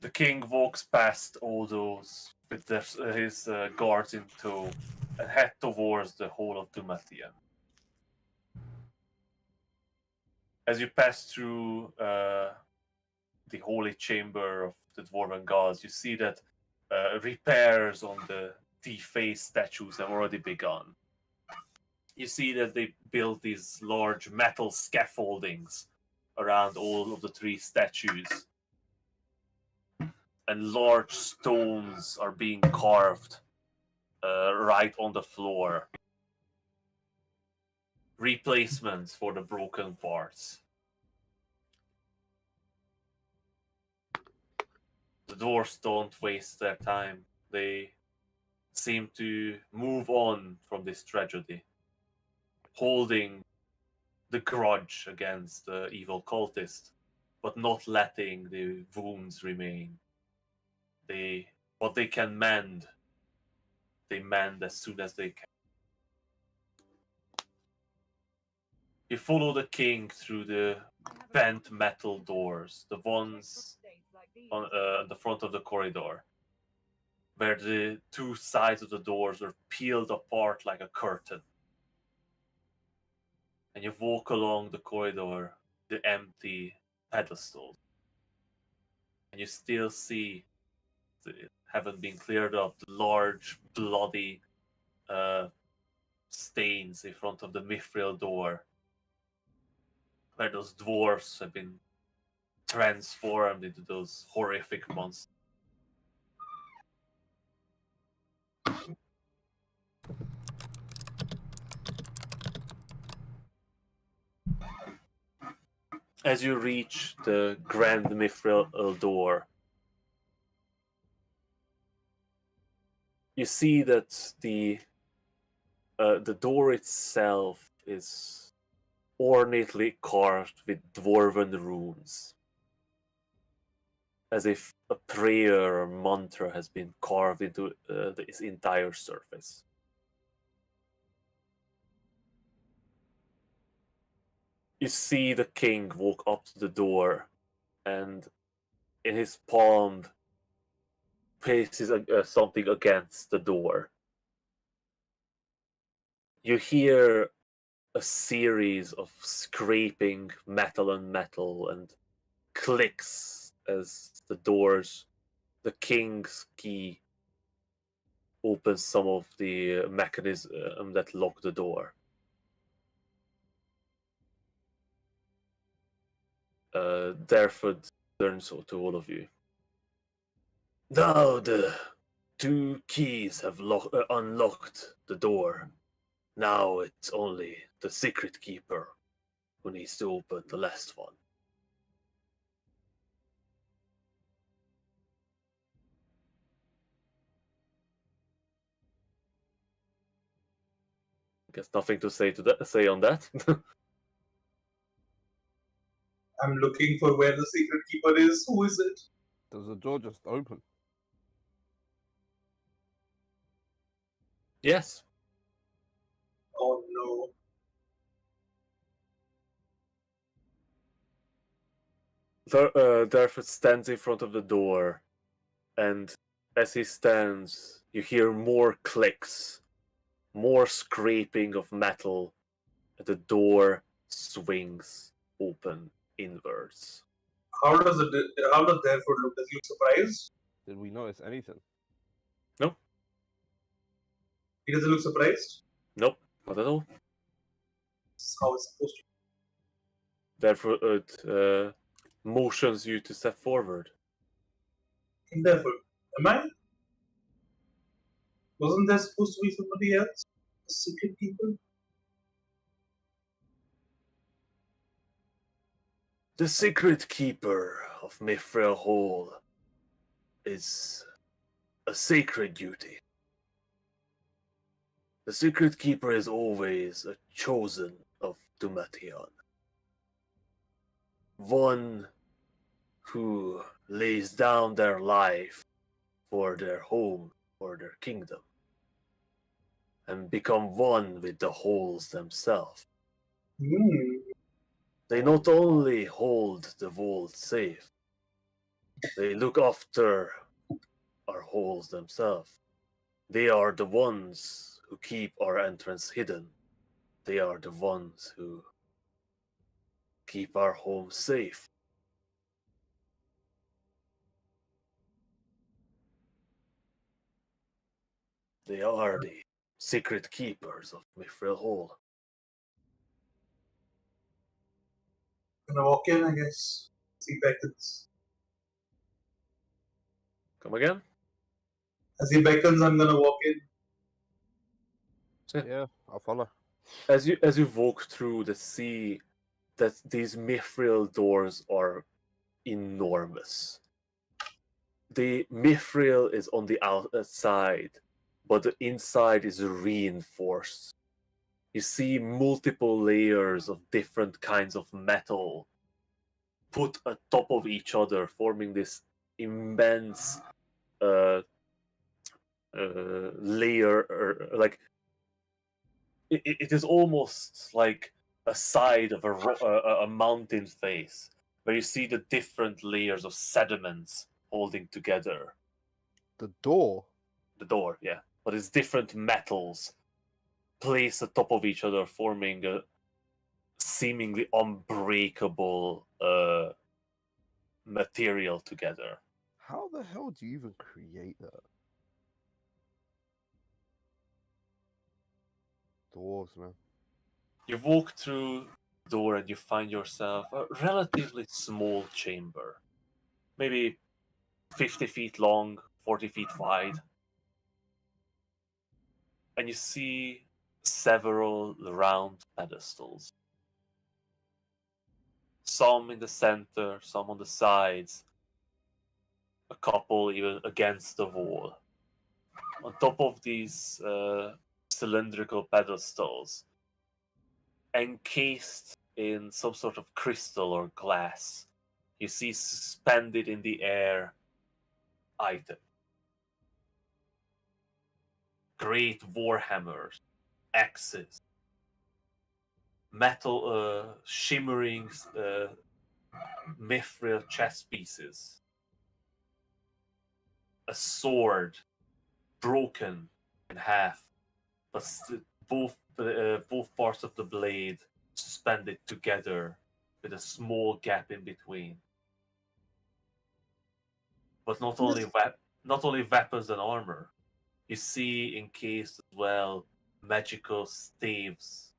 B: The king walks past all those with his guards in tow and head towards the Hall of Dumathian. As you pass through the holy chamber of the dwarven gods, you see that repairs on the defaced statues have already begun. You see that they built these large metal scaffoldings around all of the three statues, and large stones are being carved right on the floor. Replacements for the broken parts. The dwarves don't waste their time. They seem to move on from this tragedy, holding the grudge against the evil cultist, but not letting the wounds remain. What they can mend, they mend as soon as they can. You follow the king through the bent metal doors, the ones on the front of the corridor, where the two sides of the doors are peeled apart like a curtain. And you walk along the corridor, the empty pedestals, and you still see, haven't been cleared up, the large bloody stains in front of the mithril door, where those dwarfs have been transformed into those horrific monsters. As you reach the grand mithril door, you see that the door itself is ornately carved with dwarven runes, as if a prayer or mantra has been carved into its entire surface. You see the king walk up to the door, and in his palm places something against the door. You hear a series of scraping metal on metal and clicks as the king's key opens some of the mechanism that lock the door. Therefore turns to all of you. Now the two keys have unlocked the door. Now it's only the secret keeper who needs to open the last one. Guess nothing to say on that.
G: I'm looking for where the secret keeper is. Who is it?
A: Does the door just open?
B: Yes. Derford stands in front of the door, and as he stands, you hear more clicks, more scraping of metal, and the door swings open inwards.
G: How does Therefore look? Does he look surprised?
A: Did we notice anything?
B: No,
G: He doesn't look surprised.
B: nope, not at all.
G: This is how it's supposed to.
B: Therefore, it motions you to step forward.
G: be. Therefore, am I? Wasn't there supposed to be somebody else? A secret keeper?
B: The secret keeper of Mithril Hall is a sacred duty. The secret keeper is always a chosen of Dumation. One who lays down their life for their home, for their kingdom, and become one with the halls themselves. They not only hold the vault safe, they look after our halls themselves. They are the ones who keep our entrance hidden. They are the ones who keep our home safe. They are the secret keepers of Mithril Hall.
G: Gonna walk in, I guess. As he beckons.
B: Come again?
G: As he beckons, I'm gonna walk in.
A: Yeah, I'll follow.
B: As you walk through the sea, that these mithril doors are enormous. The mithril is on the outside, but the inside is reinforced. You see multiple layers of different kinds of metal put on top of each other, forming this immense layer, or like it is almost like a side of a mountain face, where you see the different layers of sediments holding together.
A: The door?
B: The door, yeah. But it's different metals placed atop of each other, forming a seemingly unbreakable material together.
A: How the hell do you even create that? Doors, man.
B: You walk through the door and you find yourself a relatively small chamber. Maybe 50 feet long, 40 feet wide. And you see several round pedestals. Some in the center, some on the sides. A couple even against the wall. On top of these cylindrical pedestals, encased in some sort of crystal or glass, you see suspended in the air item. Great warhammers, axes, metal, shimmering mithril chess pieces, a sword broken in half, but both parts of the blade suspended together with a small gap in between. But not only weapons and armor, you see encased as well magical staves,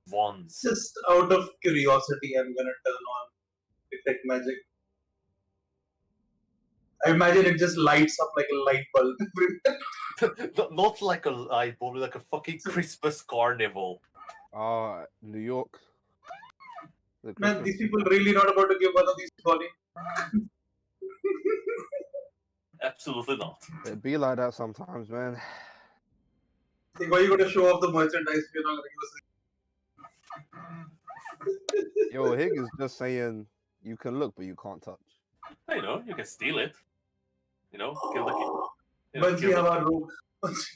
B: wands.
G: Just out of curiosity, I'm gonna turn on detect magic. I imagine it just lights up like a light bulb.
B: Not like a light bulb, like a fucking Christmas carnival.
A: New York. The
G: Man,
A: Christmas-
G: these people really not about to give one of these to Bonnie.
B: Absolutely not.
A: It be like that sometimes, man.
G: Think why you gotta show off the merchandise if you're not gonna give us
A: Yo, Hig is just saying you can look, but you can't touch.
B: You know, you can steal it. You know, kill the
G: Oh,
B: you know,
G: once we
B: kill
G: have
B: the-
G: our rogue.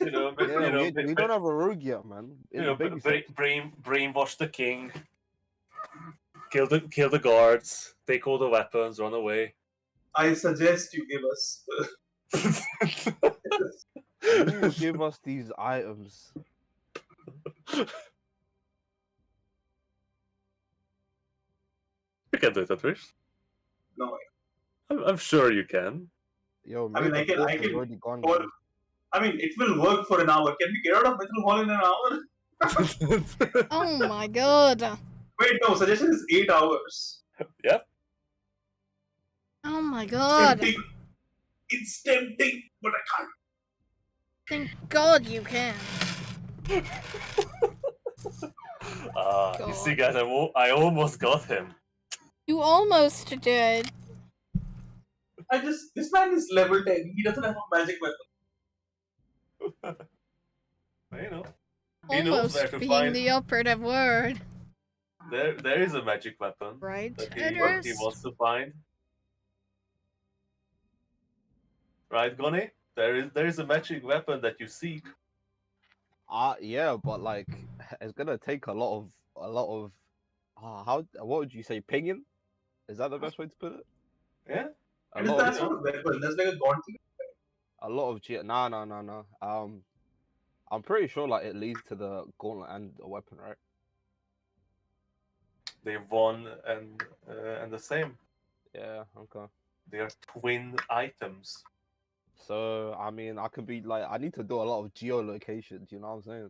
B: you know,
A: Yeah, we don't have a rogue yet, man.
B: you know,
A: Baby steps.
B: brainwash the king, Kill the guards. Take all the weapons. Run away.
G: I suggest you give us.
A: You give us these items.
B: You can do it, Atrish.
G: No,
B: I'm sure you can.
A: Yo,
G: I mean,
A: mate, the
G: I
A: portal's
G: can
A: already gone.
G: for-
A: man.
G: I mean, it will work for an hour. Can we get out of Metal Hall in an hour?
D: Oh my god.
G: Wait, no. Suggestion is 8 hours.
B: Yep.
D: Oh my god.
G: Tempting. It's tempting, but I can't.
D: Thank god you can.
B: You see, guys, I almost got him.
D: You almost did.
G: This man is level 10. He doesn't have a magic weapon.
B: You know, he knows where
D: Almost
B: to
D: being
B: find.
D: the operative word.
B: There is a magic weapon
D: Right,
B: that he
D: Edris?
B: wants to find. Right, Gonny? There is a magic weapon that you seek.
A: Yeah, but like, it's gonna take a lot of. What would you say? Pinging? Is that the best way to put it?
B: Yeah.
A: A
G: And
A: lot
G: that's
A: of,
G: not a weapon. That's like a gauntlet.
A: a lot of no. I'm pretty sure like it leads to the gauntlet and a weapon, right?
B: They're one and the same.
A: Yeah. Okay.
B: They are twin items.
A: So I mean, I could be like, I need to do a lot of geolocations. You know what I'm saying?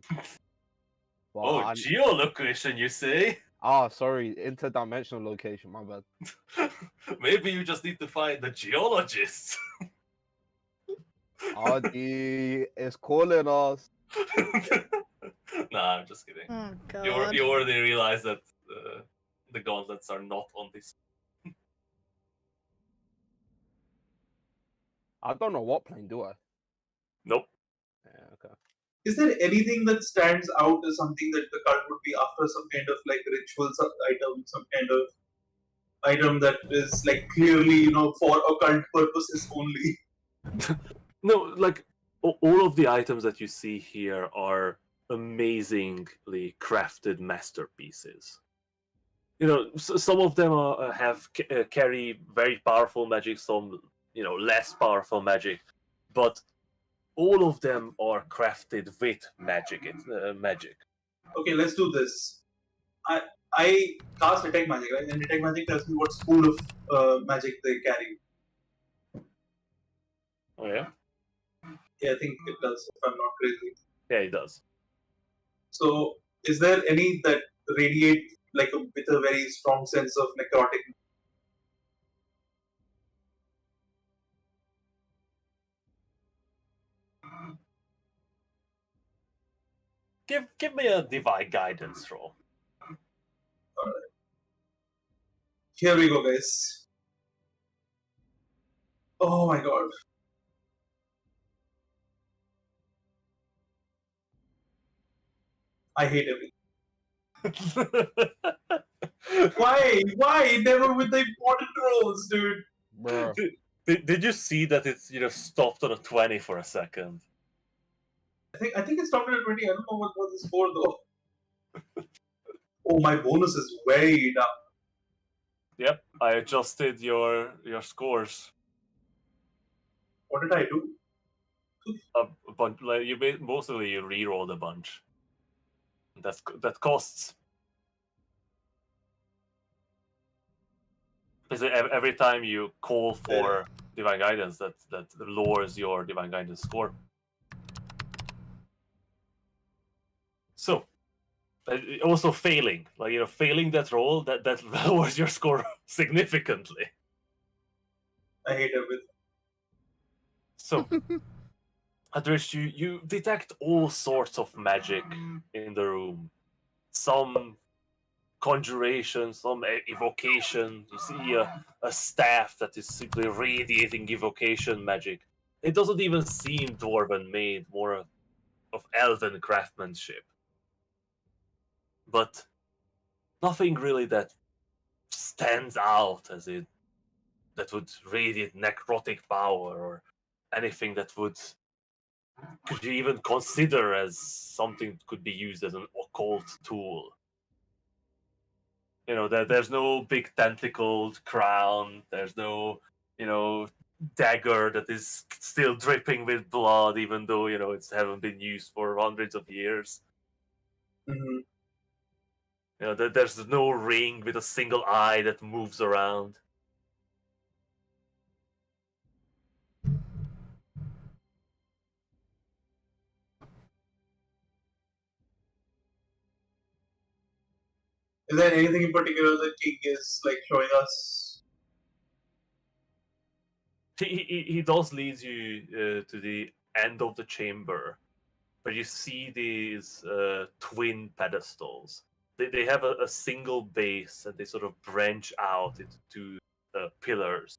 A: But
B: Oh, geolocation, you say?
A: sorry, interdimensional location. My bad.
B: Maybe you just need to find the geologists.
A: RD is calling us.
B: Nah, I'm just kidding.
D: Oh
B: You
D: god.
B: already realized that the gauntlets are not on this.
A: I don't know what plane, do I?
B: Nope.
A: Yeah, okay.
G: Is there anything that stands out as something that the cult would be after? Some kind of like ritual item, some kind of item that is like clearly, for occult purposes only.
B: No, like all of the items that you see here are amazingly crafted masterpieces. You know, some of them carry very powerful magic, some less powerful magic, but all of them are crafted with magic. It's magic.
G: Okay, let's do this. I cast detect magic, right? And detect magic tells me what school of magic they carry.
B: Oh yeah,
G: Yeah, I think it does. If I'm not crazy.
B: yeah, it does.
G: So, is there any that radiate with a very strong sense of necrotic?
B: Give me a divine guidance roll.
G: Here we go, guys. Oh my god. I hate everything. Why? Never with the important rolls, dude.
A: Bro.
B: Did you see that it's stopped on a 20 for a second?
G: I think it's stopped at 20. I don't know what this for though. Oh, my bonus is way down.
B: Yep, I adjusted your scores.
G: What did I do?
B: A bunch, like mostly you re-rolled a bunch. That costs. Because every time you call for divine guidance, that lowers your divine guidance score. So, also failing, failing that roll, that lowers your score significantly.
G: I hate everything.
B: So, Adrish, you detect all sorts of magic in the room. Some conjuration, some evocation. You see a staff that is simply radiating evocation magic. It doesn't even seem dwarven made, more of elven craftsmanship. But nothing really that stands out as that would radiate necrotic power or anything that could you even consider as something that could be used as an occult tool. There's no big tentacled crown. There's no, dagger that is still dripping with blood, even though it's haven't been used for hundreds of years.
G: Hmm.
B: There's no ring with a single eye that moves around.
G: Is there anything in particular the king is like showing us?
B: He does lead you to the end of the chamber, where you see these twin pedestals. They have a single base, and they sort of branch out into two pillars.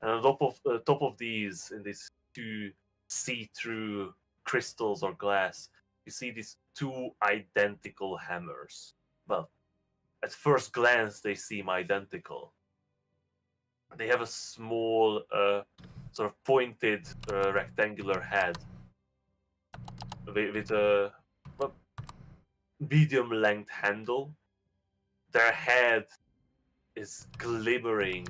B: And on top of these, in these two see-through crystals or glass, you see these two identical hammers. Well, at first glance, they seem identical. They have a small, sort of pointed, rectangular head with a medium-length handle. Their head is glimmering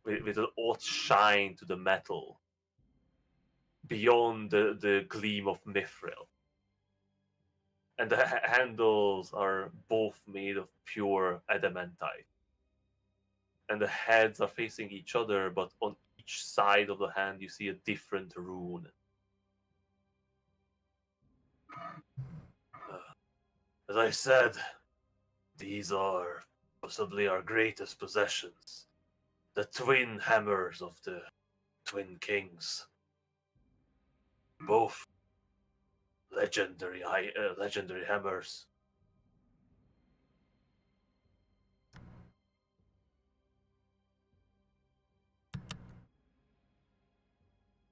B: with an odd shine to the metal beyond the gleam of mithril. And the handles are both made of pure adamantite. And the heads are facing each other, but on each side of the hand you see a different rune. As I said, these are possibly our greatest possessions. The twin hammers of the twin kings. Both legendary hammers.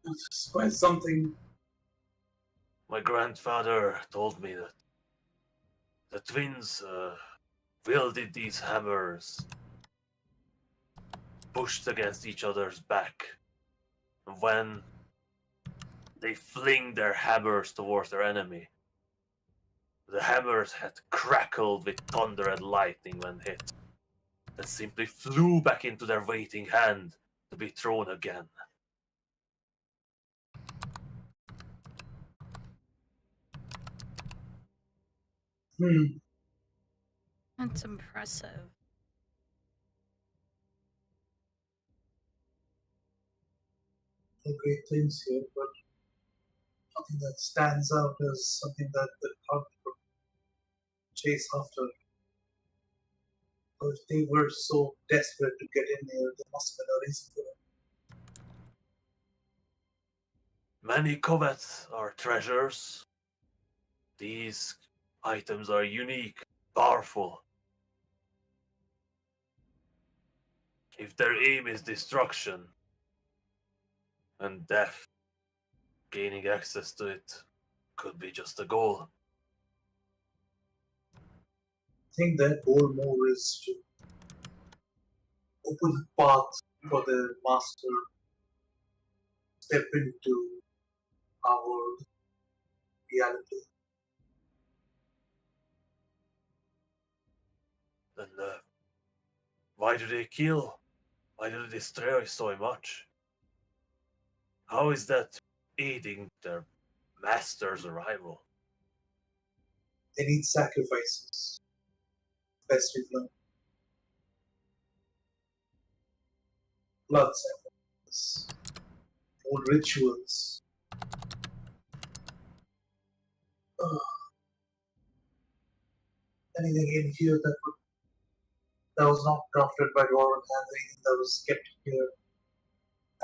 G: It's quite something.
B: My grandfather told me that the twins wielded these hammers, pushed against each other's back, and when they fling their hammers towards their enemy, the hammers had crackled with thunder and lightning when hit, and simply flew back into their waiting hand to be thrown again.
D: That's impressive.
G: Great things here, but nothing that stands out as something that the crowd would chase after. Or if they were so desperate to get in here, there must have been a reason for it.
B: Many covet our treasures. These items are unique, powerful. If their aim is destruction and death, gaining access to it could be just a goal.
G: I think their goal more is to open the path for their master step into our reality.
B: Then why do they kill? Why do they destroy so much? How is that aiding their master's arrival?
G: They need sacrifices. Best we've learned. Blood sacrifices. Old rituals. Anything in here that was not crafted by dwarven hands, anything that was kept here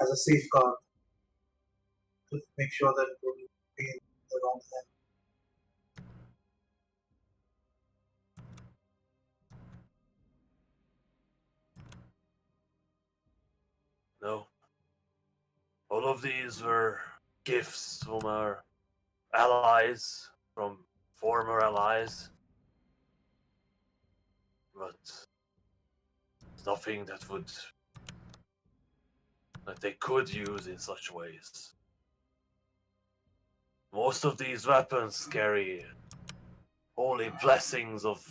G: as a safeguard to make sure that it wouldn't be in the wrong hand.
B: No. All of these were gifts from our allies, from former allies. But nothing that they could use in such ways. Most of these weapons carry holy blessings of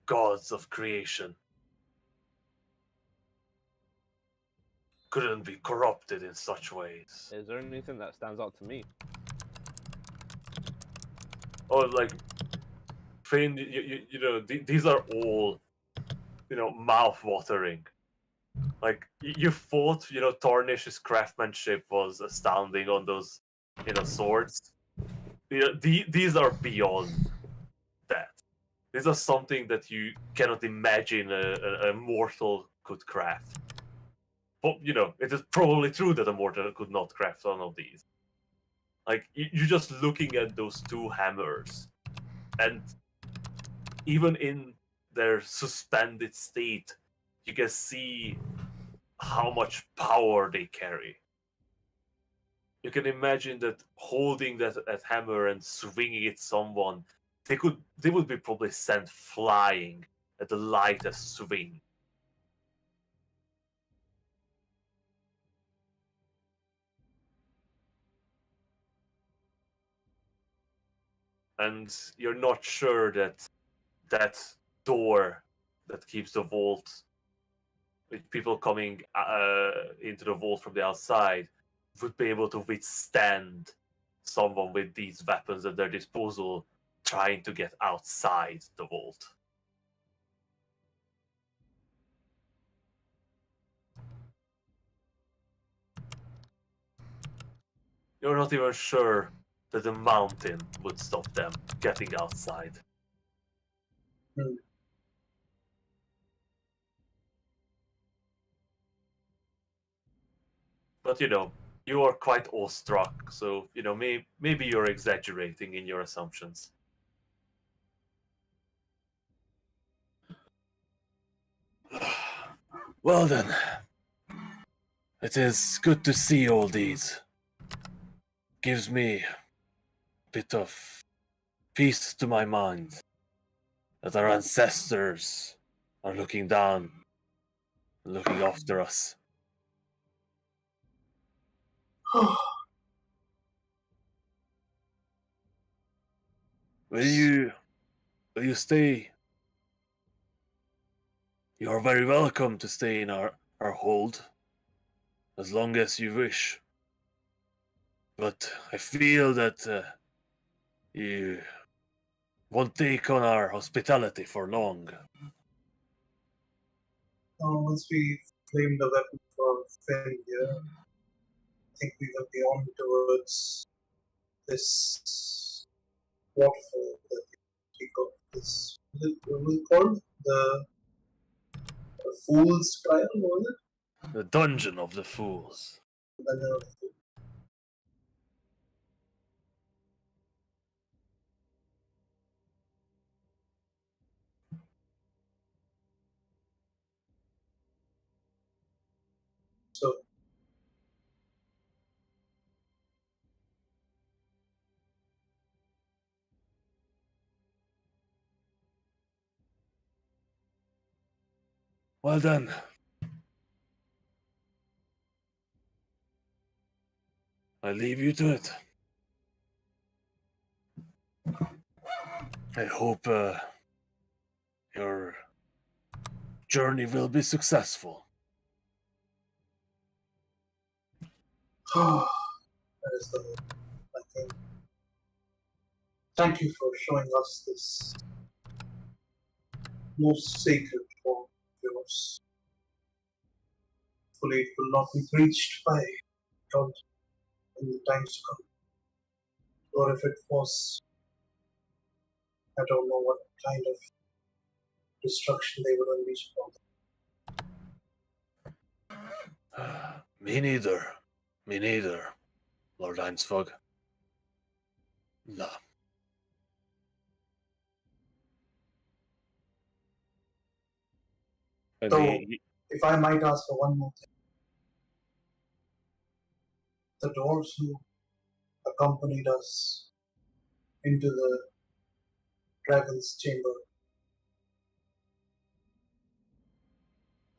B: gods of creation couldn't be corrupted in such ways.
A: Is there anything that stands out to me?
B: Or like, Finn, you know, these are all, you know, mouth-watering. Like, you thought, you know, Tarnish's craftsmanship was astounding on those, you know, swords. You know, these are beyond that. These are something that you cannot imagine a mortal could craft. But, you know, it is probably true that a mortal could not craft one of these. Like, you're just looking at those two hammers, and even in their suspended state, you can see how much power they carry. You can imagine that holding that hammer and swinging it someone, they would be probably sent flying at the lightest swing. And you're not sure that that door that keeps the vault, with people coming into the vault from the outside, would be able to withstand someone with these weapons at their disposal trying to get outside the vault. You're not even sure that the mountain would stop them getting outside. But, you know, you are quite awestruck, so, you know, maybe you're exaggerating in your assumptions. Well then, it is good to see all these. Gives me a bit of peace to my mind that our ancestors are looking down, looking after us. Will you stay? You are very welcome to stay in our hold, as long as you wish. But I feel that you won't take on our hospitality for long.
G: Once we claim the weapon for Finn here, I think we will be on towards this waterfall that we speak of. This, what was it called? The Fool's Trial, was it?
B: The Dungeon of the Fools.
G: Dungeon of the Fools. So,
B: Well done. I leave you to it. I hope your journey will be successful.
G: that is the hope, I think. Thank you for showing us this most sacred form of yours. Hopefully it will not be breached by God in the times to come. Or if it was, I don't know what kind of destruction they would unleash upon them.
B: Me neither. Me neither, Lord Einsfog. No. And
G: So, if I might ask for one more thing. The dwarves who accompanied us into the dragon's chamber,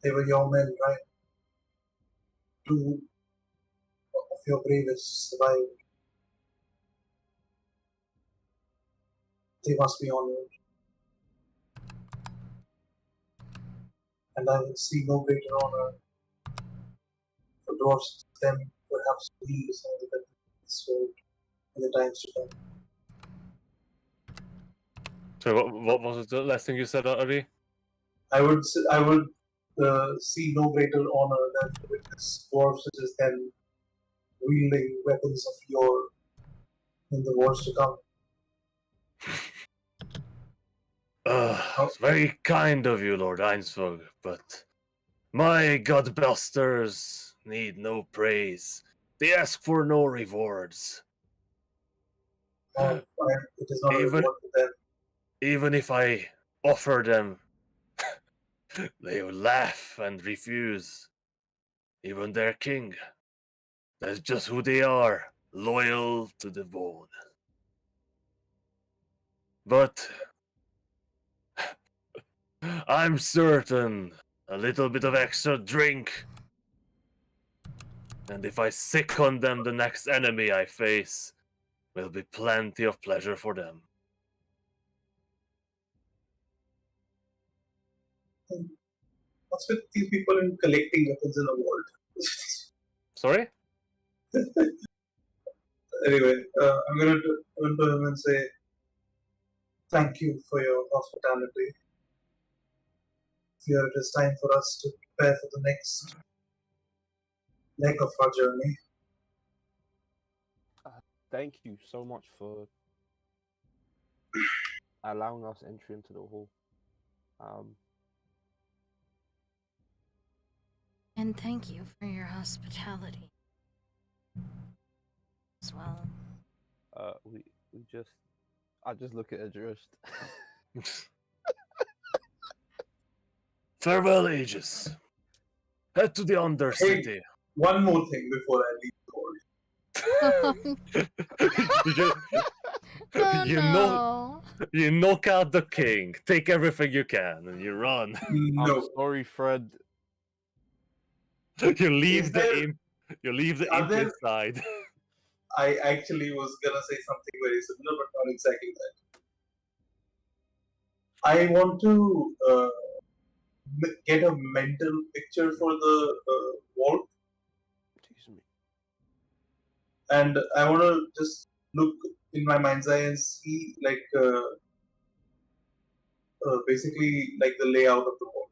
G: they were your men, right? Two of your bravest survived. They must be honored. and I would see no greater honor for dwarfs than perhaps wield some of the weapons of this world in the times to come.
B: So what was the last thing you said, Ari?
G: I would see no greater honor than to witness dwarfs such as them wielding weapons of yore in the wars to come.
B: It's very kind of you, Lord Einsvog, but my godbusters need no praise. They ask for no rewards.
G: It is not a
B: Even-
G: reward to them.
B: Even if I offer them, they will laugh and refuse. Even their king. That's just who they are, loyal to the bone. But I'm certain a little bit of extra drink, and if I sick on them the next enemy I face, will be plenty of pleasure for them.
G: What's with these people in collecting weapons in the world?
B: Sorry?
G: Anyway, I'm going to turn to him and say, thank you for your hospitality. Here it is time for us to prepare for the next leg of our journey.
A: Thank you so much for allowing us entry into the hall.
D: And thank you for your hospitality as well.
A: I just look at Adrist.
B: Farewell, Aegis. Head to the Undercity.
G: One more thing before I leave the world.
B: You knock out the king, take everything you can, and you run.
G: No.
A: I'm sorry, Fred.
B: You leave
G: Is
B: the
G: there-
B: imp. You leave the
G: are
B: imp
G: there-
B: inside.
G: I actually was gonna say something very similar, but not exactly that. I want to get a mental picture for the vault,
A: Excuse me.
G: and I want to just look in my mind's eye and see, like, basically, like the layout of the vault,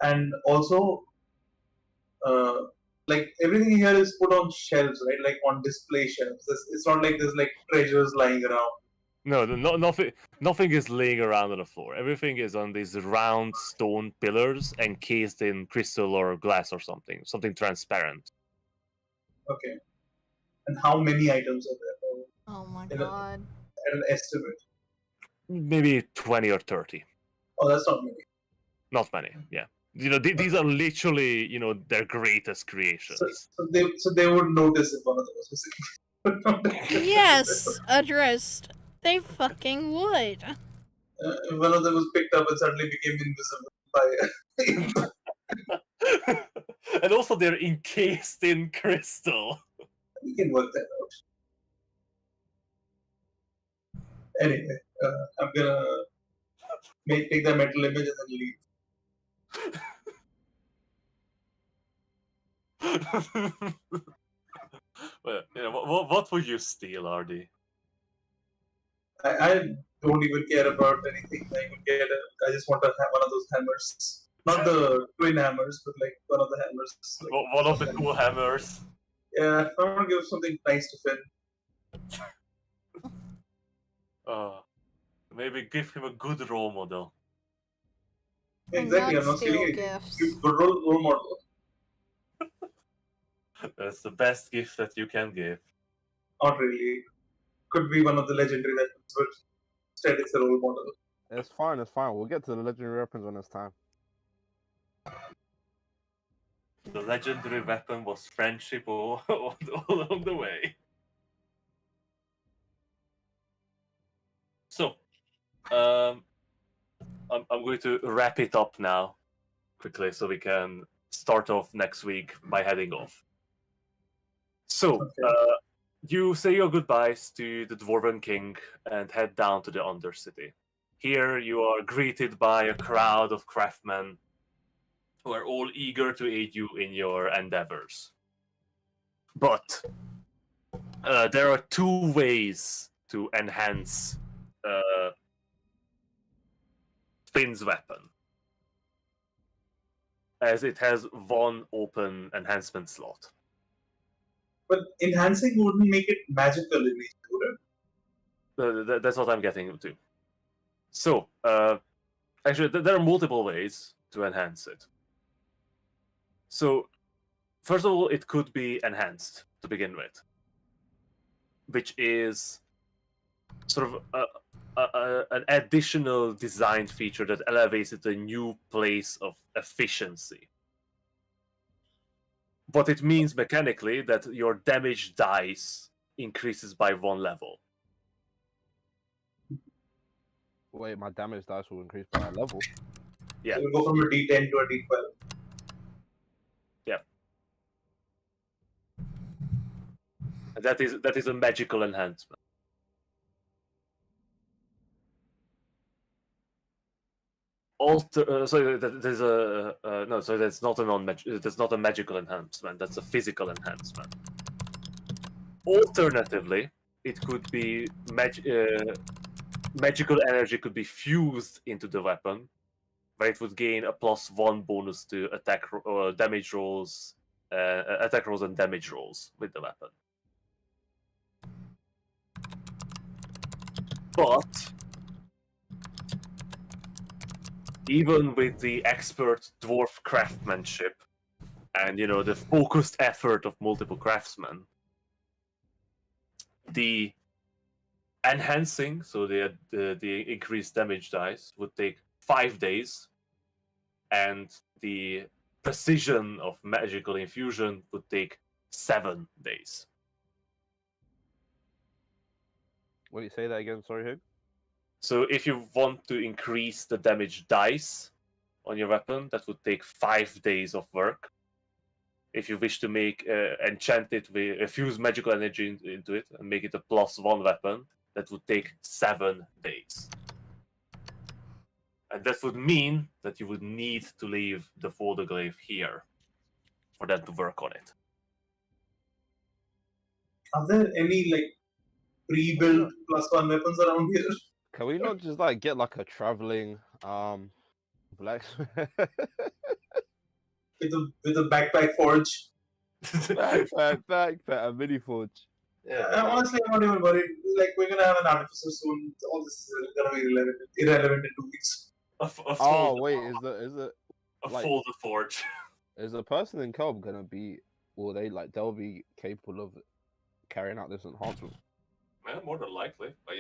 G: and also, like everything here is put on shelves, right? Like on display shelves. It's not like there's like treasures lying around.
B: No, nothing is laying around on the floor. Everything is on these round stone pillars encased in crystal or glass or something transparent.
G: Okay. And how many items are there?
D: Oh my
G: In a-
D: god.
G: At an estimate.
B: Maybe 20 or 30.
G: Oh, that's not many.
B: Not many, yeah. These are literally, their greatest creations.
G: So they would notice if one of them was missing.
D: Yes, addressed. They fucking would.
G: If one of them was picked up and suddenly became invisible by
B: And also they're encased in crystal.
G: we can work that out. Anyway, I'm gonna take the mental image and then leave.
B: Well, what would you steal, Ardy?
G: I don't even care about anything. I just want to have one of those hammers. Not the twin hammers, but like one of the hammers. Like,
B: One of the cool hammers.
G: yeah, I want to give something nice to Finn.
B: Maybe give him a good role model.
D: And
G: Exactly,
D: not
G: I'm not
D: steal
G: stealing it.
D: gifts.
G: Give good role model.
B: That's the best gift that you can give.
G: Not really. Could be one of the legendary weapons, but instead it's a role model.
A: It's fine. We'll get to the legendary weapons when it's time.
B: The legendary weapon was friendship all along the way. So, I'm going to wrap it up now, quickly, so we can start off next week by heading off. So,
G: Okay.
B: You say your goodbyes to the Dwarven King and head down to the Undercity. Here you are greeted by a crowd of craftsmen who are all eager to aid you in your endeavors. But there are two ways to enhance Finn's weapon, as it has one open enhancement slot.
G: But enhancing wouldn't make it magical in nature, would it?
B: That's what I'm getting to. So, actually, there are multiple ways to enhance it. So, first of all, it could be enhanced to begin with, which is sort of an additional design feature that elevates it to a new place of efficiency. What it means mechanically that your damage dice increases by 1 level.
A: Wait, my damage dice will increase by a level.
B: Yeah.
G: So we'll go from a D10 to a D12.
B: Yeah. That is a magical enhancement. So there's a no. So that's not that's not a magical enhancement. That's a physical enhancement. Alternatively, it could be magical energy could be fused into the weapon, where it would gain a +1 bonus to attack damage rolls, attack rolls and damage rolls with the weapon. But even with the expert dwarf craftsmanship and the focused effort of multiple craftsmen, the enhancing, so the increased damage dice, would take 5 days, and the precision of magical infusion would take 7 days.
A: Wait, say that again. Sorry, who?
B: So if you want to increase the damage dice on your weapon, that would take 5 days of work. If you wish to make enchant it with fuse magical energy into it and make it a +1 weapon, that would take 7 days. And that would mean that you would need to leave the Folderglaive here for them to work on it.
G: Are there any pre-built +1 weapons around here?
A: Can we not just get a traveling blacksmith?
G: with a backpack forge?
A: backpack, a mini forge.
G: Yeah, honestly, I'm not even worried. We're gonna have an artificer soon. All this is gonna be irrelevant in 2 weeks.
A: Oh wait, is it
B: a folder forge?
A: Is the person in Kelb gonna be? Will they they'll be capable of carrying out this enhancement?
B: Well, more than likely, but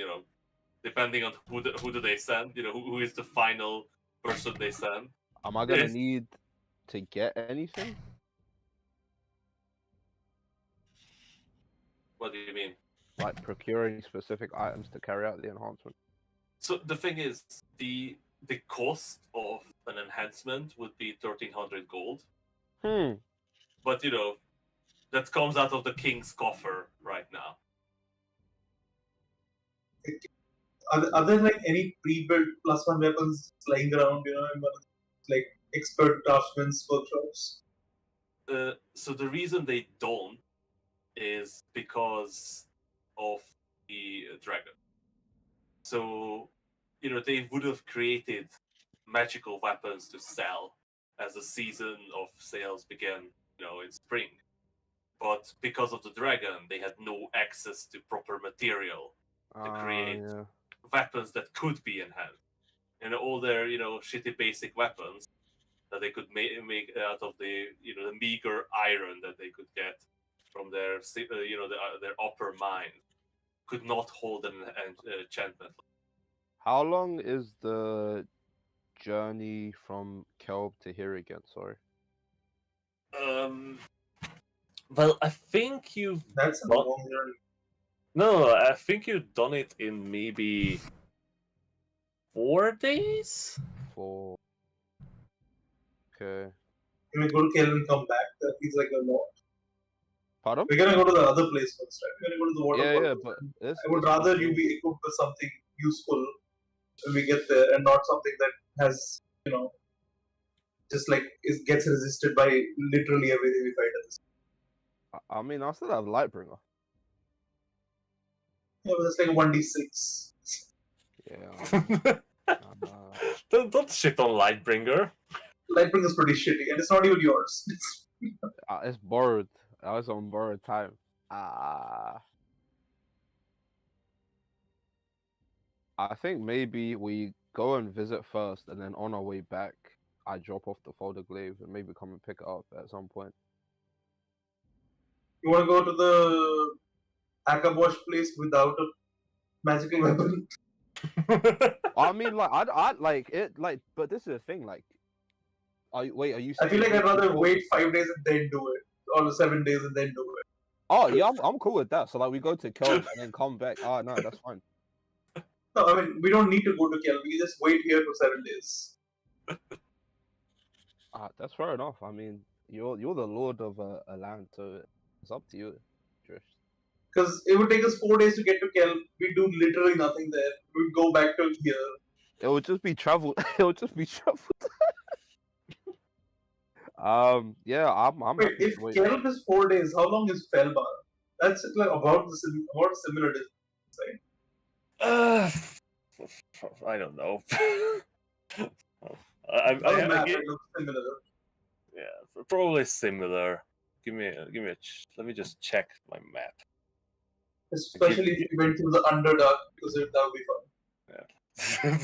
B: depending on who do they send, who is the final person they send.
A: Am I gonna need to get anything?
B: What do you mean?
A: Procuring specific items to carry out the enhancement.
B: So the thing is, the cost of an enhancement would be 1,300 gold. But that comes out of the king's coffer right now.
G: Are there any pre-built +1 weapons lying around? In expert craftsmen's workshops?
B: So the reason they don't is because of the dragon. So they would have created magical weapons to sell as the season of sales began, in spring. But because of the dragon, they had no access to proper material to create weapons that could be enhanced. All their shitty basic weapons that they could make out of the the meager iron that they could get from their their upper mine could not hold an enchantment.
A: How long is the journey from Kelb to here again? Sorry.
B: Well, I think you've.
G: That's a long journey.
B: No, I think you've done it in maybe 4 days.
A: 4. Okay.
G: Can we go to Kelvin and come back? That feels like a lot.
A: Pardon?
G: We're gonna go to the other place first, right? We're gonna go to the water.
A: Yeah, but
G: I would rather you be equipped with something useful when we get there, and not something that has, just like gets resisted by literally everything we fight at this.
A: I mean, I still have Lightbringer.
G: Yeah, but that's like a 1d6.
A: Yeah.
B: Don't shit on Lightbringer.
G: Lightbringer is pretty shitty, and it's not even yours.
A: It's borrowed. I was on borrowed time. I think maybe we go and visit first, and then on our way back, I drop off the folder glaive and maybe come and pick it up at some point.
G: You want to go to the Akabosh place without a magical weapon?
A: I mean, like, I'd like it, like, but this is the thing, like, are you?
G: I feel like I'd rather wait 5 days and then do it, or 7 days and then do it.
A: Oh yeah, I'm cool with that. So like, we go to Kelp and then come back. Oh no, that's fine.
G: No, I mean we don't need to go to Kel. We can just wait here for 7 days.
A: That's fair enough. I mean, you're the lord of a land, so it's up to you, Trish.
G: Because it would take us 4 days to get to Kel. We do literally nothing there. We'd go back to here.
A: It would just be travel. It would just be travel. Yeah, I'm.
G: Wait,
A: happy
G: if
A: to wait.
G: Kelp is 4 days, how long is Felbar? That's like about similar distance, right?
B: I don't know.
G: On the map, it looks similar.
B: Yeah, probably similar. Give me let me just check my map.
G: Especially if you went through the Underdark, because that would be fun.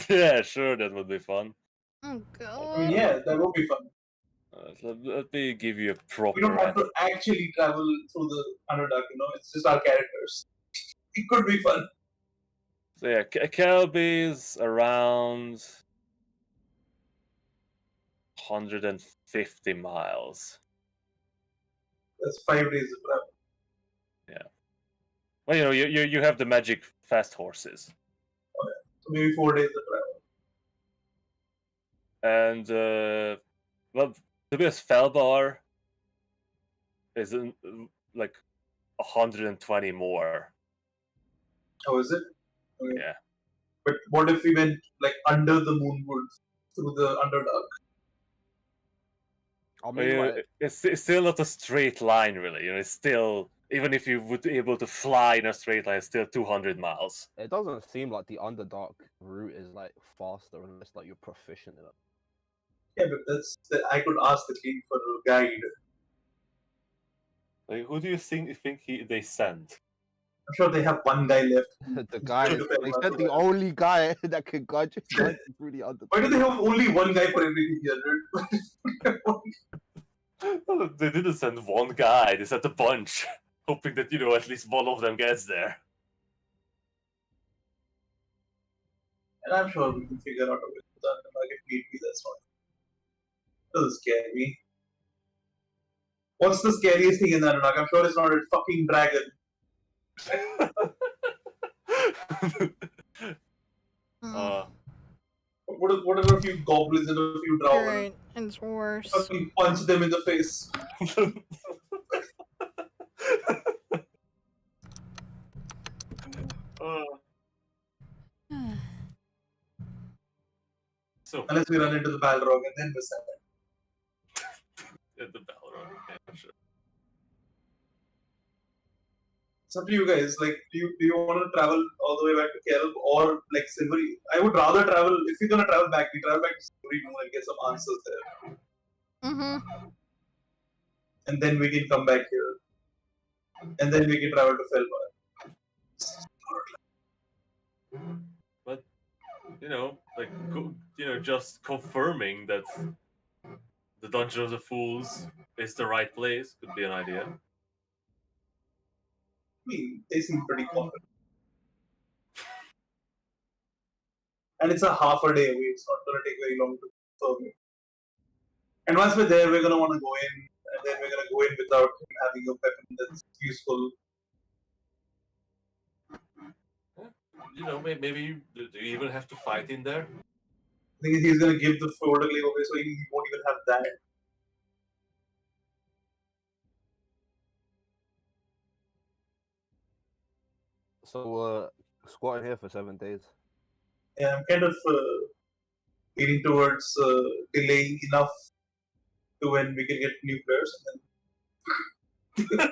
B: Yeah, sure, that would be fun.
D: Oh god.
G: I mean, yeah, that would be fun.
B: Let me give you a proper.
G: We don't have to actually travel through the Underdark, it's just our characters. It could be fun.
B: So yeah, Kelby's around 150 miles.
G: That's 5 days of travel.
B: Yeah. Well, you have the magic fast horses.
G: So maybe 4 days of travel.
B: And well, to be honest, Felbar is like 120 more.
G: Oh, is it? Okay.
B: Yeah.
G: But what if we went like under the Moonwood through the Underdark?
A: I mean, like,
B: it's still not a straight line, really. It's still, even if you would be able to fly in a straight line, it's still 200 miles.
A: it doesn't seem like the Underdark route is like faster unless like you're proficient in it.
G: Yeah, but I could ask the king for a guide.
B: Like, who do you think they sent?
G: I'm sure they have one guy left.
A: The guy, they said the only guy that could guide you through the Underdark.
G: Why do they have only one guy for everything here, dude?
B: Well, they didn't send one guy, they sent a bunch, hoping that, at least one of them gets there.
G: And I'm sure we can figure out a way to that. Like, if need be, that's fine. Doesn't scare me. What's the scariest thing in that Underdark? I'm sure it's not a fucking dragon. What are a few goblins and a few drow?
D: Right, it's worse.
G: Fucking punch them in the face.
B: So
G: Unless we run into the Balrog and then we're sad.
B: the Balrog, yeah, sure.
G: It's up to you guys. Like, do you want to travel all the way back to Kelp or like Silvery? I would rather travel. If you're gonna travel back, we travel back to Silvery Moon and get some answers there, and then we can come back here, and then we can travel to Felbar.
B: But just confirming that the Dungeon of the Fools is the right place could be an idea.
G: I mean, they seem pretty confident. And it's a half a day away. It's not going to take very long to confirm it. And once we're there, we're going to want to go in. And then we're going to go in without him having a weapon that's useful.
B: Maybe do you even have to fight in there?
G: I think he's going to give the folder glaive away, so he won't even have that.
A: So, squatting here for 7 days.
G: Yeah, I'm kind of leaning towards delaying enough to when we can get new players. And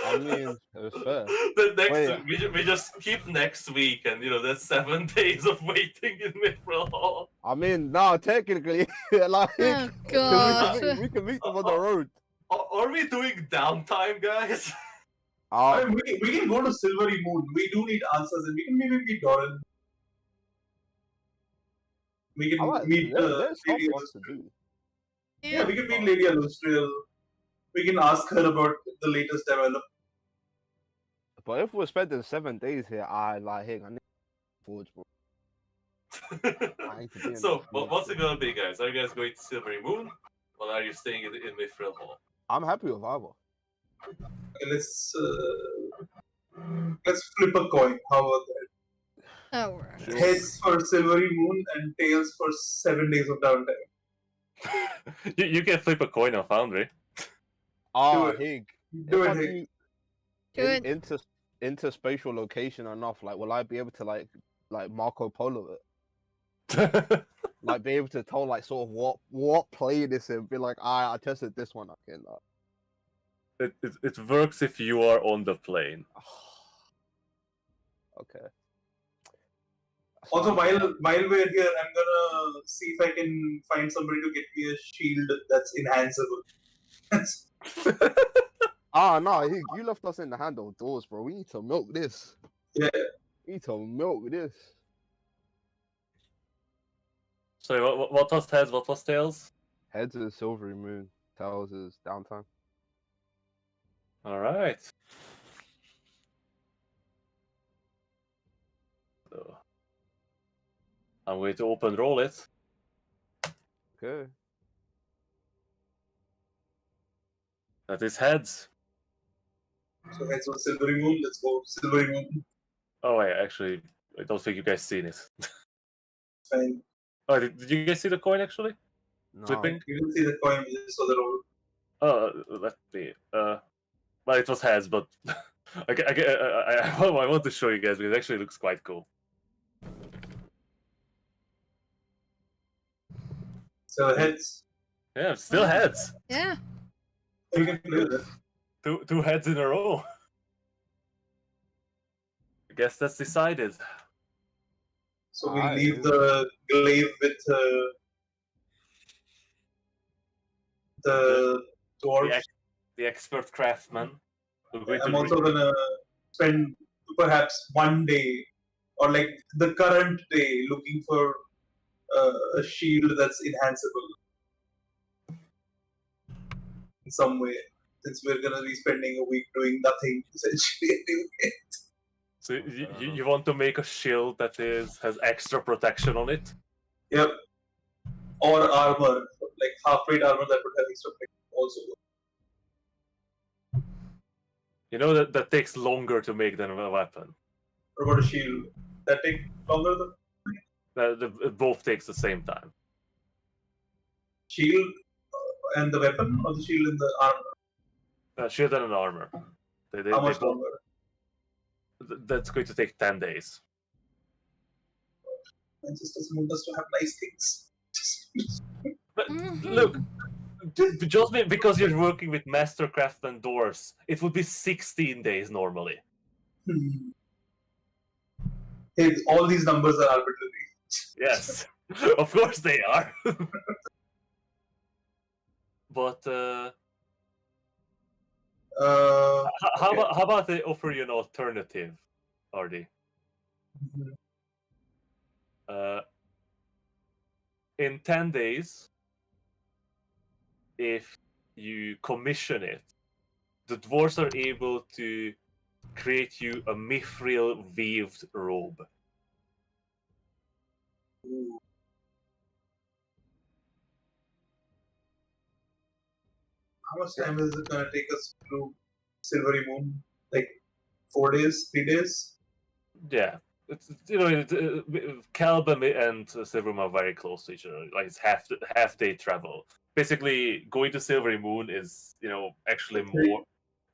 A: I mean, it's fair.
B: The next
A: Wait.
B: we just keep next week, and there's 7 days of waiting in Mithril Hall.
A: I mean, nah, technically, like,
D: Oh god.
A: we can meet them on the road.
B: Are we doing downtime, guys?
G: I mean, we can go to Silvery Moon. We do need answers, and we can maybe meet Doran. We can meet
A: there's stuff
G: Lady
A: for us to do.
G: Yeah, we can meet Lady Alustriel. We can ask her about the latest development.
A: But if we're spending 7 days here, I need forge, bro. I need to be in
B: So,
A: this
B: what's
A: mood.
B: it gonna be, guys? Are you guys going to Silvery Moon, or are you staying in Mithril Hall?
A: I'm happy with either.
G: Okay, let's flip a coin. How about that?
D: Alright.
A: Sure.
G: Heads for Silvery Moon and tails for 7 days of downtime.
B: You can flip a coin on Foundry.
A: Ah,
G: it.
A: Hig.
G: Do
A: If
G: it,
A: I
G: Hig.
D: Do it.
A: interspatial location enough, like, will I be able to like Marco Polo it? Like, be able to tell like sort of what plane this in? Be like, I tested this one. I can.
B: It works if you are on the plane.
A: Okay.
G: Also, while we're here, I'm gonna see if I can find somebody to get me a shield that's enhanceable.
A: No, you left us in the handle doors, bro. We need to milk this.
G: Yeah.
A: We need to milk this.
B: Sorry, what was heads? What was tails?
A: Heads is Silvery Moon. Tails is downtime.
B: All right. So, I'm going to open roll it.
A: Okay.
B: That is heads.
G: So heads on Silvery Moon. Let's go Silvery Moon.
B: Oh wait, actually, I don't think you guys seen it.
G: Fine.
B: Oh, did you guys see the coin actually?
A: No.
B: Flipping?
G: You didn't see the coin, you just saw the roll.
B: Let me. Well, it was heads, but I want to show you guys because it actually looks quite cool.
G: So heads.
B: Yeah, still heads.
D: Yeah.
G: We can play with it.
B: Two heads in a row. I guess that's decided.
G: So we
A: Alright,
G: leave
A: dude.
G: the glaive with the dwarf.
B: The expert craftsman. We're going
G: I'm
B: to
G: also gonna spend perhaps one day or like the current day looking for a shield that's enhanceable in some way. Since we're gonna be spending a week doing nothing essentially anyway.
B: So you want to make a shield that has extra protection on it?
G: Yep. Or armor, like half-weight armor that would have extra protection also.
B: You know that takes longer to make than a weapon.
G: What about a shield? That take longer than
B: It both takes the same time.
G: shield and the weapon, or the shield and the armor?
B: Shield and an armor.
G: How much longer?
B: That's going to take 10 days.
G: And just doesn't want us to have nice things.
B: But look, just because you're working with master craftsman dwarves, it would be 16 days normally.
G: Hey, all these numbers are arbitrary.
B: Yes, of course they are. But how about they offer you an alternative, Ardy? In 10 days, if you commission it, the dwarves are able to create you a mithril weaved robe.
G: Ooh. How much time is it gonna take us through Silvery Moon? Like 4 days, 3 days?
B: Yeah, it's Calbum and Silvermoon are very close to each other. Like it's half day travel. Basically, going to Silvery Moon is actually more.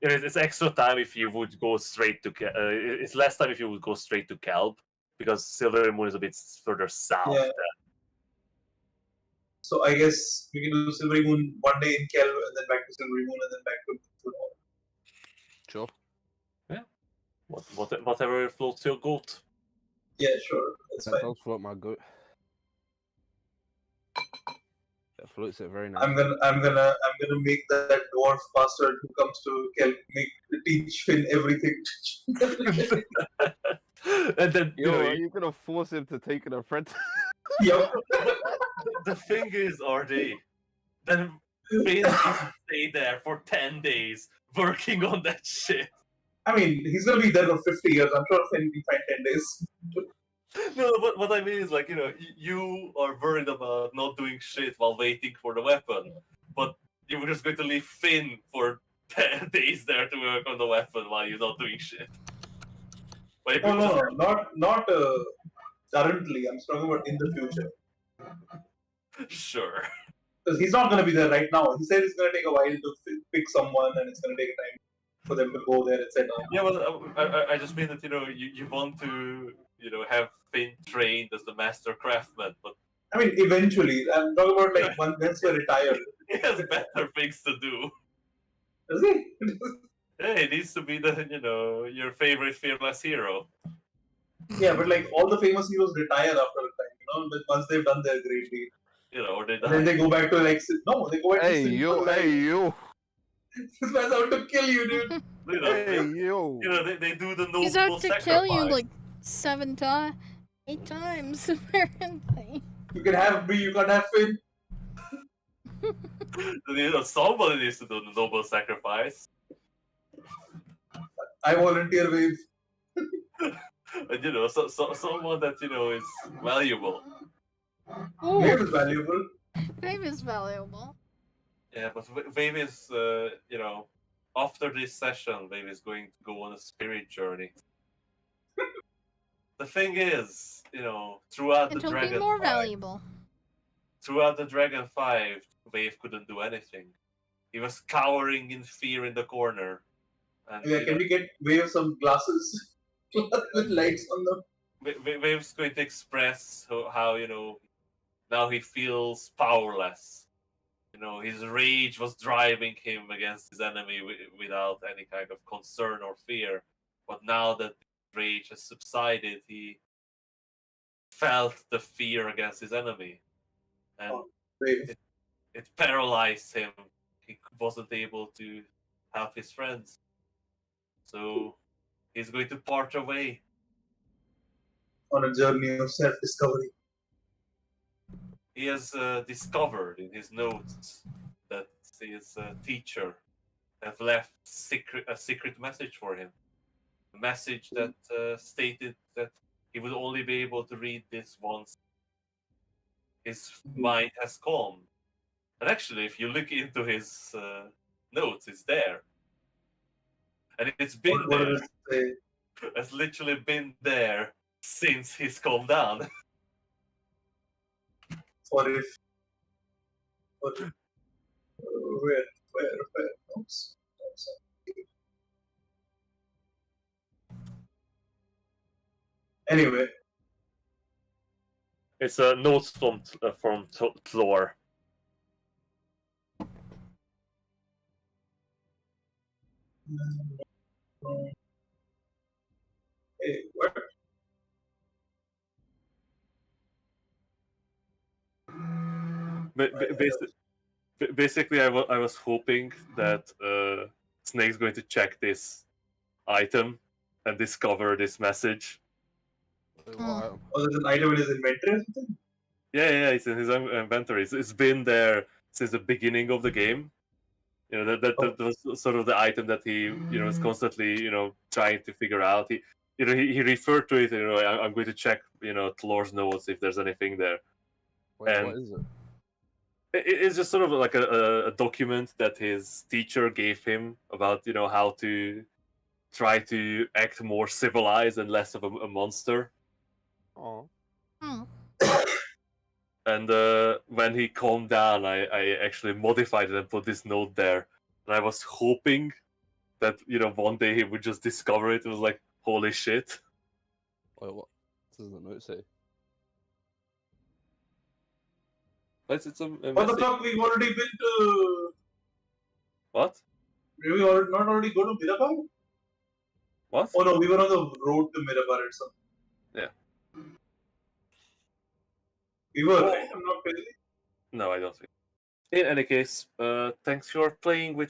B: It's extra time if you would go straight to. It's less time if you would go straight to Calb because Silvery Moon is a bit further south.
G: Yeah.
B: Than,
G: So I guess we can do Silvery Moon one day in Kel, and then back to Silvery Moon, and then back to
A: Sure.
B: whatever floats your goat.
G: Yeah, sure, that's
A: That
G: fine.
A: does float my goat. That floats it very nice.
G: I'm gonna make that dwarf bastard who comes to Kel teach Finn everything.
B: And then
A: Yo, are you gonna force him to take an apprentice?
G: Yup.
B: the thing is, RD, then Finn needs to stay there for 10 days working on that shit.
G: I mean, he's gonna be there for 50 years. I'm sure Finn can find 10 days.
B: No, but what I mean is, like, you are worried about not doing shit while waiting for the weapon, but you were just going to leave Finn for 10 days there to work on the weapon while you're not doing shit. But if you just-
G: Not currently. I'm talking about in the future.
B: Sure.
G: Because he's not gonna be there right now. He said it's gonna take a while to pick someone, and it's gonna take time for them to go there, etc.
B: Yeah, well, I just mean that, you want to, have Finn trained as the master craftsman, but
G: I mean, eventually. I'm talking about like once we're retired.
B: he has better things to do.
G: Does he?
B: Yeah, he needs to be the, your favorite fearless hero.
G: Yeah, but like all the famous heroes retire after a time, but once they've done their great deed.
B: Or they
G: And then
B: die.
G: they go back to like they go back
A: Hey
G: to
A: yo,
G: simple
A: hey
G: life.
A: yo,
G: This man's out to kill you, dude.
A: hey yo.
B: They do the noble
D: He's out to
B: sacrifice.
D: kill you like 8 times, apparently.
G: You can have me, you can't have Finn.
B: Somebody needs to do the noble sacrifice.
G: I volunteer Wave.
B: And someone that is valuable.
D: Ooh,
G: Wave is valuable.
D: Babe is valuable.
B: Yeah, but Wave is, after this session, Wave is going to go on a spirit journey. The thing is, throughout
D: And
B: the
D: he'll be
B: Dragon
D: more
B: 5,
D: valuable.
B: throughout the Dragon 5, Wave couldn't do anything. He was cowering in fear in the corner. And,
G: Yeah, can we get Wave some glasses with lights on them?
B: Wave's going to express how now he feels powerless. His rage was driving him against his enemy without any kind of concern or fear. But now that rage has subsided, he felt the fear against his enemy. And
G: Wave.
B: it paralyzed him. He wasn't able to help his friends. So he's going to part away.
G: On a journey of self-discovery.
B: He has discovered in his notes that his teacher have left a secret message for him. A message that stated that he would only be able to read this once his mind has calmed. And actually, if you look into his notes, it's there. And it's been
G: What
B: there.
G: did it say?
B: It's literally been there since he's calmed down.
G: Or if... Where? Oops. Anyway,
B: It's a note from Thor.
G: hey, what?
B: Basically, I was hoping that Snake's going to check this item and discover this message.
A: Wow.
G: Oh, there's an item in his inventory or something?
B: Yeah, it's in his inventory. It's been there since the beginning of the game. That was sort of the item that he, is constantly, trying to figure out. He referred to it. I'm going to check, Tlor's notes if there's anything there.
A: Wait,
B: And-
A: what is it?
B: It's just sort of like a document that his teacher gave him about, how to try to act more civilized and less of a monster.
A: Oh.
D: Hmm.
B: And when he calmed down, I actually modified it and put this note there. And I was hoping that, one day he would just discover it. It was like, holy shit.
A: Wait, what? does the note say?
B: It's a
G: What the
B: message.
G: fuck? We've already been to.
B: What?
G: Did we not already go to Mirabar?
B: What?
G: Oh no, we were on the road to Mirabar or something.
B: Yeah.
G: We were,
B: Oh.
G: right? I'm not crazy.
B: No, I don't think. In any case, thanks for playing with